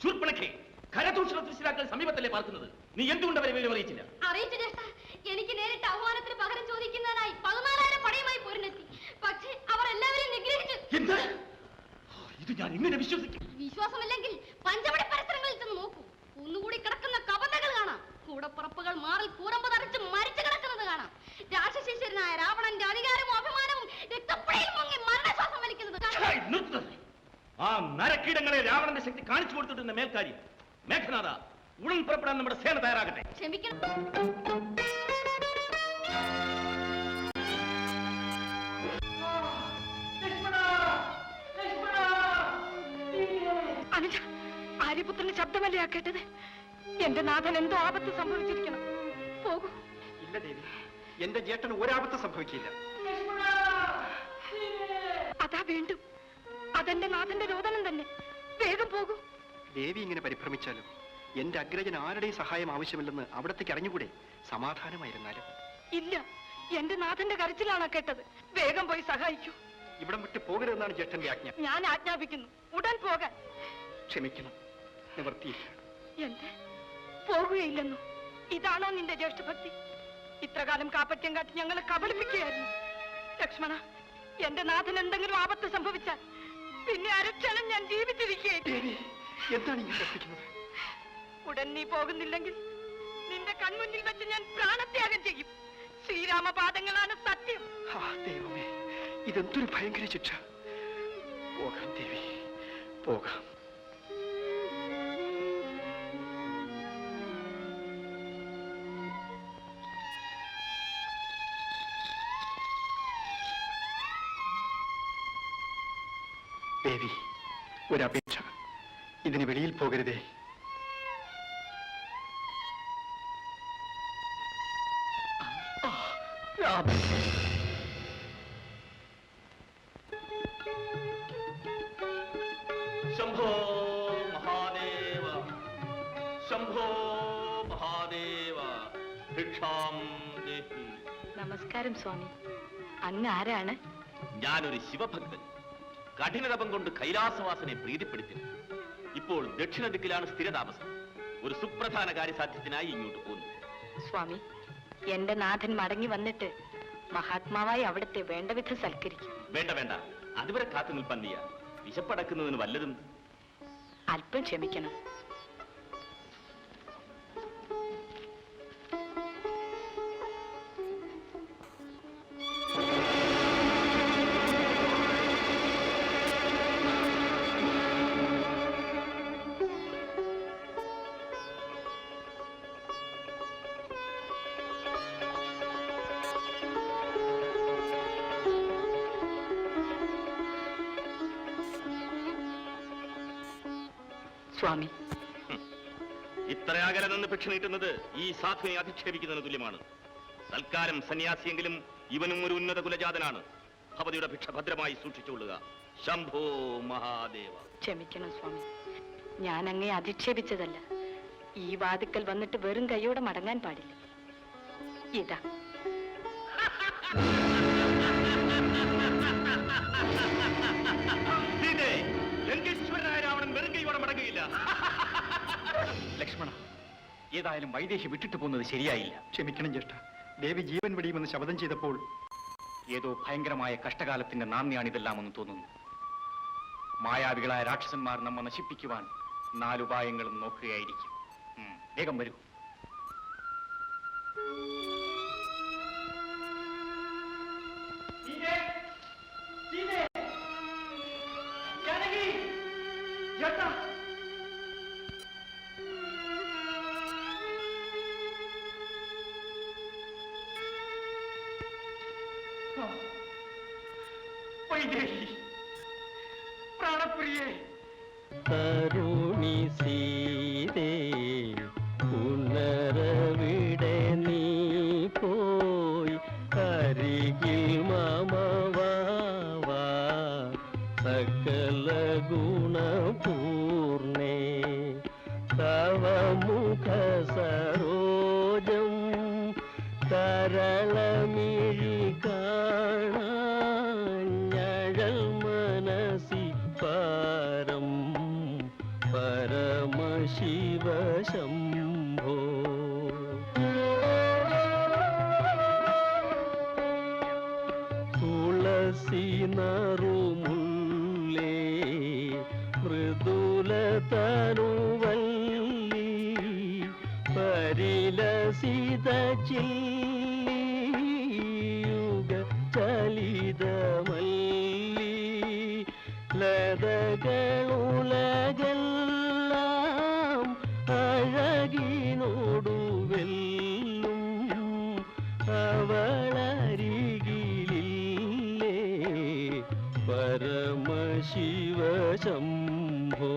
ശൂർപ്പണഖേ, ഖരദൂഷണ ദൃശ്യരാക്കൾ സമീപത്തല്ലേ പാർക്കുന്നത്? നീ എന്തുകൊണ്ട് അവരെ വിവരം അറിയിച്ചില്ല? അറിയിച്ചു ജ്യേഷ്ഠ. എനിക്ക് നേരിട്ട് അവമാനത്തിന് പകരം ചോദിക്കുന്നതിനായി 14,000 പടയുമായി പോരിനെത്തി. പക്ഷേ അവർ എല്ലാവരെയും നിഗ്രഹിച്ചു. എന്ത്? ഇത് ഞാൻ എങ്ങനെ വിശ്വസിക്കും? വിശ്വാസമില്ലെങ്കിൽ പഞ്ചവടി പരിസരങ്ങളിൽ ചെന്ന് നോക്കൂ. ഒന്നുകൂടി കിടക്കുന്ന കവലകൾ കാണാം. കൂടപ്പുറപ്പുകൾ മാറിൽ കൂരമ്പ് തറച്ച് മരിച്ചു കിടക്കുന്നത് കാണാം. രാക്ഷസീശ്വരനായ രാവണന്റെ അധികാരവും അഭിമാനവും രക്തപ്പുഴയിൽ മുങ്ങി മരണശ്വാസം വലിക്കുന്നത് കാണാം. ആ നരക്കീടങ്ങളെ രാവണന്റെ ശക്തി കാണിച്ചു കൊടുത്തിട്ടുന്ന മേൽക്കാരി മേഘനാഥ, ഉടൻ പുറപ്പെടാൻ നമ്മുടെ സേന തയ്യാറാകട്ടെ. ക്ഷമിക്കണം. അനുജ, ആര്യപുത്രന്റെ ശബ്ദമല്ലേ ആ കേട്ടത്? എന്റെ നാഥൻ എന്തോ ആപത്ത് സംഭവിച്ചിരിക്കണം. പോകൂ. ഇല്ല ദേവി, എന്റെ ജേട്ടന് ഒരാപത്ത് സംഭവിക്കില്ല. അതാ വീണ്ടും അതെന്റെ നാഥന്റെ രോദനം തന്നെ. വേഗം പോകൂ. ദേവി ഇങ്ങനെ പരിഭ്രമിച്ചാലും എന്റെ അഗ്രജൻ ആരുടെയും സഹായം ആവശ്യമില്ലെന്ന് അവിടത്തേക്ക് അറിഞ്ഞുകൂടെ? സമാധാനമായിരുന്നാലും. ഇല്ല, എന്റെ നാഥന്റെ കരച്ചിലാണോ കേട്ടത്? വേഗം പോയി സഹായിക്കൂ. ഇവിടം വിട്ട് പോകരുതെന്നാണ് ജേട്ടന്റെ ആജ്ഞ. ഞാൻ ആജ്ഞാപിക്കുന്നു, ഉടൻ പോകാൻ. ക്ഷമിക്കണം, നിവർത്തിയില്ല. എന്റെ പോകുകയില്ലെന്നു ഇതാണോ നിന്റെ ജ്യേഷ്ഠഭക്തി? ഇത്രകാലം കാപ്പറ്റ്യം കാട്ടി ഞങ്ങളെ കബളിപ്പിക്കുകയായിരുന്നു. ലക്ഷ്മണ, എന്റെ നാഥൻ എന്തെങ്കിലും ആപത്ത് സംഭവിച്ചാൽ പിന്നെ അരക്ഷണം ഞാൻ ജീവിച്ചിരിക്കുകയായിരുന്നു. എന്താണ് ഇങ്ങനെ കൽപ്പിക്കുന്നത്? ഉടൻ നീ പോകുന്നില്ലെങ്കിൽ നിന്റെ കൺമുന്നിൽ വെച്ച് ഞാൻ പ്രാണത്യാഗം ചെയ്യും. ശ്രീരാമപാദങ്ങളാണ് സത്യം. ദൈവമേ, ഇതെന്തൊരു ഭയങ്കര ശിക്ഷ. പോകാം ദേവി, പോകാം. ദേവി, ഒരപേക്ഷ. ഇതിന് വെളിയിൽ പോകരുതേ. ശംഭോ മഹാദേവ, ശംഭോ മഹാദേവ, ഭിക്ഷാം ദേഹി. നമസ്കാരം സ്വാമി. അങ്ങ് ആരാണ്? ഞാനൊരു ശിവഭക്തൻ. കഠിനതപം കൊണ്ട് കൈലാസവാസനെ പ്രീതിപ്പെടുത്തി ഇപ്പോൾ ദക്ഷിണ ദിക്കിലാണ് സ്ഥിരതാമസം. ഒരു സുപ്രധാന കാര്യസാധ്യത്തിനായി ഇങ്ങോട്ട് പോന്നു. സ്വാമി, എന്റെ നാഥൻ മടങ്ങി വന്നിട്ട് മഹാത്മാവായി അവിടുത്തെ വേണ്ട വിധം സൽക്കരിക്കും. വേണ്ട വേണ്ട, അതുവരെ കാത്തു നിൽപ്പാൻ വയ്യ. വിശപ്പടക്കുന്നതിന് വല്ലതും. അല്പം ക്ഷമിക്കണം. സ്വാമി, ഇത്ര അകലെ നിന്ന് ഭിക്ഷ നീട്ടുന്നത് ഈ സാധുവിനെ അധിക്ഷേപിക്കുന്നതിന് തുല്യമാണ്. സൽക്കാരം സന്യാസിയെങ്കിലും ഇവനും ഒരു ഉന്നത കുലജാതനാണ്. ഭവതിയുടെ ഭിക്ഷ ഭദ്രമായി സൂക്ഷിച്ചുകൊള്ളുക. ശംഭോ മഹാദേവ. ക്ഷമിക്കണം സ്വാമി, ഞാൻ അങ്ങേ അധിക്ഷേപിച്ചതല്ല. ഈ വാതിക്കൽ വന്നിട്ട് വെറും കൈയോടെ മടങ്ങാൻ പാടില്ല. ഇതാ. ലങ്കേശ്വരനായ രാവണൻ വെറും കൈയോടെ മടങ്ങുകയില്ല. ലക്ഷ്മണ, ഏതായാലും വൈദേഹി വിട്ടിട്ട് പോകുന്നത് ശരിയായില്ല. ക്ഷമിക്കണം ജ്യേഷ്ഠ. ദേവി ജീവൻ വെടിയുമെന്ന് ശപഥം ചെയ്തപ്പോൾ ഏതോ ഭയങ്കരമായ കഷ്ടകാലത്തിന്റെ നാന്ദിയാണിതെല്ലാമെന്ന് തോന്നുന്നു. മായാവികളായ രാക്ഷസന്മാർ നമ്മെ നശിപ്പിക്കുവാൻ 4 ഉപായങ്ങളും നോക്കുകയായിരിക്കും. വേഗം വരൂ. ചേട്ടാ വൈദേഹി, പ്രാണപ്രിയേ, തരുണി സീതേ പുനരവിടെ നീ പോയി അരികിൽ മമവാ സകല ഗുണപൂർണേ തവ മുഖ സരോജം തരളമിഴി കാണാഞ്ഞഴൽ മനസി പാരം പരമശിവ ശംഭോ തുളസി നറുമുള്ളേ മൃദുല തനുവല്ലി പരിലസിത ചില്ലിയുഗ ചലിതമല്ലി ലതകളുലകെല്ലാം അഴകിനോടു വെല്ലും അവളരികിലില്ലേ പരമശിവ ശംഭോ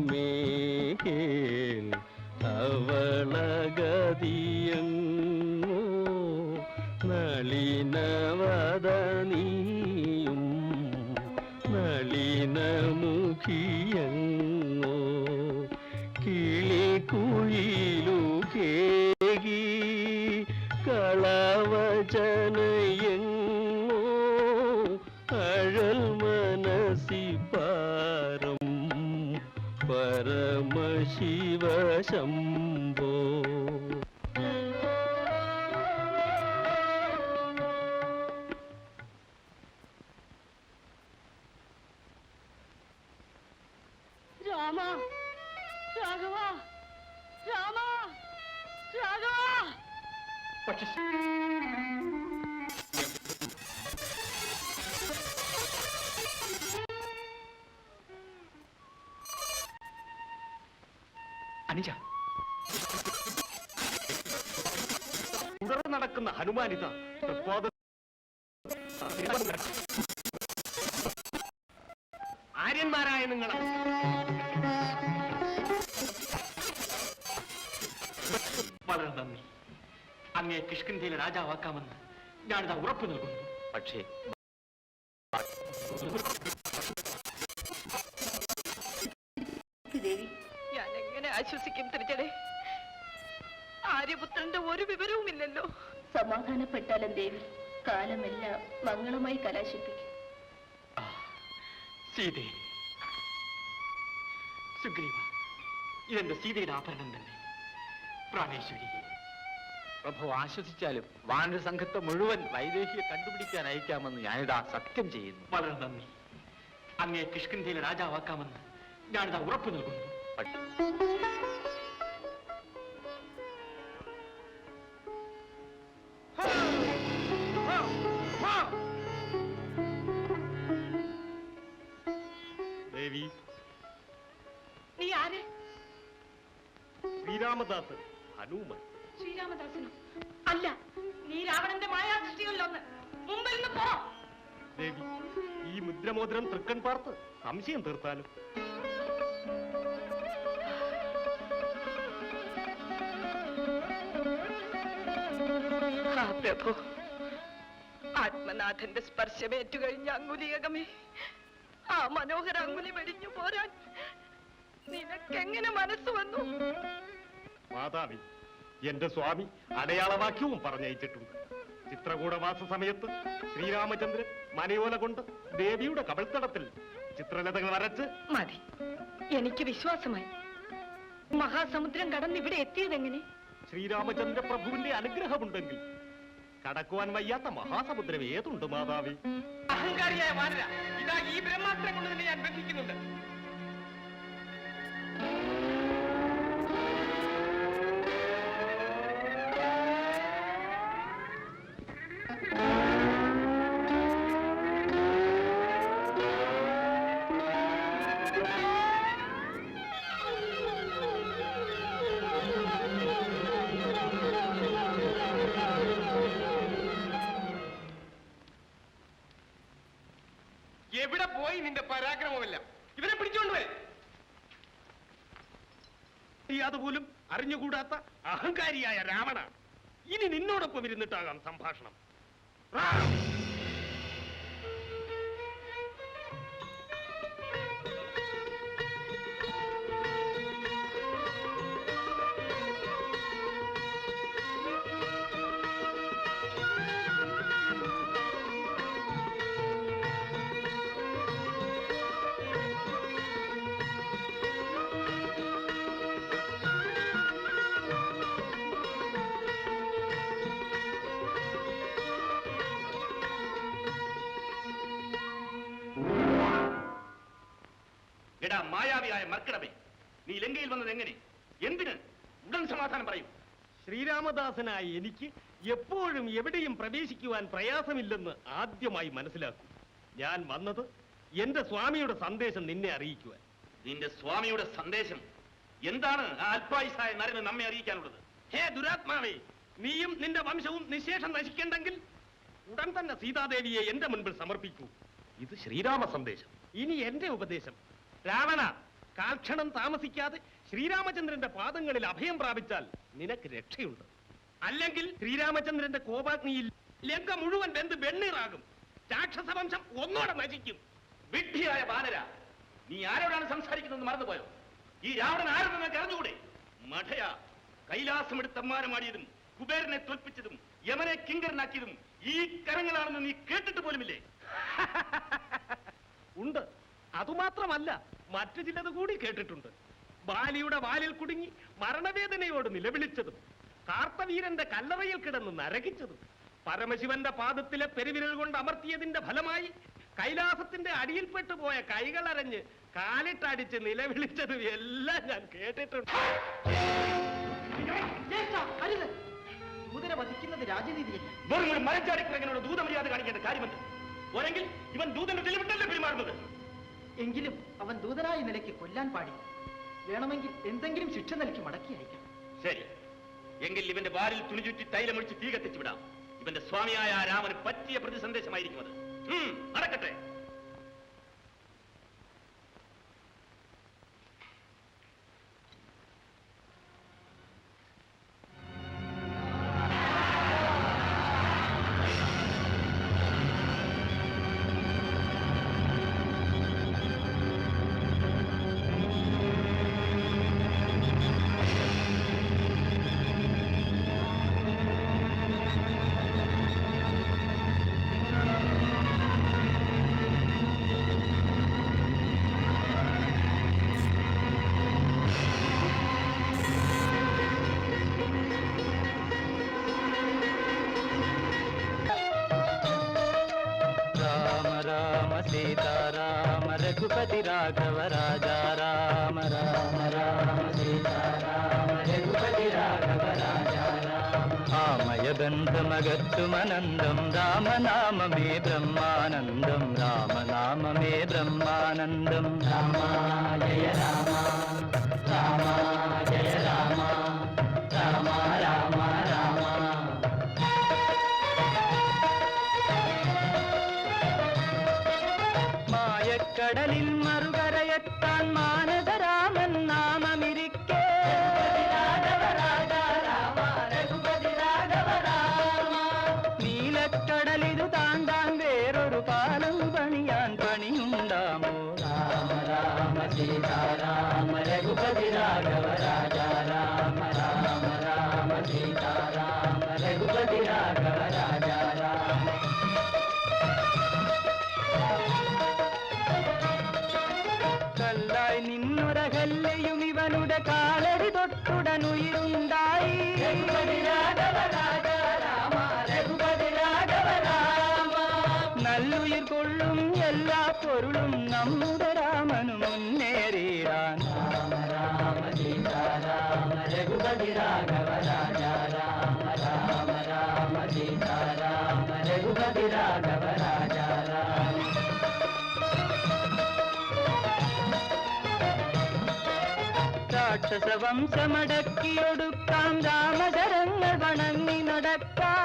അളിപടലമേൽ അവളഗതിയങ്ങോ നളിനവദനിയും നളിനമുഖിയങ്ങോ കിളിക്കുയിലു കേകി കളവചനയങ്ങോ അഴൽ മനസി പാരം പരമശിവ ശംഭോ രാമ, രാഘവ, രാമ, രാഘവ. പക്ഷെ അനുജ, തുടർന്ന് നടക്കുന്ന ഹനുമാനിത ആര്യന്മാരായ നിങ്ങൾ വളരെ നന്ദി. അങ്ങേ കിഷ്കിന്ധയിലെ രാജാവാക്കാമെന്ന് ഞാനിതാ ഉറപ്പു നൽകുന്നു. പക്ഷേ ദേവി, ഞാൻ എങ്ങനെ ആശ്വസിക്കും തിരിച്ചടെ? ആര്യപുത്രന്റെ ഒരു വിവരവുമില്ലല്ലോ. സമാധാനപ്പെട്ടാലും ദേവി, കാലമെല്ലാം മംഗളമായി കലാശിപ്പിക്കും. സീതേ, സുഗ്രീവ, ഇതെന്റെ സീതയുടെ ആഭരണം തന്നെ. പ്രാണേശ്വരി, പ്രഭു ആശ്വസിച്ചാലും വാനര സംഘത്തെ മുഴുവൻ വൈദേഹിയെ കണ്ടുപിടിക്കാൻ അയക്കാമെന്ന് ഞാനിതാ സത്യം ചെയ്യുന്നു. വളരെ നന്ദി. അങ്ങേ കിഷ്കിന്ധയിലെ രാജാവാക്കാമെന്ന് ഞാനിതാ ഉറപ്പു നൽകുന്നു. ദേവി, നീ ആര്? ശ്രീരാമദാസൻ ഹനുമാൻ. ശ്രീരാമദാസനോ? അല്ല, നീ രാവണന്റെ മായാസൃഷ്ടികളിലൊന്ന്. മുമ്പിൽ നിന്ന് പോ. ദേവി, ഈ മുദ്രമോതിരം തൃക്കൺ പാർത്ത് സംശയം തീർത്താലും. പ്രഭു, ആത്മനാഥന്റെ സ്പർശമേറ്റു കഴിഞ്ഞ അങ്കുലിയകമേ, ആ മനോഹര അങ്കുലി വെടിഞ്ഞു പോരാൻ നിനക്കെങ്ങനെ മനസ്സ് വന്നു? മാതാവി, എന്റെ സ്വാമി അടയാളവാക്യവും പറഞ്ഞയച്ചിട്ടുണ്ട്. ചിത്രകൂടവാസ സമയത്ത് ശ്രീരാമചന്ദ്രൻ മനയോല കൊണ്ട് ദേവിയുടെ കവിൾത്തടത്തിൽ ചിത്രലതകൾ വരച്ച്. മതി, എനിക്ക് വിശ്വാസമായി. മഹാസമുദ്രം കടന്ന് ഇവിടെ എത്തിയതെങ്ങനെ? ശ്രീരാമചന്ദ്ര പ്രഭുവിന്റെ അനുഗ്രഹമുണ്ടെങ്കിൽ കടക്കുവാൻ വയ്യാത്ത മഹാസമുദ്രം ഏതുണ്ട് മാതാവി? അഹങ്കാരിയായ വാനര, ഇതാ ഈ ബ്രഹ്മാസ്ത്രം കൊണ്ട് തന്നെ ഞാൻ ബന്ധിക്കുന്നുണ്ട്. എവിടെ പോയി നിന്റെ പരാക്രമമല്ല? ഇവരെ പിടിച്ചോണ്ടുപോയി. അതുപോലും അറിഞ്ഞുകൂടാത്ത അഹങ്കാരിയായ രാവണ, ഇനി നിന്നോടൊപ്പം ഇരുന്നിട്ടാകാം സംഭാഷണം. എടാ മായാവിയായ മർക്കടമേ, നീ ലങ്കയിൽ വന്നത് എങ്ങനെ? എന്തിന്? ഉടൻ സമാധാനം പറയൂ. ശ്രീരാമദാസനായ എനിക്ക് എപ്പോഴും എവിടെയും പ്രവേശിക്കുവാൻ പ്രയാസമില്ലെന്ന് ആദ്യമായി മനസ്സിലാക്കൂ. ഞാൻ വന്നത് എന്റെ സ്വാമിയുടെ സന്ദേശം നിന്നെ അറിയിക്കുവാൻ. നിന്റെ സ്വാമിയുടെ സന്ദേശം എന്താണ് ആ അല്പായുസായ നരന് നമ്മെ അറിയിക്കാനുള്ളത്? ഹേ ദുരാത്മാവേ, നീയും നിന്റെ വംശവും നിശേഷം നശിക്കണ്ടെങ്കിൽ ഉടൻ തന്നെ സീതാദേവിയെ എന്റെ മുൻപിൽ സമർപ്പിക്കൂ. ഇത് ശ്രീരാമ സന്ദേശം. ഇനി എന്റെ ഉപദേശം, രാവണ, കാൽക്ഷണം താമസിക്കാതെ ശ്രീരാമചന്ദ്രന്റെ പാദങ്ങളിൽ അഭയം പ്രാപിച്ചാൽ നിനക്ക് രക്ഷയുണ്ട്. അല്ലെങ്കിൽ ശ്രീരാമചന്ദ്രന്റെ കോപാഗ്നിയിൽ ലങ്ക മുഴുവൻ വെന്ത് വെണ്ണീറാകും. രാക്ഷസവംശം ഒന്നോടെ നശിക്കും. വിഡ്ഢിയായ ബാലര, നീ ആരോടാണ് സംസാരിക്കുന്നത് മറന്നുപോയോ? ഈ രാവണൻ ആരും നിങ്ങൾക്ക് അറിഞ്ഞുകൂടെ? മഠയ, കൈലാസമെടുത്തമ്മാനമാടിയതും കുബേരനെ തോൽപ്പിച്ചതും യമനെ കിങ്കരനാക്കിയതും ഈ കരങ്ങളാണെന്ന് നീ കേട്ടിട്ട് പോലുമില്ലേ? ഉണ്ട്. അതുമാത്രമല്ല, മറ്റു ചിലത് കൂടി കേട്ടിട്ടുണ്ട്. ബാലിയുടെ വാലിൽ കുടുങ്ങി മരണവേദനയോട് നിലവിളിച്ചതും, കാർത്തവീരന്റെ കല്ലറയിൽ കിടന്ന് നരകിച്ചതും, പരമശിവന്റെ പാദത്തിലെ പെരുവിരൽ കൊണ്ട് അമർത്തിയതിന്റെ ഫലമായി കൈലാസത്തിന്റെ അടിയിൽപ്പെട്ടു പോയ കൈകളരഞ്ഞ് കാലിട്ടടിച്ച് നിലവിളിച്ചതും എല്ലാം ഞാൻ കേട്ടിട്ടുണ്ട്. ദൂതനെ വധിക്കുന്നത് രാജനീതിയല്ല. വെറും ഒരു മരച്ചാടിക്കുറങ്ങനോട് ദൂതമര്യാദ കാണിക്കേണ്ട കാര്യമുണ്ട്. ഒരെങ്കിൽ ഇവൻ ദൂതന്റെ തെളിവിട്ടല്ലേ പെരുമാറുന്നത്. എങ്കിലും അവൻ ദൂതനായ നിലയ്ക്ക് കൊല്ലാൻ പാടില്ല. വേണമെങ്കിൽ എന്തെങ്കിലും ശിക്ഷ നൽകി മടക്കി അയക്കാം. ശരി, എങ്കിൽ ഇവന്റെ വാരിൽ തുണിചുറ്റി തൈലമൊഴിച്ച് തീ കത്തിച്ചു വിടാം. ഇവന്റെ സ്വാമിയായ രാമന് പറ്റിയ പ്രതിസന്ദേശമായിരിക്കും അത്. നടക്കട്ടെ. सीताराम रघुपति राघव राजा राम राम राम सीताराम रघुपति राघव राजा राम आमय बन्धमगत्तुमनन्दं रामनाम मे ब्रह्मानन्दं रामनाम मे ब्रह्मानन्दं रामा जय रामा रामा जय रामा रामा रामा रामा മായക്കടലിൽ മറുകരയെത്താൻ മാനദരാമൻ നാമമിരിക്കേ നീലക്കടലിതു താണ്ടാൻ വേറൊരു പാലം പണിയാൻ പണിയുണ്ടാമോ രാമ രാമ സീതാരാമ രഘുപതി രാഘവ രാജാ രാമ രാമ രാമ സീതാരാമ രഘുപതി രാഘവ രാജാ രാമ കല്ലായി നിന്നൊരകല്ലയും ഇവനുടെ കാലടി തൊട്ടുടനുയിരുണ്ടായി നല്ലുയിർ കൊള്ളും എല്ലാ പൊരുളും നമ്മുടെ രാമനു മുന്നേറിയാൻ രാമ രാമ സീതാരാമ രഘുപതി രാഘവ രാജാ രാമ രാമ രാമ സീതാരാമ രഘുപതി രാഘവ രാജാ രാമ രാക്ഷസവംശമടക്കിയൊടുക്കാം രാമചരങ്ങൾ വണങ്ങി നടക്കാം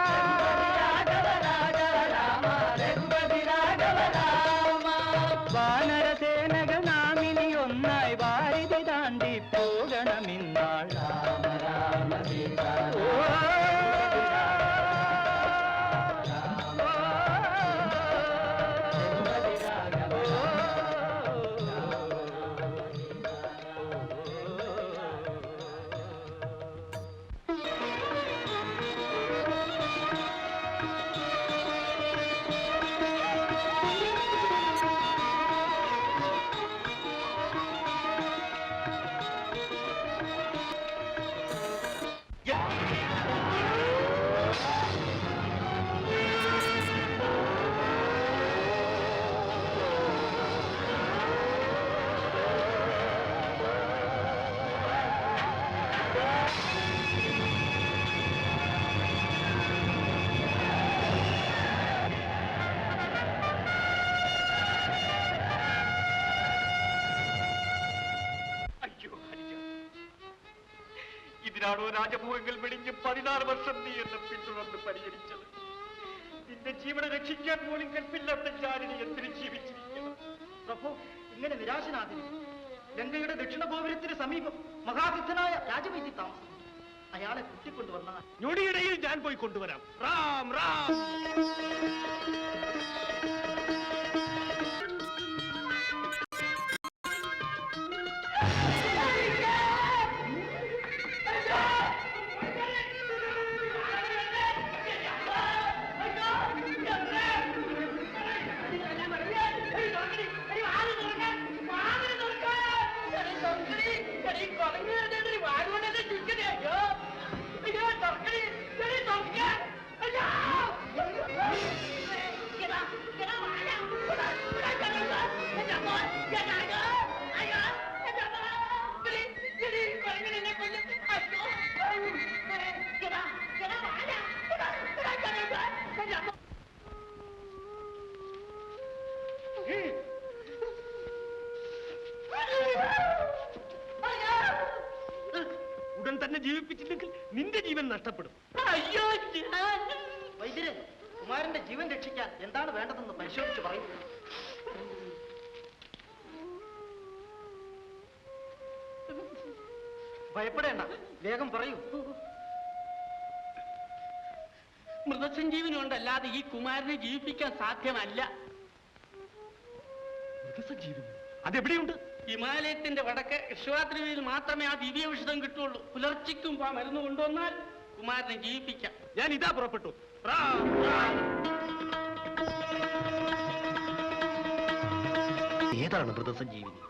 എന്തിനാണോ രാജഭോഗങ്ങൾ വെടിഞ്ഞ് 16 വർഷം നീ എന്നെ പിന്തുടർന്ന് പരിഹരിച്ചത്? നിന്റെ ജീവനെ രക്ഷിക്കാൻ പോലും കൽപ്പില്ലാത്ത ജാനിനി എന്തിനു ജീവിച്ചിരിക്കണം? പ്രഭു, ഇങ്ങനെ നിരാശനാകുന്നു. ഗംഗയുടെ ദക്ഷിണ ഗോപുരത്തിന് സമീപം മഹാസിദ്ധനായ രാജവൈദ്യ താമസം. അയാളെ കൂട്ടിക്കൊണ്ടുവന്നാൽ ഞൊടിയിടയിൽ ഞാൻ പോയി കൊണ്ടുവരാം. റാം റാം. ഉടൻ തന്നെ ജീവിപ്പിച്ചില്ലെങ്കിൽ നിന്റെ ജീവൻ നഷ്ടപ്പെടും. അയ്യോ വൈദ്യരെ, കുമാരന്റെ ജീവൻ രക്ഷിക്കാൻ എന്താണ് വേണ്ടതെന്ന് പരിശോധിച്ച് പറയൂ. ഭയപ്പെടേണ്ട, വേഗം പറയൂ. മൃതസഞ്ജീവനി കൊണ്ടല്ലാതെ ഈ കുമാരനെ ജീവിപ്പിക്കാൻ സാധ്യമല്ല. അതെവിടെയുണ്ട്? ഹിമാലയത്തിന്റെ വടക്ക് വിശ്വാദ്രിയിൽ മാത്രമേ ആ ദിവ്യൌഷധം കിട്ടുള്ളൂ. പുലർച്ചയ്ക്കും ആ മരുന്ന് കൊണ്ടുവന്നാൽ കുമാരനെ ജീവിപ്പിക്കാം. ഞാൻ ഇതാ പുറപ്പെട്ടു. റാം റാം. ഏതാണ് മൃതസഞ്ജീവിനി?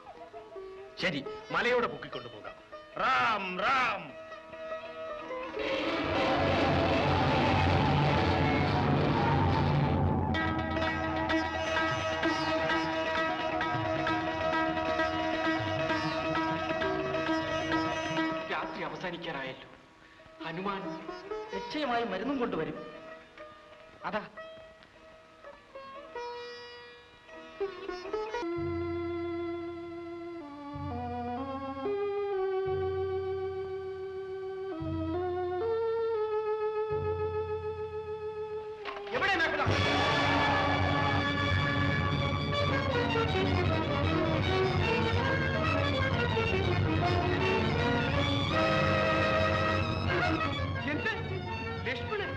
ശരി, മലയോടെ പൊക്കിക്കൊണ്ടുപോകാം. റാം റാം. രാത്രി അവസാനിക്കാറായല്ലോ. ഹനുമാൻ നിശ്ചയമായും മരുന്നും കൊണ്ടുവരും. അതാ എവിടെ മേഖല? എന്ത് ലക്ഷ്മണൻ?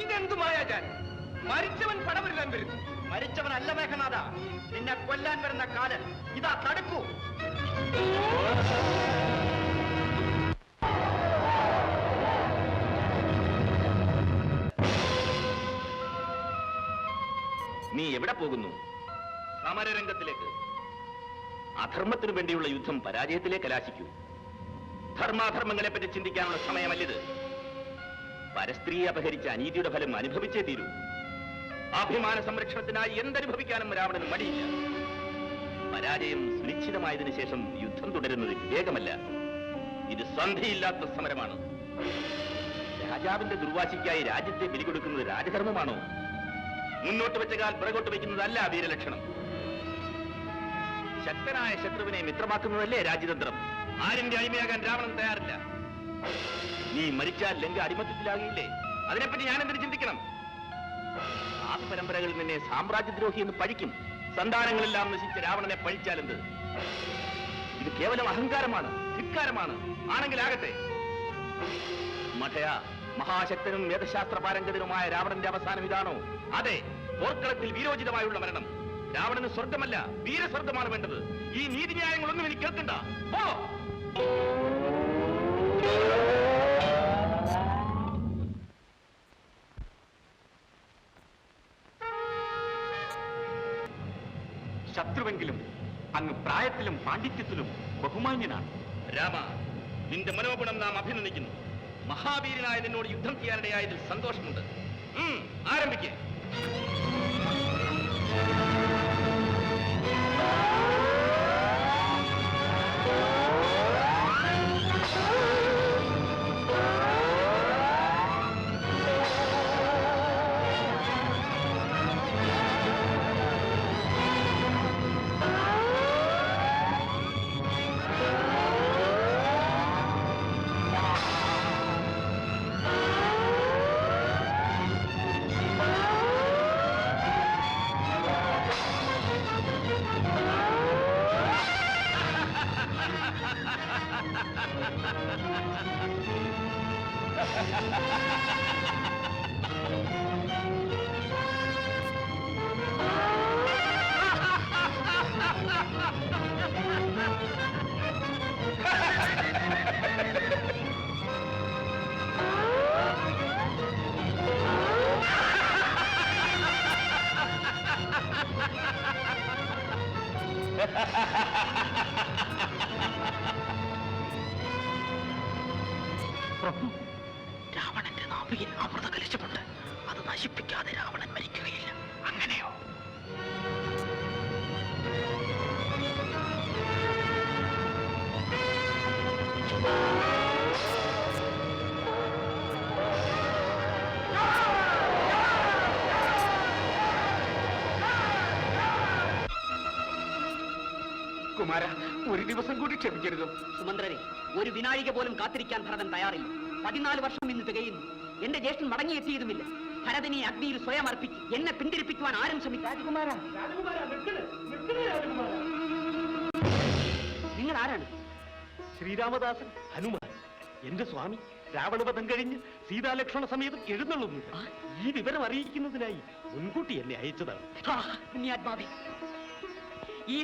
ഇതെന്തു മായാജാൻ? മരിച്ചവൻ പടവരുതാൻ വരുന്നു. മരിച്ചവനല്ല മേഘനാഥ, നിന്നെ കൊല്ലാൻ വരുന്ന കാലൻ. ഇതാ തടുക്കൂ. നീ എവിടെ പോകുന്നു? സമരരംഗത്തിലേക്ക്. അധർമ്മത്തിനു വേണ്ടിയുള്ള യുദ്ധം പരാജയത്തിലേക്ക് കലാശിക്കൂ. ധർമാധർമ്മങ്ങളെ പറ്റി ചിന്തിക്കാനുള്ള സമയമല്ലിത്. പരസ്ത്രീയെ അപഹരിച്ച അനീതിയുടെ ഫലം അനുഭവിച്ചേ തീരൂ. അഭിമാന സംരക്ഷണത്തിനായി എന്തനുഭവിക്കാനും രാവണന് മടിയില്ല. പരാജയം സുനിശ്ചിതമായതിനു ശേഷം യുദ്ധം തുടരുന്നത് വിവേകമല്ല. ഇത് സന്ധിയില്ലാത്ത സമരമാണ്. രാജാവിന്റെ ദുർവാശിക്കായി രാജ്യത്തെ ബലികൊടുക്കുന്നത് രാജധർമ്മമാണോ? മുന്നോട്ട് വെച്ച കാൽ പിറകോട്ട് വയ്ക്കുന്നതല്ല വീരലക്ഷണം. ശക്തനായ ശത്രുവിനെ മിത്രമാക്കുന്നതല്ലേ രാജ്യതന്ത്രം. ആരിന്റെ അടിമയാകാൻ രാവണൻ തയ്യാറില്ല. നീ മരിച്ചാൽ ലങ്ക അടിമത്തത്തിലാകില്ലേ? അതിനെപ്പറ്റി ഞാൻ എന്തിനു ചിന്തിക്കണം? ആ പരമ്പരകളിൽ നിന്നെ സാമ്രാജ്യദ്രോഹി എന്ന് പഴിക്കും. സന്താനങ്ങളെല്ലാം നശിച്ച രാവണനെ പഴിച്ചാലെന്ത്? ഇത് കേവലം അഹങ്കാരമാണ്, ധിക്കാരമാണ്. ആണെങ്കിലാകട്ടെ. മഠയ, മഹാശക്തനും വേദശാസ്ത്ര പാരംഗതനുമായ രാവണന്റെ അവസാനം ഇതാണോ? അതെ, പോർക്കളത്തിൽ വീരോചിതമായുള്ള മരണം. രാവണന് സ്വർഗമല്ല, വീരസ്വർഗമാണ് വേണ്ടത്. ഈ നീതിന്യായങ്ങളൊന്നും എനിക്ക് കേൾക്കണ്ട. പോ. ശത്രുവെങ്കിലും അങ്ങ് പ്രായത്തിലും പാണ്ഡിത്യത്തിലും ബഹുമാന്യനാണ്. രാമ, നിന്റെ മനോഗുണം നാം അഭിനന്ദിക്കുന്നു. മഹാവീരനായ നിന്നോട് യുദ്ധം ചെയ്യാനിടയായതിൽ സന്തോഷമുണ്ട്. ആരംഭിക്കേ. പ്രഭു, രാവണന്റെ നാഭിയിൽ അമൃത കലശമുണ്ട്. അത് നശിപ്പിക്കാതെ രാവണൻ മരിക്കുകയില്ല. അങ്ങനെയോ? കുമാര, ഒരു ദിവസം കൂടി ക്ഷമിക്കരുതോ? സുമന്ത്രരെ, ഒരു വിനാഴിക പോലും കാത്തിരിക്കാൻ ഭരതൻ തയ്യാറില്ല. 14 വർഷം ഇന്ന് തികയുന്നു. എന്റെ ജ്യേഷ്ഠൻ മടങ്ങിയെത്തിയതുമില്ല. ഭരതനെ അഗ്നിയിൽ സ്വയം അർപ്പിച്ച് എന്നെ പിന്തിരിപ്പിക്കുവാൻ ആരും ശ്രമിക്കും. നിങ്ങൾ ആരാണ്? ശ്രീരാമദാസൻ ഹനുമാൻ. എന്റെ സ്വാമി രാവണവധം കഴിഞ്ഞ് സീതാലക്ഷ്മണ സമേതം എഴുന്നള്ളുന്നു. ഈ വിവരം അറിയിക്കുന്നതിനായി മുൻകൂട്ടി എന്നെ അയച്ചതാണ്. പുണ്യാത്മാവേ, ഈ